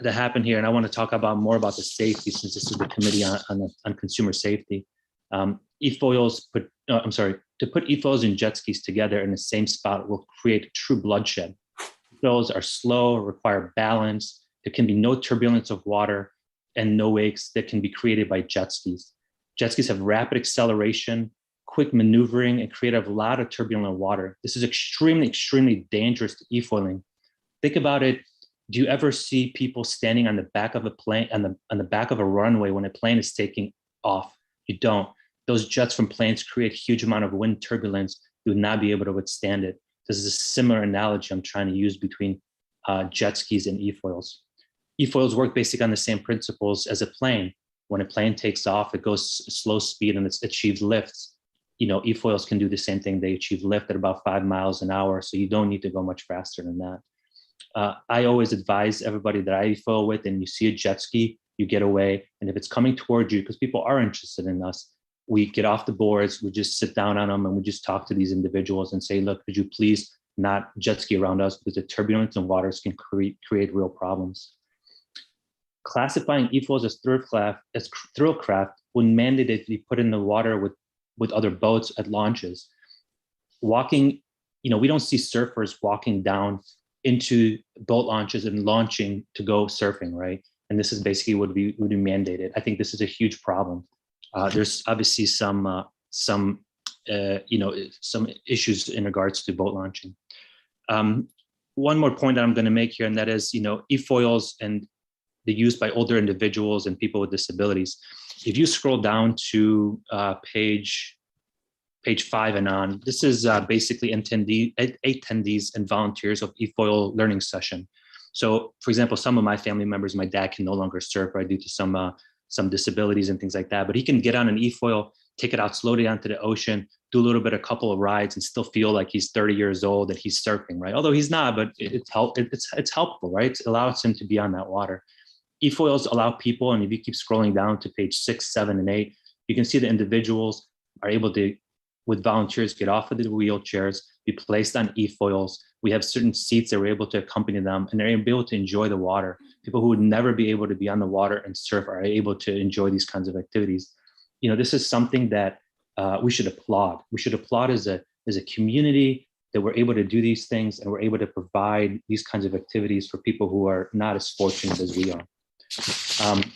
happen here, and I want to talk about more about the safety since this is the committee on consumer safety. To put efoils and jet skis together in the same spot will create true bloodshed. Efoils are slow, require balance. There can be no turbulence of water and no wakes that can be created by jet skis. Jet skis have rapid acceleration, quick maneuvering, and create a lot of turbulent water. This is extremely, extremely dangerous to efoiling. Think about it. Do you ever see people standing on the back of a plane, on the back of a runway when a plane is taking off? You don't. Those jets from planes create a huge amount of wind turbulence. You would not be able to withstand it. This is a similar analogy I'm trying to use between jet skis and efoils. Efoils work basically on the same principles as a plane. When a plane takes off, it goes slow speed and it achieves lifts. Efoils can do the same thing. They achieve lift at about 5 miles an hour, so you don't need to go much faster than that. I always advise everybody that I efoil with, and you see a jet ski, you get away. And if it's coming towards you, because people are interested in us, we get off the boards, we just sit down on them and we just talk to these individuals and say, look, could you please not jet ski around us, because the turbulence and waters can create real problems. Classifying efoils as thrillcraft would mandate it to be put in the water with other boats at launches. Walking, we don't see surfers walking down into boat launches and launching to go surfing, right? And this is basically what would be mandated. I think this is a huge problem. There's obviously some issues in regards to boat launching. One more point that I'm going to make here, and that is, efoils and the use by older individuals and people with disabilities. If you scroll down to page 5 and on, this is basically attendees and volunteers of efoil learning session. So, for example, some of my family members, my dad can no longer surf, right, due to some disabilities and things like that. But he can get on an efoil, take it out slowly onto the ocean, do a couple of rides, and still feel like he's 30 years old and he's surfing, right? Although he's not, but it's helpful, right? It allows him to be on that water. Efoils allow people, and if you keep scrolling down to page 6, 7, and 8, you can see the individuals are able to, with volunteers, get off of the wheelchairs, be placed on efoils. We have certain seats that we're able to accompany them, and they're able to enjoy the water. People who would never be able to be on the water and surf are able to enjoy these kinds of activities. This is something that we should applaud. We should applaud as a community that we're able to do these things, and we're able to provide these kinds of activities for people who are not as fortunate as we are.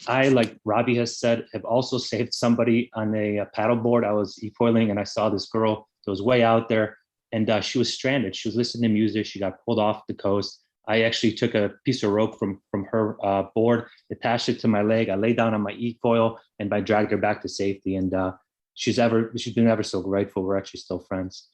I, like Robbie has said, have also saved somebody on a paddleboard. I was efoiling and I saw this girl that was way out there, and she was stranded. She was listening to music. She got pulled off the coast. I actually took a piece of rope from her board, attached it to my leg. I lay down on my efoil, and I dragged her back to safety. And she's been ever so grateful. We're actually still friends.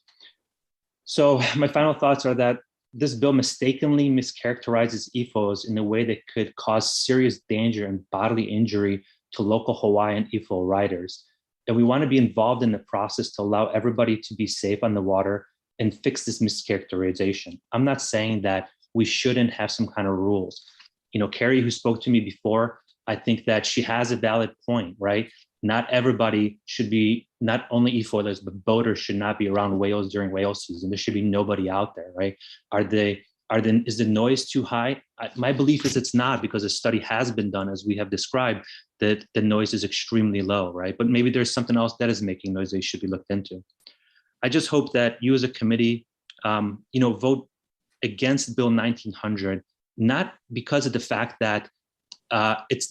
So my final thoughts are that this bill mistakenly mischaracterizes efoils in a way that could cause serious danger and bodily injury to local Hawaiian efoil riders. And we want to be involved in the process to allow everybody to be safe on the water and fix this mischaracterization. I'm not saying that we shouldn't have some kind of rules. Carrie, who spoke to me before, I think that she has a valid point, right? Not everybody should be, not only efoilers, but boaters should not be around whales during whale season. There should be nobody out there, right? Are the is the noise too high? My belief is it's not, because a study has been done, as we have described, that the noise is extremely low, right? But maybe there's something else that is making noise that should be looked into. I just hope that you as a committee, vote against Bill 1900, not because of the fact that it's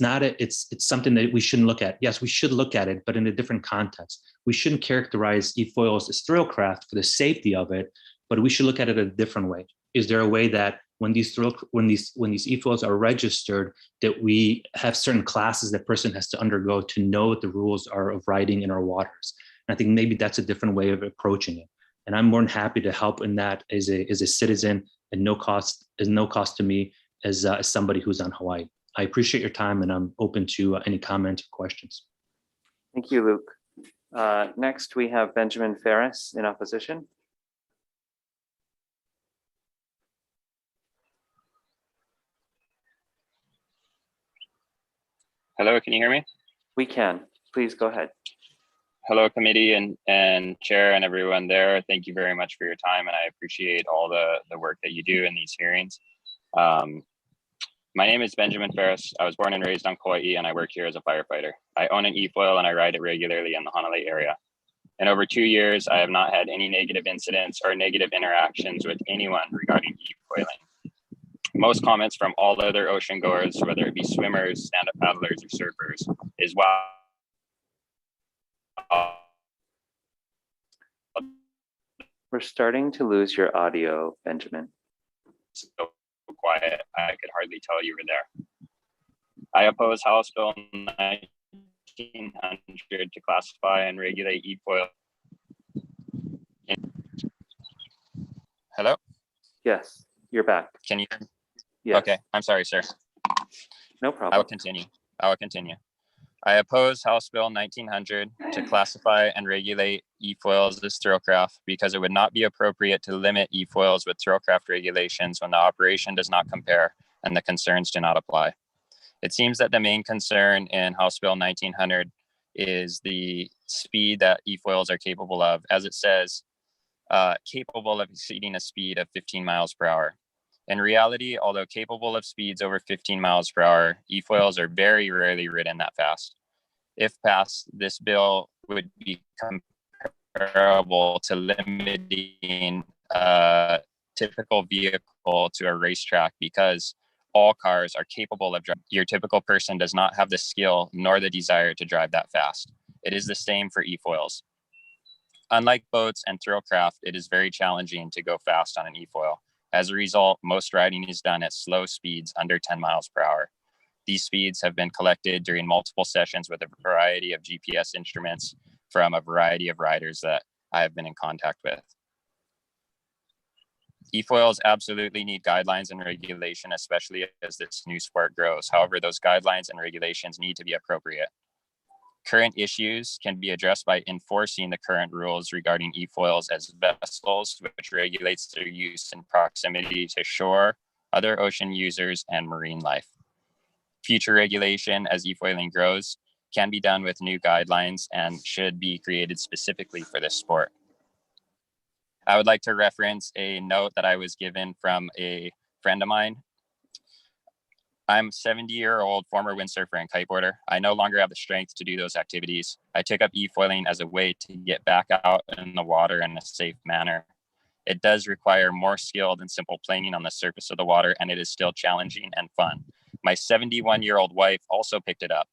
something that we shouldn't look at. Yes, we should look at it, but in a different context. We shouldn't characterize efoils as thrill craft for the safety of it, but we should look at it a different way. Is there a way that when these efoils are registered, that we have certain classes that person has to undergo to know what the rules are of riding in our waters? And I think maybe that's a different way of approaching it. And I'm more than happy to help in that as a citizen, and no cost to me as somebody who's on Hawaii. I appreciate your time, and I'm open to any comments or questions. Thank you, Luke. Next, we have Benjamin Ferris in opposition. Hello, can you hear me? We can. Please go ahead. Hello, committee and chair and everyone there. Thank you very much for your time, and I appreciate all the work that you do in these hearings. My name is Benjamin Ferris. I was born and raised on Kauai, and I work here as a firefighter. I own an efoil and I ride it regularly in the Hanalei area. In over 2 years, I have not had any negative incidents or negative interactions with anyone regarding efoiling. Most comments from all other ocean goers, whether it be swimmers, stand-up paddlers, or surfers, is wow. We're starting to lose your audio, Benjamin. So quiet, I could hardly tell you were there. I oppose House Bill 1900 to classify and regulate efoil. Hello? Yes, you're back. Can you hear me? Yes. Okay, I'm sorry, sir. No problem. I will continue. I oppose House Bill 1900 to classify and regulate efoils as thrillcraft because it would not be appropriate to limit efoils with thrillcraft regulations when the operation does not compare and the concerns do not apply. It seems that the main concern in House Bill 1900 is the speed that efoils are capable of, as it says, capable of exceeding a speed of 15 miles per hour. In reality, although capable of speeds over 15 miles per hour, efoils are very rarely ridden that fast. If passed, this bill would be comparable to limiting a typical vehicle to a racetrack because all cars are capable of driving. Your typical person does not have the skill nor the desire to drive that fast. It is the same for efoils. Unlike boats and thrillcraft, it is very challenging to go fast on an efoil. As a result, most riding is done at slow speeds under 10 miles per hour. These speeds have been collected during multiple sessions with a variety of GPS instruments from a variety of riders that I have been in contact with. Efoils absolutely need guidelines and regulation, especially as this new sport grows. However, those guidelines and regulations need to be appropriate. Current issues can be addressed by enforcing the current rules regarding efoils as vessels, which regulates their use in proximity to shore, other ocean users, and marine life. Future regulation as efoiling grows can be done with new guidelines and should be created specifically for this sport. I would like to reference a note that I was given from a friend of mine. I'm a 70-year-old former windsurfer and kiteboarder. I no longer have the strength to do those activities. I took up efoiling as a way to get back out in the water in a safe manner. It does require more skill than simple planing on the surface of the water, and it is still challenging and fun. My 71-year-old wife also picked it up.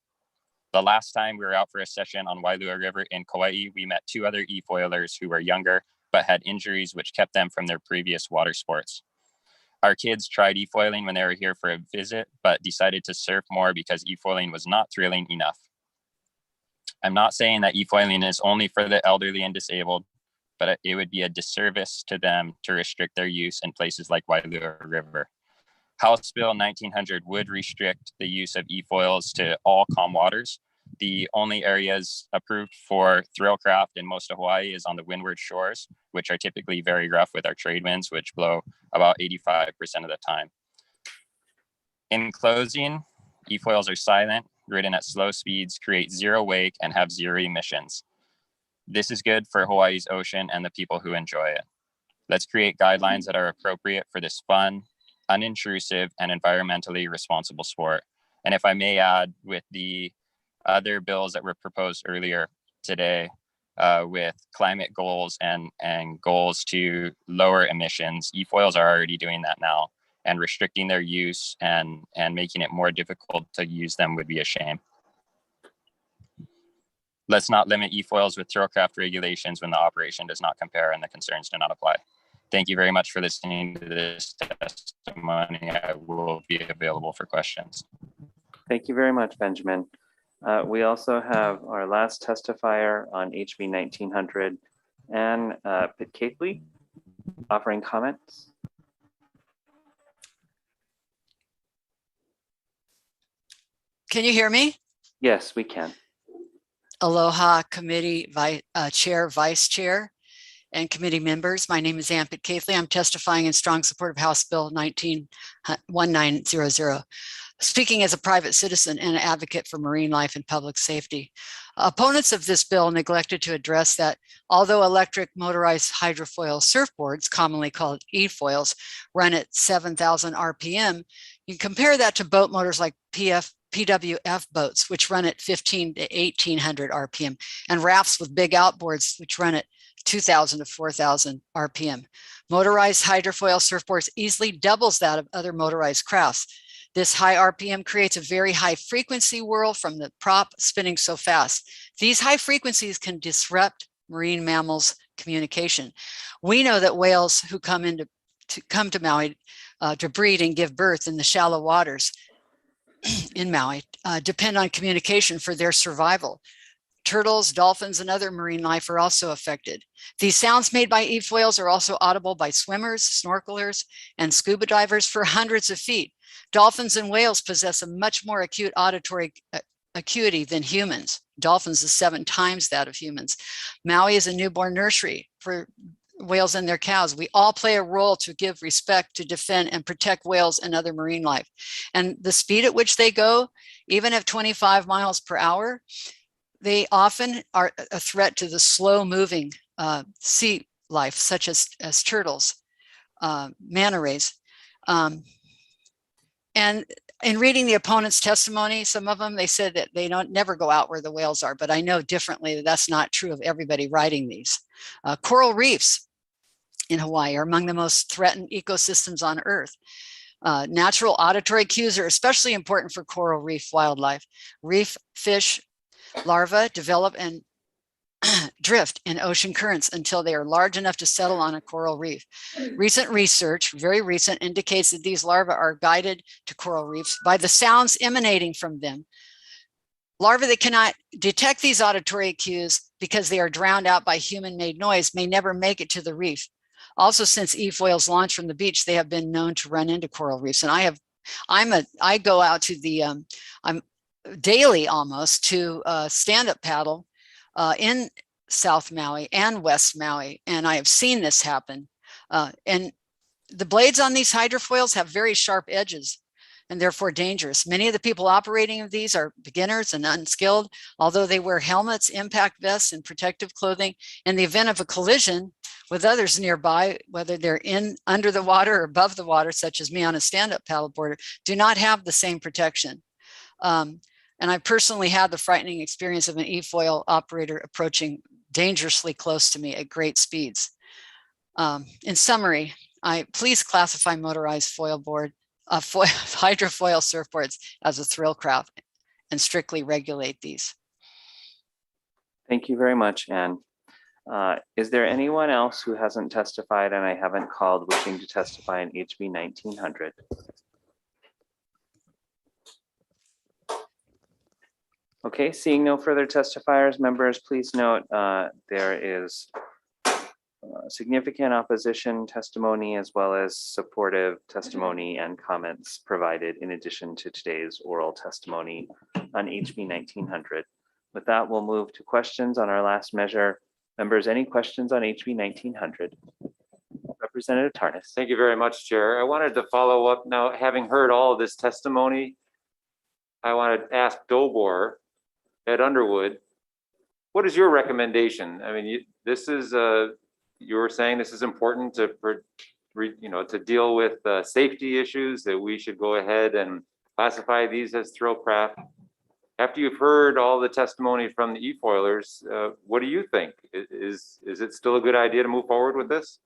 The last time we were out for a session on Wailua River in Kauai, we met 2 other efoilers who were younger, but had injuries which kept them from their previous water sports. Our kids tried efoiling when they were here for a visit, but decided to surf more because efoiling was not thrilling enough. I'm not saying that efoiling is only for the elderly and disabled, but it would be a disservice to them to restrict their use in places like Wailua River. House Bill 1900 would restrict the use of efoils to all calm waters. The only areas approved for thrillcraft in most of Hawaii is on the windward shores, which are typically very rough with our trade winds, which blow about 85% of the time. In closing, efoils are silent, ridden at slow speeds, create zero wake, and have zero emissions. This is good for Hawaii's ocean and the people who enjoy it. Let's create guidelines that are appropriate for this fun, unintrusive, and environmentally responsible sport. And if I may add, with the other bills that were proposed earlier today, with climate goals and goals to lower emissions, Efoils are already doing that now, and restricting their use and making it more difficult to use them would be a shame. Let's not limit Efoils with throwcraft regulations when the operation does not compare and the concerns do not apply. Thank you very much for listening to this testimony. I will be available for questions. Thank you very much, Benjamin. We also have our last testifier on HB 1900, Ann Pitcatley, offering comments. Can you hear me? Yes, we can. Aloha committee chair, vice chair, and committee members. My name is Ann Pitcatley. I'm testifying in strong support of House Bill 1900. Speaking as a private citizen and an advocate for marine life and public safety. Opponents of this bill neglected to address that although electric motorized hydrofoil surfboards, commonly called Efoils, run at 7,000 RPM, you compare that to boat motors like PWF boats, which run at 15 to 1,800 RPM, and rafts with big outboards, which run at 2,000 to 4,000 RPM. Motorized hydrofoil surfboards easily doubles that of other motorized crafts. This high RPM creates a very high frequency whirl from the prop spinning so fast. These high frequencies can disrupt marine mammals' communication. We know that whales who come to Maui to breed and give birth in the shallow waters in Maui depend on communication for their survival. Turtles, dolphins, and other marine life are also affected. These sounds made by Efoils are also audible by swimmers, snorkelers, and scuba divers for hundreds of feet. Dolphins and whales possess a much more acute auditory acuity than humans. Dolphins is 7 times that of humans. Maui is a newborn nursery for whales and their calves. We all play a role to give respect, to defend and protect whales and other marine life. And the speed at which they go, even at 25 miles per hour, they often are a threat to the slow moving sea life, such as turtles, manta rays. And in reading the opponent's testimony, some of them, they said that they never go out where the whales are, but I know differently that that's not true of everybody writing these. Coral reefs in Hawaii are among the most threatened ecosystems on Earth. Natural auditory cues are especially important for coral reef wildlife. Reef fish larvae develop and drift in ocean currents until they are large enough to settle on a coral reef. Recent research, very recent, indicates that these larvae are guided to coral reefs by the sounds emanating from them. Larvae that cannot detect these auditory cues because they are drowned out by human-made noise may never make it to the reef. Also, since Efoils launched from the beach, they have been known to run into coral reefs. And I go out to the, I'm daily almost to stand-up paddle in South Maui and West Maui, and I have seen this happen. And the blades on these hydrofoils have very sharp edges and therefore dangerous. Many of the people operating these are beginners and unskilled, although they wear helmets, impact vests, and protective clothing. In the event of a collision with others nearby, whether they're under the water or above the water, such as me on a stand-up paddleboard, do not have the same protection. And I personally had the frightening experience of an Efoil operator approaching dangerously close to me at great speeds. In summary, please classify motorized hydrofoil surfboards as a thrill craft and strictly regulate these. Thank you very much, Ann. Is there anyone else who hasn't testified and I haven't called wishing to testify in HB 1900? Okay, seeing no further testifiers, members, please note there is significant opposition testimony as well as supportive testimony and comments provided in addition to today's oral testimony on HB 1900. With that, we'll move to questions on our last measure. Members, any questions on HB 1900? Representative Tarnas. Thank you very much, Chair. I wanted to follow up now, having heard all of this testimony. I wanted to ask Dobor at Underwood, what is your recommendation? I mean, this is you were saying this is important to to deal with safety issues, that we should go ahead and classify these as thrill craft. After you've heard all the testimony from the e-foilers, what do you think? Is it still a good idea to move forward with this?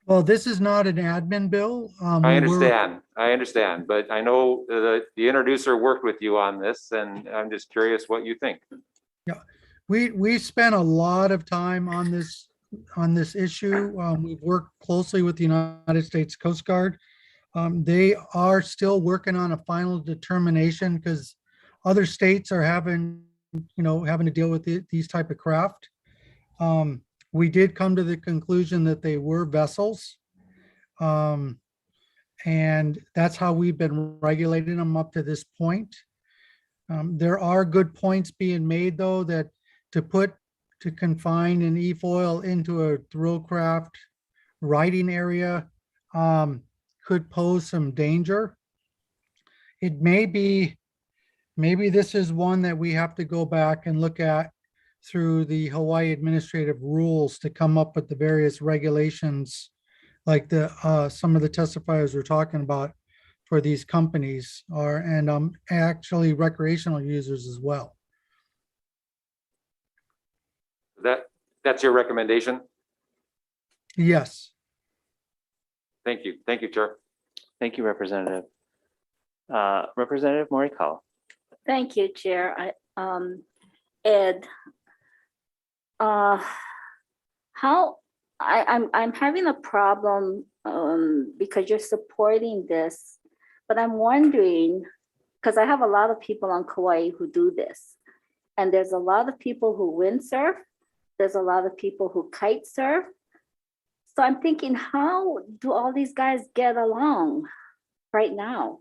Well, this is not an admin bill. I understand, but I know the introducer worked with you on this, and I'm just curious what you think. Yeah, we spent a lot of time on this issue. We've worked closely with the United States Coast Guard. They are still working on a final determination because other states are having to deal with these type of craft. We did come to the conclusion that they were vessels. And that's how we've been regulating them up to this point. There are good points being made, though, that to confine an e-foil into a thrill craft riding area could pose some danger. It maybe this is one that we have to go back and look at through the Hawaii administrative rules to come up with the various regulations, like some of the testifiers were talking about for these companies and actually recreational users as well. That's your recommendation? Yes. Thank you, Chair. Thank you, Representative. Representative Morikawa. Thank you, Chair. Ed, I'm having a problem because you're supporting this, but I'm wondering, because I have a lot of people on Kauai who do this, and there's a lot of people who windsurf, there's a lot of people who kite surf. So I'm thinking, how do all these guys get along right now?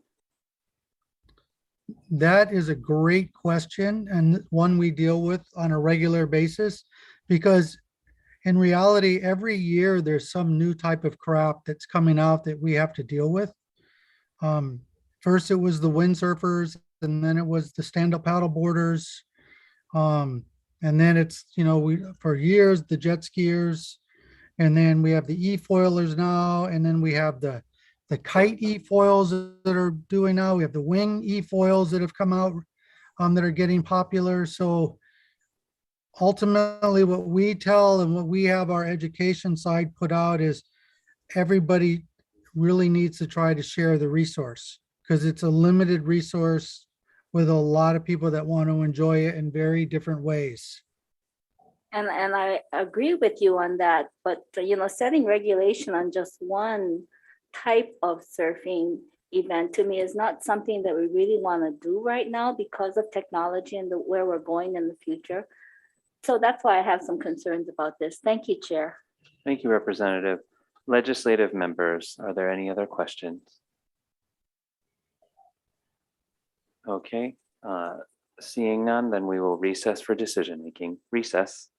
That is a great question, and one we deal with on a regular basis, because in reality, every year there's some new type of craft that's coming out that we have to deal with. First it was the windsurfers, and then it was the stand-up paddle boarders. And then it's, for years, the jet skiers, and then we have the e-foilers now, and then we have the kite e-foils that are doing now. We have the wing e-foils that have come out that are getting popular. So ultimately what we tell and what we have our education side put out is everybody really needs to try to share the resource, because it's a limited resource with a lot of people that want to enjoy it in very different ways. And I agree with you on that, but setting regulation on just one type of surfing event to me is not something that we really want to do right now because of technology and where we're going in the future. So that's why I have some concerns about this. Thank you, Chair. Thank you, Representative. Legislative members, are there any other questions? Okay, seeing none, then we will recess for decision making. Recess.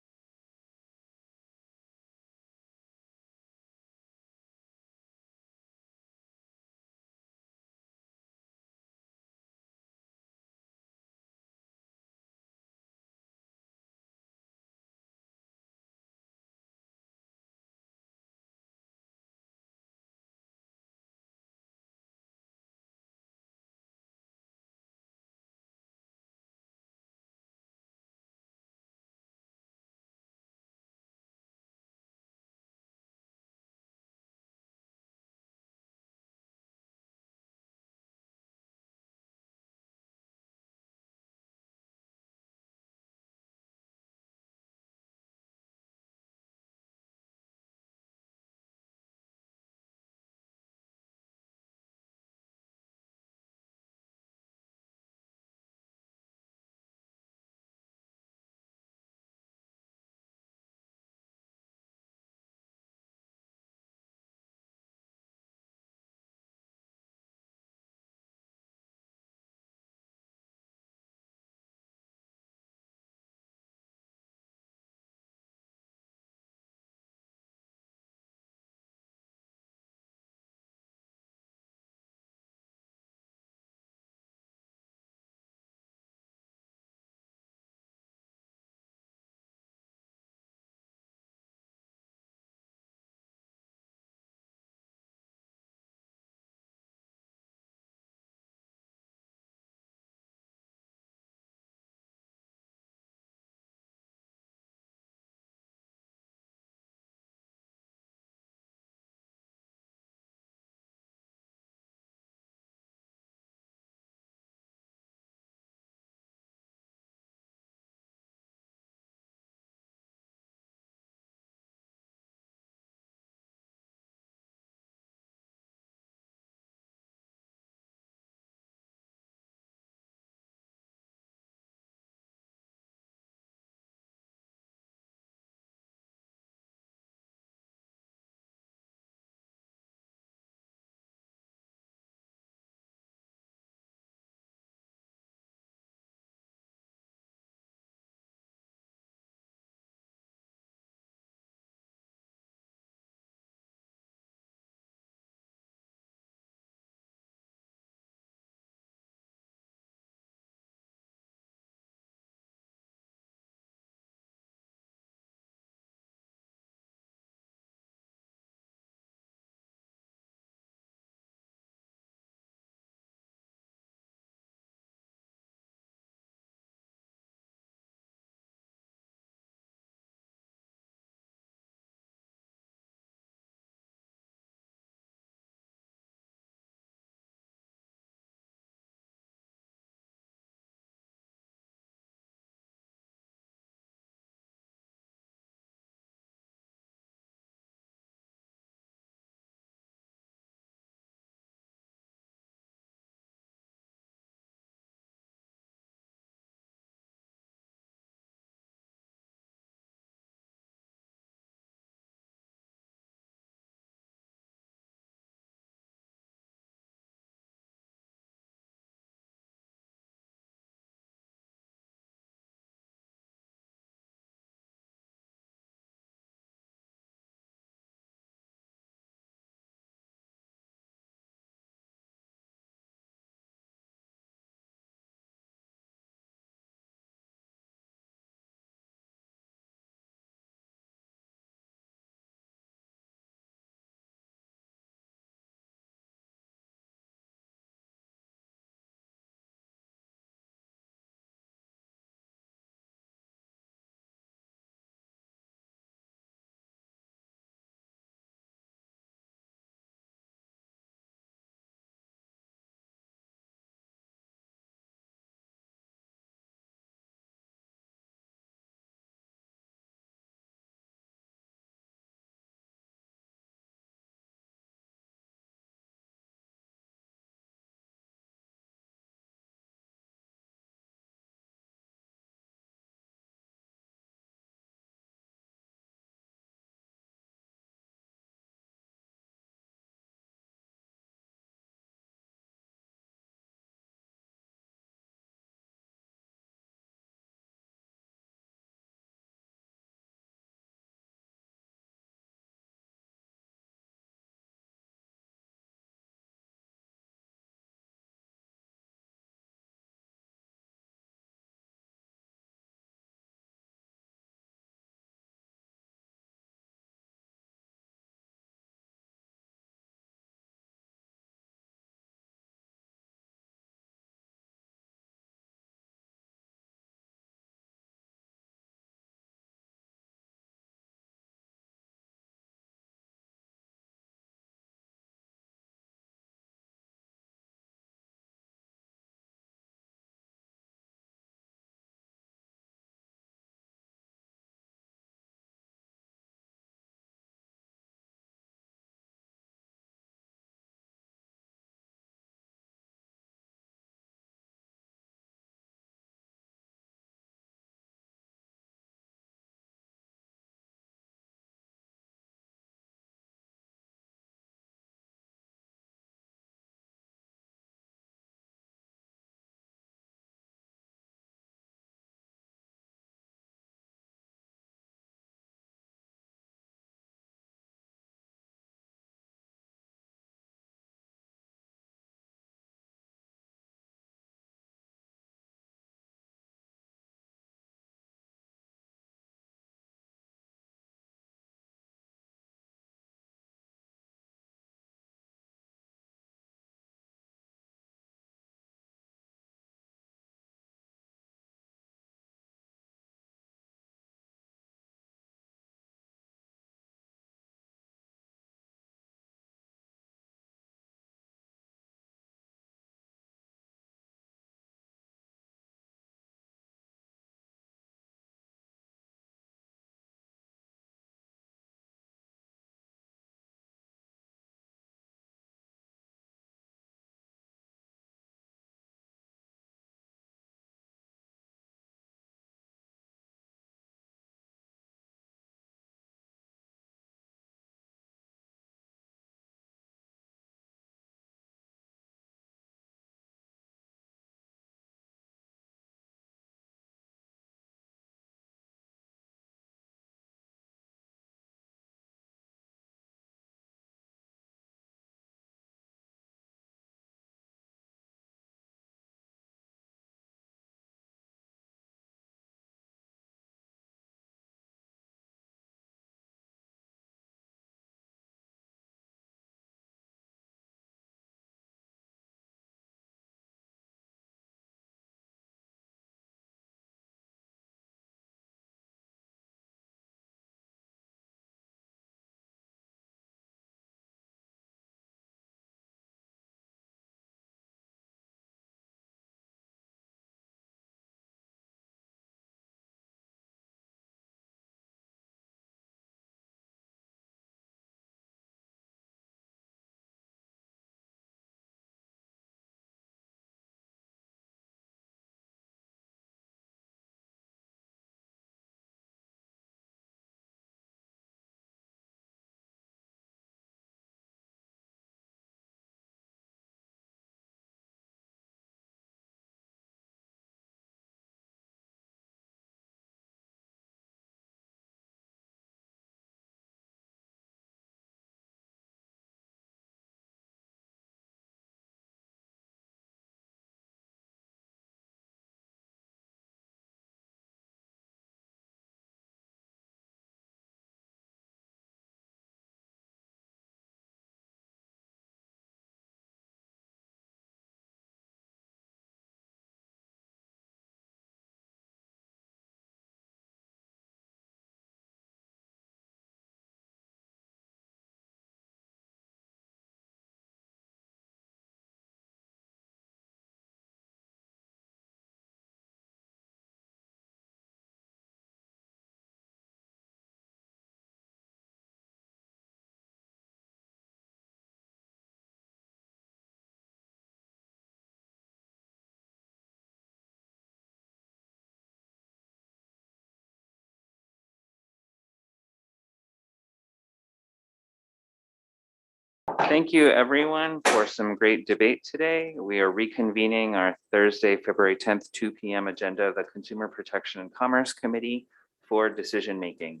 Thank you, everyone, for some great debate today. We are reconvening our Thursday, February 10th, 2 p.m. agenda of the Consumer Protection and Commerce Committee for decision-making.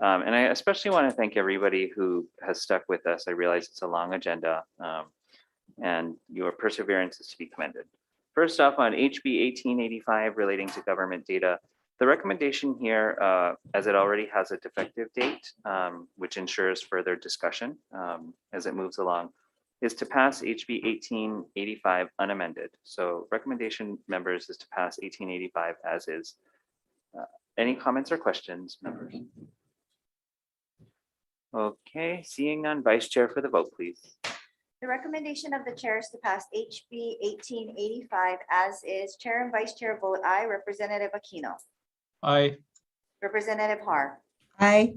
And I especially want to thank everybody who has stuck with us. I realize it's a long agenda, and your perseverance is to be commended. First off, on HB 1885 relating to government data, the recommendation here, as it already has a defective date, which ensures further discussion as it moves along, is to pass HB 1885 unamended. So recommendation, members, is to pass 1885 as is. Any comments or questions, members? Okay, seeing none, Vice Chair for the vote, please. The recommendation of the chair is to pass HB 1885 as is. Chair and Vice Chair vote aye. Representative Aquino. Aye. Representative Har. Aye.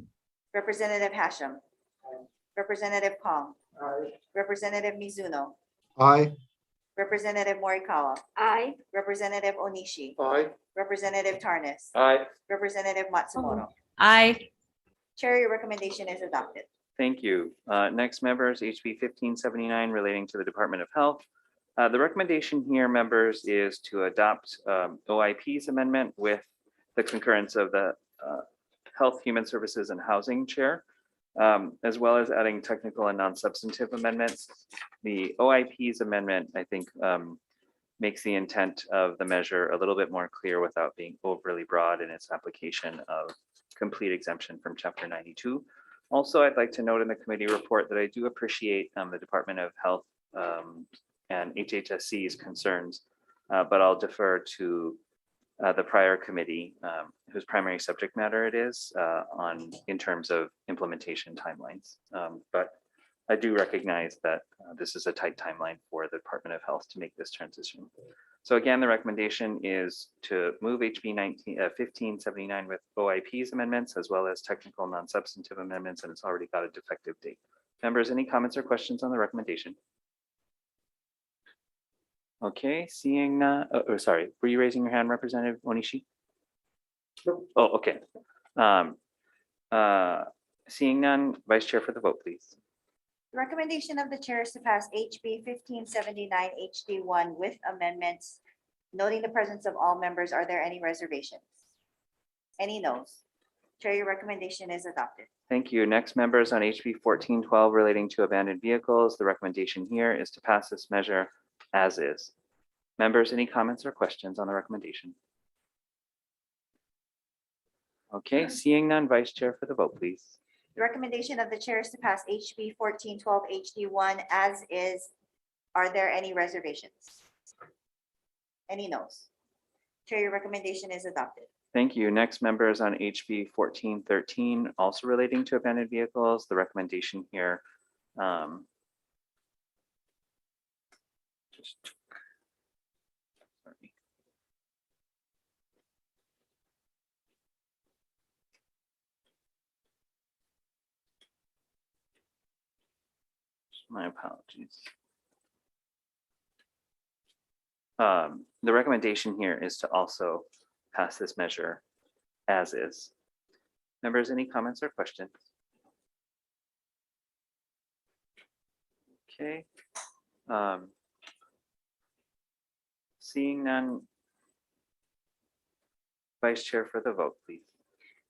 Representative Hashem. Representative Kong. Aye. Representative Mizuno. Aye. Representative Morikawa. Aye. Representative Onishi. Aye. Representative Tarnas. Aye. Representative Matsumoto. Aye. Chair, your recommendation is adopted. Thank you. Next, members, HB 1579 relating to the Department of Health. The recommendation here, members, is to adopt OIP's amendment with the concurrence of the Health, Human Services, and Housing Chair, as well as adding technical and non-substantive amendments. The OIP's amendment, I think, makes the intent of the measure a little bit more clear without being overly broad in its application of complete exemption from Chapter 92. Also, I'd like to note in the committee report that I do appreciate the Department of Health and HHSC's concerns, but I'll defer to the prior committee, whose primary subject matter it is in terms of implementation timelines. But I do recognize that this is a tight timeline for the Department of Health to make this transition. So again, the recommendation is to move HB 1579 with OIP's amendments, as well as technical non-substantive amendments, and it's already got a defective date. Members, any comments or questions on the recommendation? Okay, seeing, sorry, were you raising your hand, Representative Onishi? Nope. Oh, okay. Seeing none, Vice Chair for the vote, please. The recommendation of the chair is to pass HB 1579 HD1 with amendments, noting the presence of all members. Are there any reservations? Any noes? Chair, your recommendation is adopted. Thank you. Next, members, on HB 1412 relating to abandoned vehicles, the recommendation here is to pass this measure as is. Members, any comments or questions on the recommendation? Okay, seeing none, Vice Chair for the vote, please. The recommendation of the chair is to pass HB 1412 HD1 as is. Are there any reservations? Any noes? Chair, your recommendation is adopted. Thank you. Next, members, on HB 1413, also relating to abandoned vehicles, the recommendation here my apologies. The recommendation here is to also pass this measure as is. Members, any comments or questions? Okay. Seeing none, Vice Chair for the vote, please.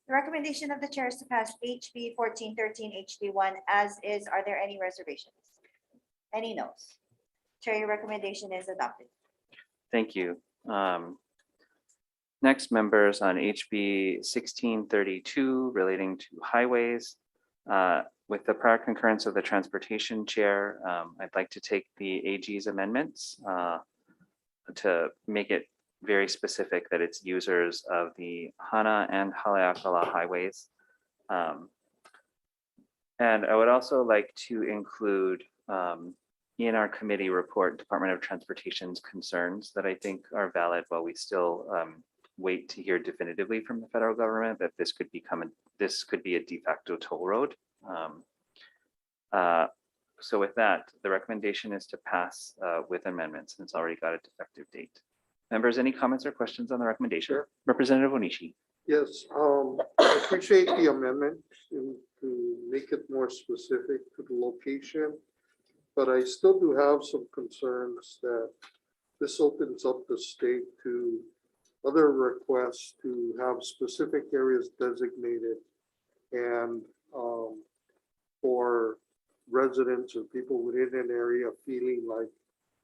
The recommendation of the chair is to pass HB 1413 HD1 as is. Are there any reservations? Any noes? Chair, your recommendation is adopted. Thank you. Next, members, on HB 1632 relating to highways. With the prior concurrence of the Transportation Chair, I'd like to take the AG's amendments to make it very specific that it's users of the Hana and Haleakala highways. And I would also like to include in our committee report, Department of Transportation's concerns that I think are valid while we still wait to hear definitively from the federal government that this could be a de facto toll road. So with that, the recommendation is to pass with amendments, and it's already got a defective date. Members, any comments or questions on the recommendation? Sure. Representative Onishi. Yes, I appreciate the amendment to make it more specific to the location. but I still do have some concerns that this opens up the state to other requests to have specific areas designated and for residents or people within an area feeling like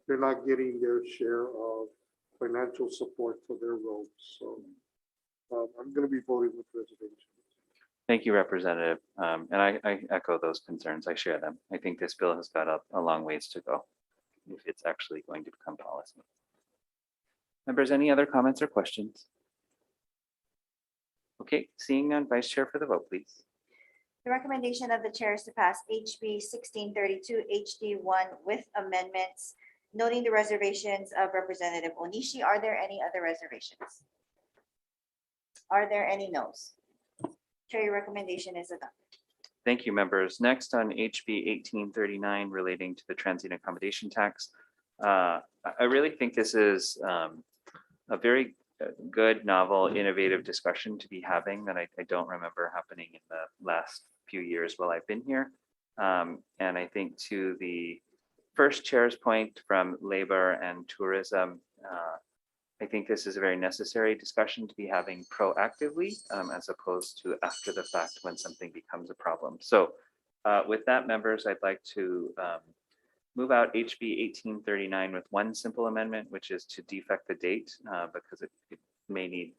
they're not getting their share of financial support for their roads. So I'm going to be voting with reservation. Thank you, Representative. And I echo those concerns. I share them. I think this bill has got a long ways to go if it's actually going to become policy. Members, any other comments or questions? Okay, seeing none, Vice Chair for the vote, please. The recommendation of the chair is to pass HB 1632 HD1 with amendments, noting the reservations of Representative Onishi. Are there any other reservations? Are there any noes? Chair, your recommendation is adopted. Thank you, members. Next on HB 1839 relating to the transient accommodation tax. I really think this is a very good, novel, innovative discussion to be having that I don't remember happening in the last few years while I've been here. And I think to the first chair's point from labor and tourism, I think this is a very necessary discussion to be having proactively as opposed to after the fact when something becomes a problem. So with that, members, I'd like to move out HB 1839 with one simple amendment, which is to defect the date because it may need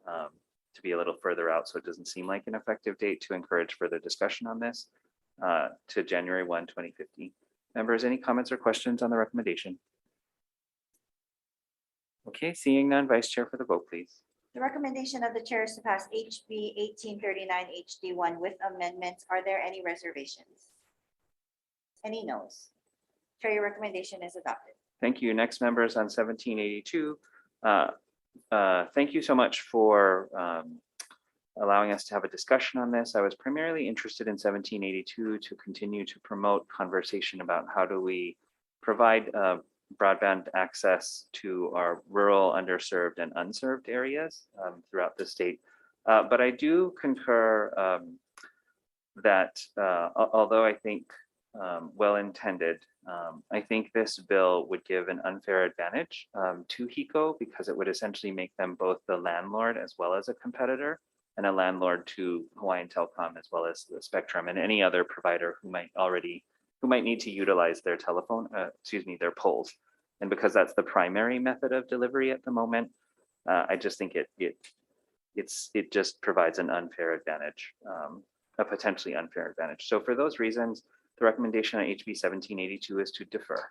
to be a little further out so it doesn't seem like an effective date, to encourage further discussion on this to January 1, 2015. Members, any comments or questions on the recommendation? Okay, seeing none, Vice Chair for the vote, please. The recommendation of the chair is to pass HB 1839 HD1 with amendments. Are there any reservations? Any noes? Chair, your recommendation is adopted. Thank you. Next, members, on 1782. Thank you so much for allowing us to have a discussion on this. I was primarily interested in 1782 to continue to promote conversation about how do we provide broadband access to our rural, underserved, and unserved areas throughout the state. But I do concur that although I think well-intended, I think this bill would give an unfair advantage to HECO because it would essentially make them both the landlord as well as a competitor, and a landlord to Hawaiian Telcom as well as the Spectrum and any other provider who might need to utilize their their poles. And because that's the primary method of delivery at the moment, I just think it just provides an unfair advantage, a potentially unfair advantage. So for those reasons, the recommendation on HB 1782 is to defer.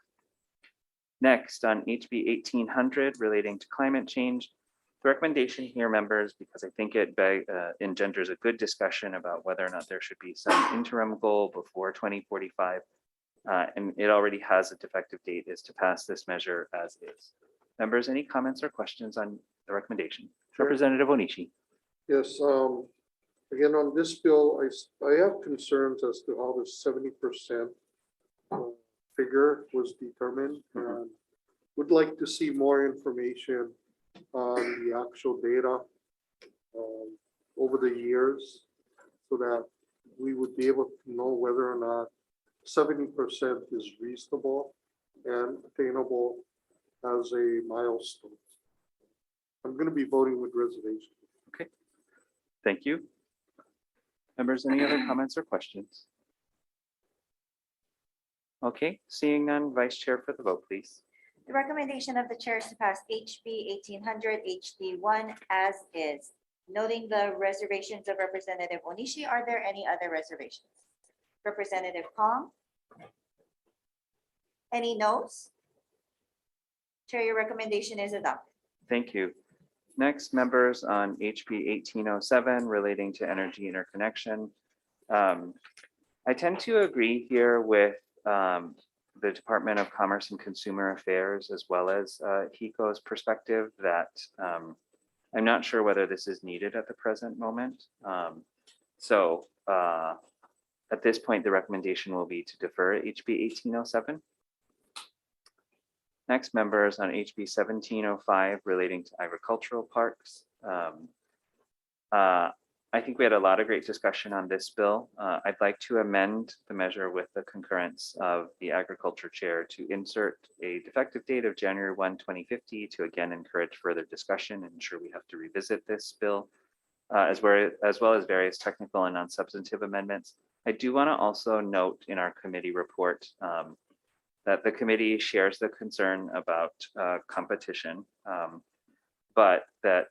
Next, on HB 1800 relating to climate change, the recommendation here, members, because I think it engenders a good discussion about whether or not there should be some interim goal before 2045, and it already has a defective date, is to pass this measure as is. Members, any comments or questions on the recommendation? Sure. Representative Onishi. Yes, again, on this bill, I have concerns as to how the 70% figure was determined, and would like to see more information on the actual data over the years so that we would be able to know whether or not 70% is reasonable and attainable as a milestone. I'm going to be voting with reservation. Okay, thank you. Members, any other comments or questions? Okay, seeing none, Vice Chair for the vote, please. The recommendation of the chair is to pass HB 1800 HD1 as is, noting the reservations of Representative Onishi. Are there any other reservations? Representative Kong? Any noes? Chair, your recommendation is adopted. Thank you. Next, members, on HB 1807 relating to energy interconnection. I tend to agree here with the Department of Commerce and Consumer Affairs, as well as HECO's perspective that I'm not sure whether this is needed at the present moment. So at this point, the recommendation will be to defer HB 1807. Next, members, on HB 1705 relating to agricultural parks. I I think we had a lot of great discussion on this bill. I'd like to amend the measure with the concurrence of the agriculture chair to insert a defective date of January 1, 2050 to again encourage further discussion and ensure we have to revisit this bill, as well as various technical and non-substantive amendments. I do want to also note in our committee report that the committee shares the concern about competition, but that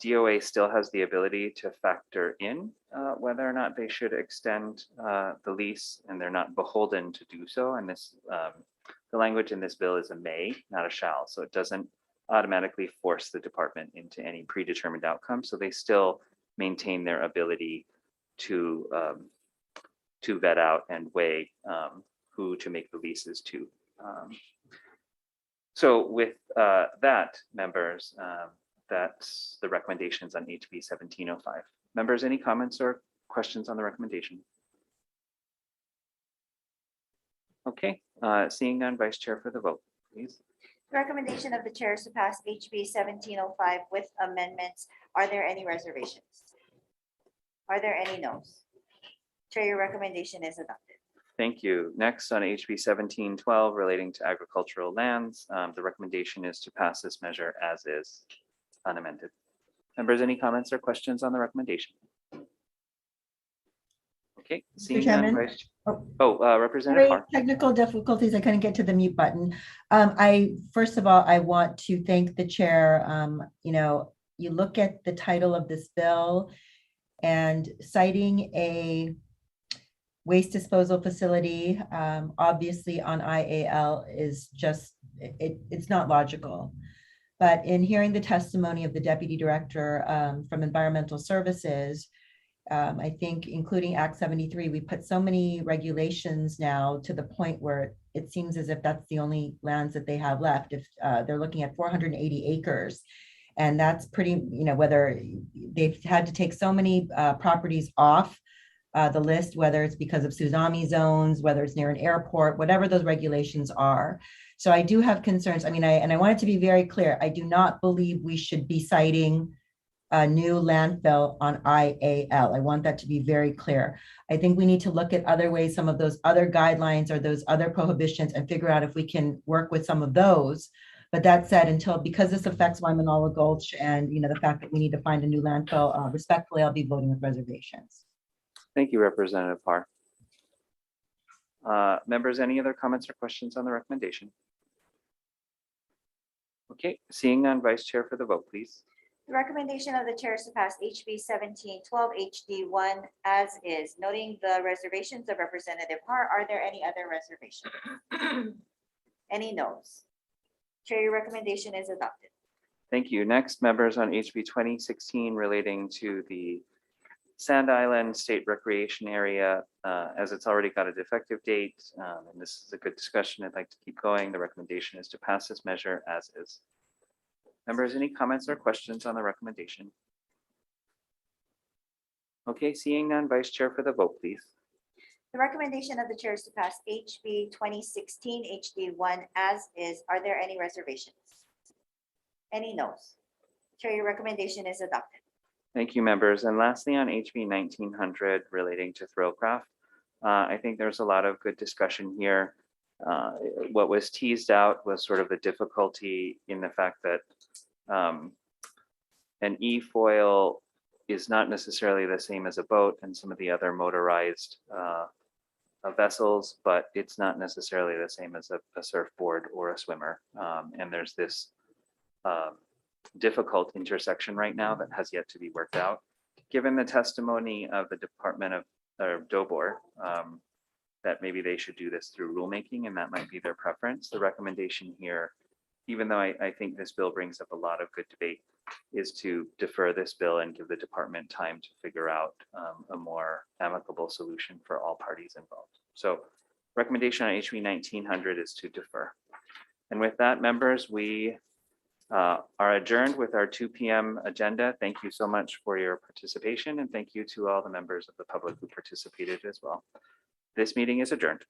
DOA still has the ability to factor in whether or not they should extend the lease, and they're not beholden to do so. And this, the language in this bill is a may, not a shall. So it doesn't automatically force the department into any predetermined outcome. So they still maintain their ability to vet out and weigh who to make the leases to. So with that, members, that's the recommendations on HB 1705. Members, any comments or questions on the recommendation? Okay, seeing none, Vice Chair for the vote, please. The recommendation of the chair is to pass HB 1705 with amendments. Are there any reservations? Are there any noes? Chair, your recommendation is adopted. Thank you. Next on HB 1712 relating to agricultural lands, the recommendation is to pass this measure as is, unamended. Members, any comments or questions on the recommendation? Okay, seeing none, Chairman? Vice. Representative Sorry, Parr. technical difficulties. I couldn't get to the mute button. First of all, I want to thank the chair. You look at the title of this bill and citing a waste disposal facility, obviously on IAL is just, it's not logical. But in hearing the testimony of the deputy director from Environmental Services, I think including Act 73, we put so many regulations now to the point where it seems as if that's the only lands that they have left. If they're looking at 480 acres, and that's pretty, whether they've had to take so many properties off the list, whether it's because of tsunami zones, whether it's near an airport, whatever those regulations are. So I do have concerns. I want it to be very clear. I do not believe we should be citing a new landfill on IAL. I want that to be very clear. I think we need to look at other ways, some of those other guidelines or those other prohibitions, and figure out if we can work with some of those. But that said, because this affects Waimanalo Gulch and the fact that we need to find a new landfill, respectfully, I'll be voting with reservations. Thank you, Representative Parr. Members, any other comments or questions on the recommendation? Okay, seeing none, Vice Chair for the vote, please. The recommendation of the chair is to pass HB 1712 HD1 as is, noting the reservations of Representative Parr. Are there any other reservations? Any noes? Chair, your recommendation is adopted. Thank you. Next, members, on HB 2016 relating to the Sand Island State Recreation Area, as it's already got a defective date, and this is a good discussion. I'd like to keep going. The recommendation is to pass this measure as is. Members, any comments or questions on the recommendation? Okay, seeing none, Vice Chair for the vote, please. The recommendation of the chair is to pass HB 2016 HD1 as is. Are there any reservations? Any noes? Chair, your recommendation is adopted. Thank you, members. And lastly, on HB 1900 relating to Thrillcraft, I think there's a lot of good discussion here. What was teased out was sort of the difficulty in the fact that an Efoil is not necessarily the same as a boat and some of the other motorized vessels, but it's not necessarily the same as a surfboard or a swimmer. And there's this difficult intersection right now that has yet to be worked out. Given the testimony of the Department of DOBOR, that maybe they should do this through rulemaking, and that might be their preference. The recommendation here, even though I think this bill brings up a lot of good debate, is to defer this bill and give the department time to figure out a more amicable solution for all parties involved. So recommendation on HB 1900 is to defer. And with that, members, we are adjourned with our 2 p.m. agenda. Thank you so much for your participation, and thank you to all the members of the public who participated as well. This meeting is adjourned.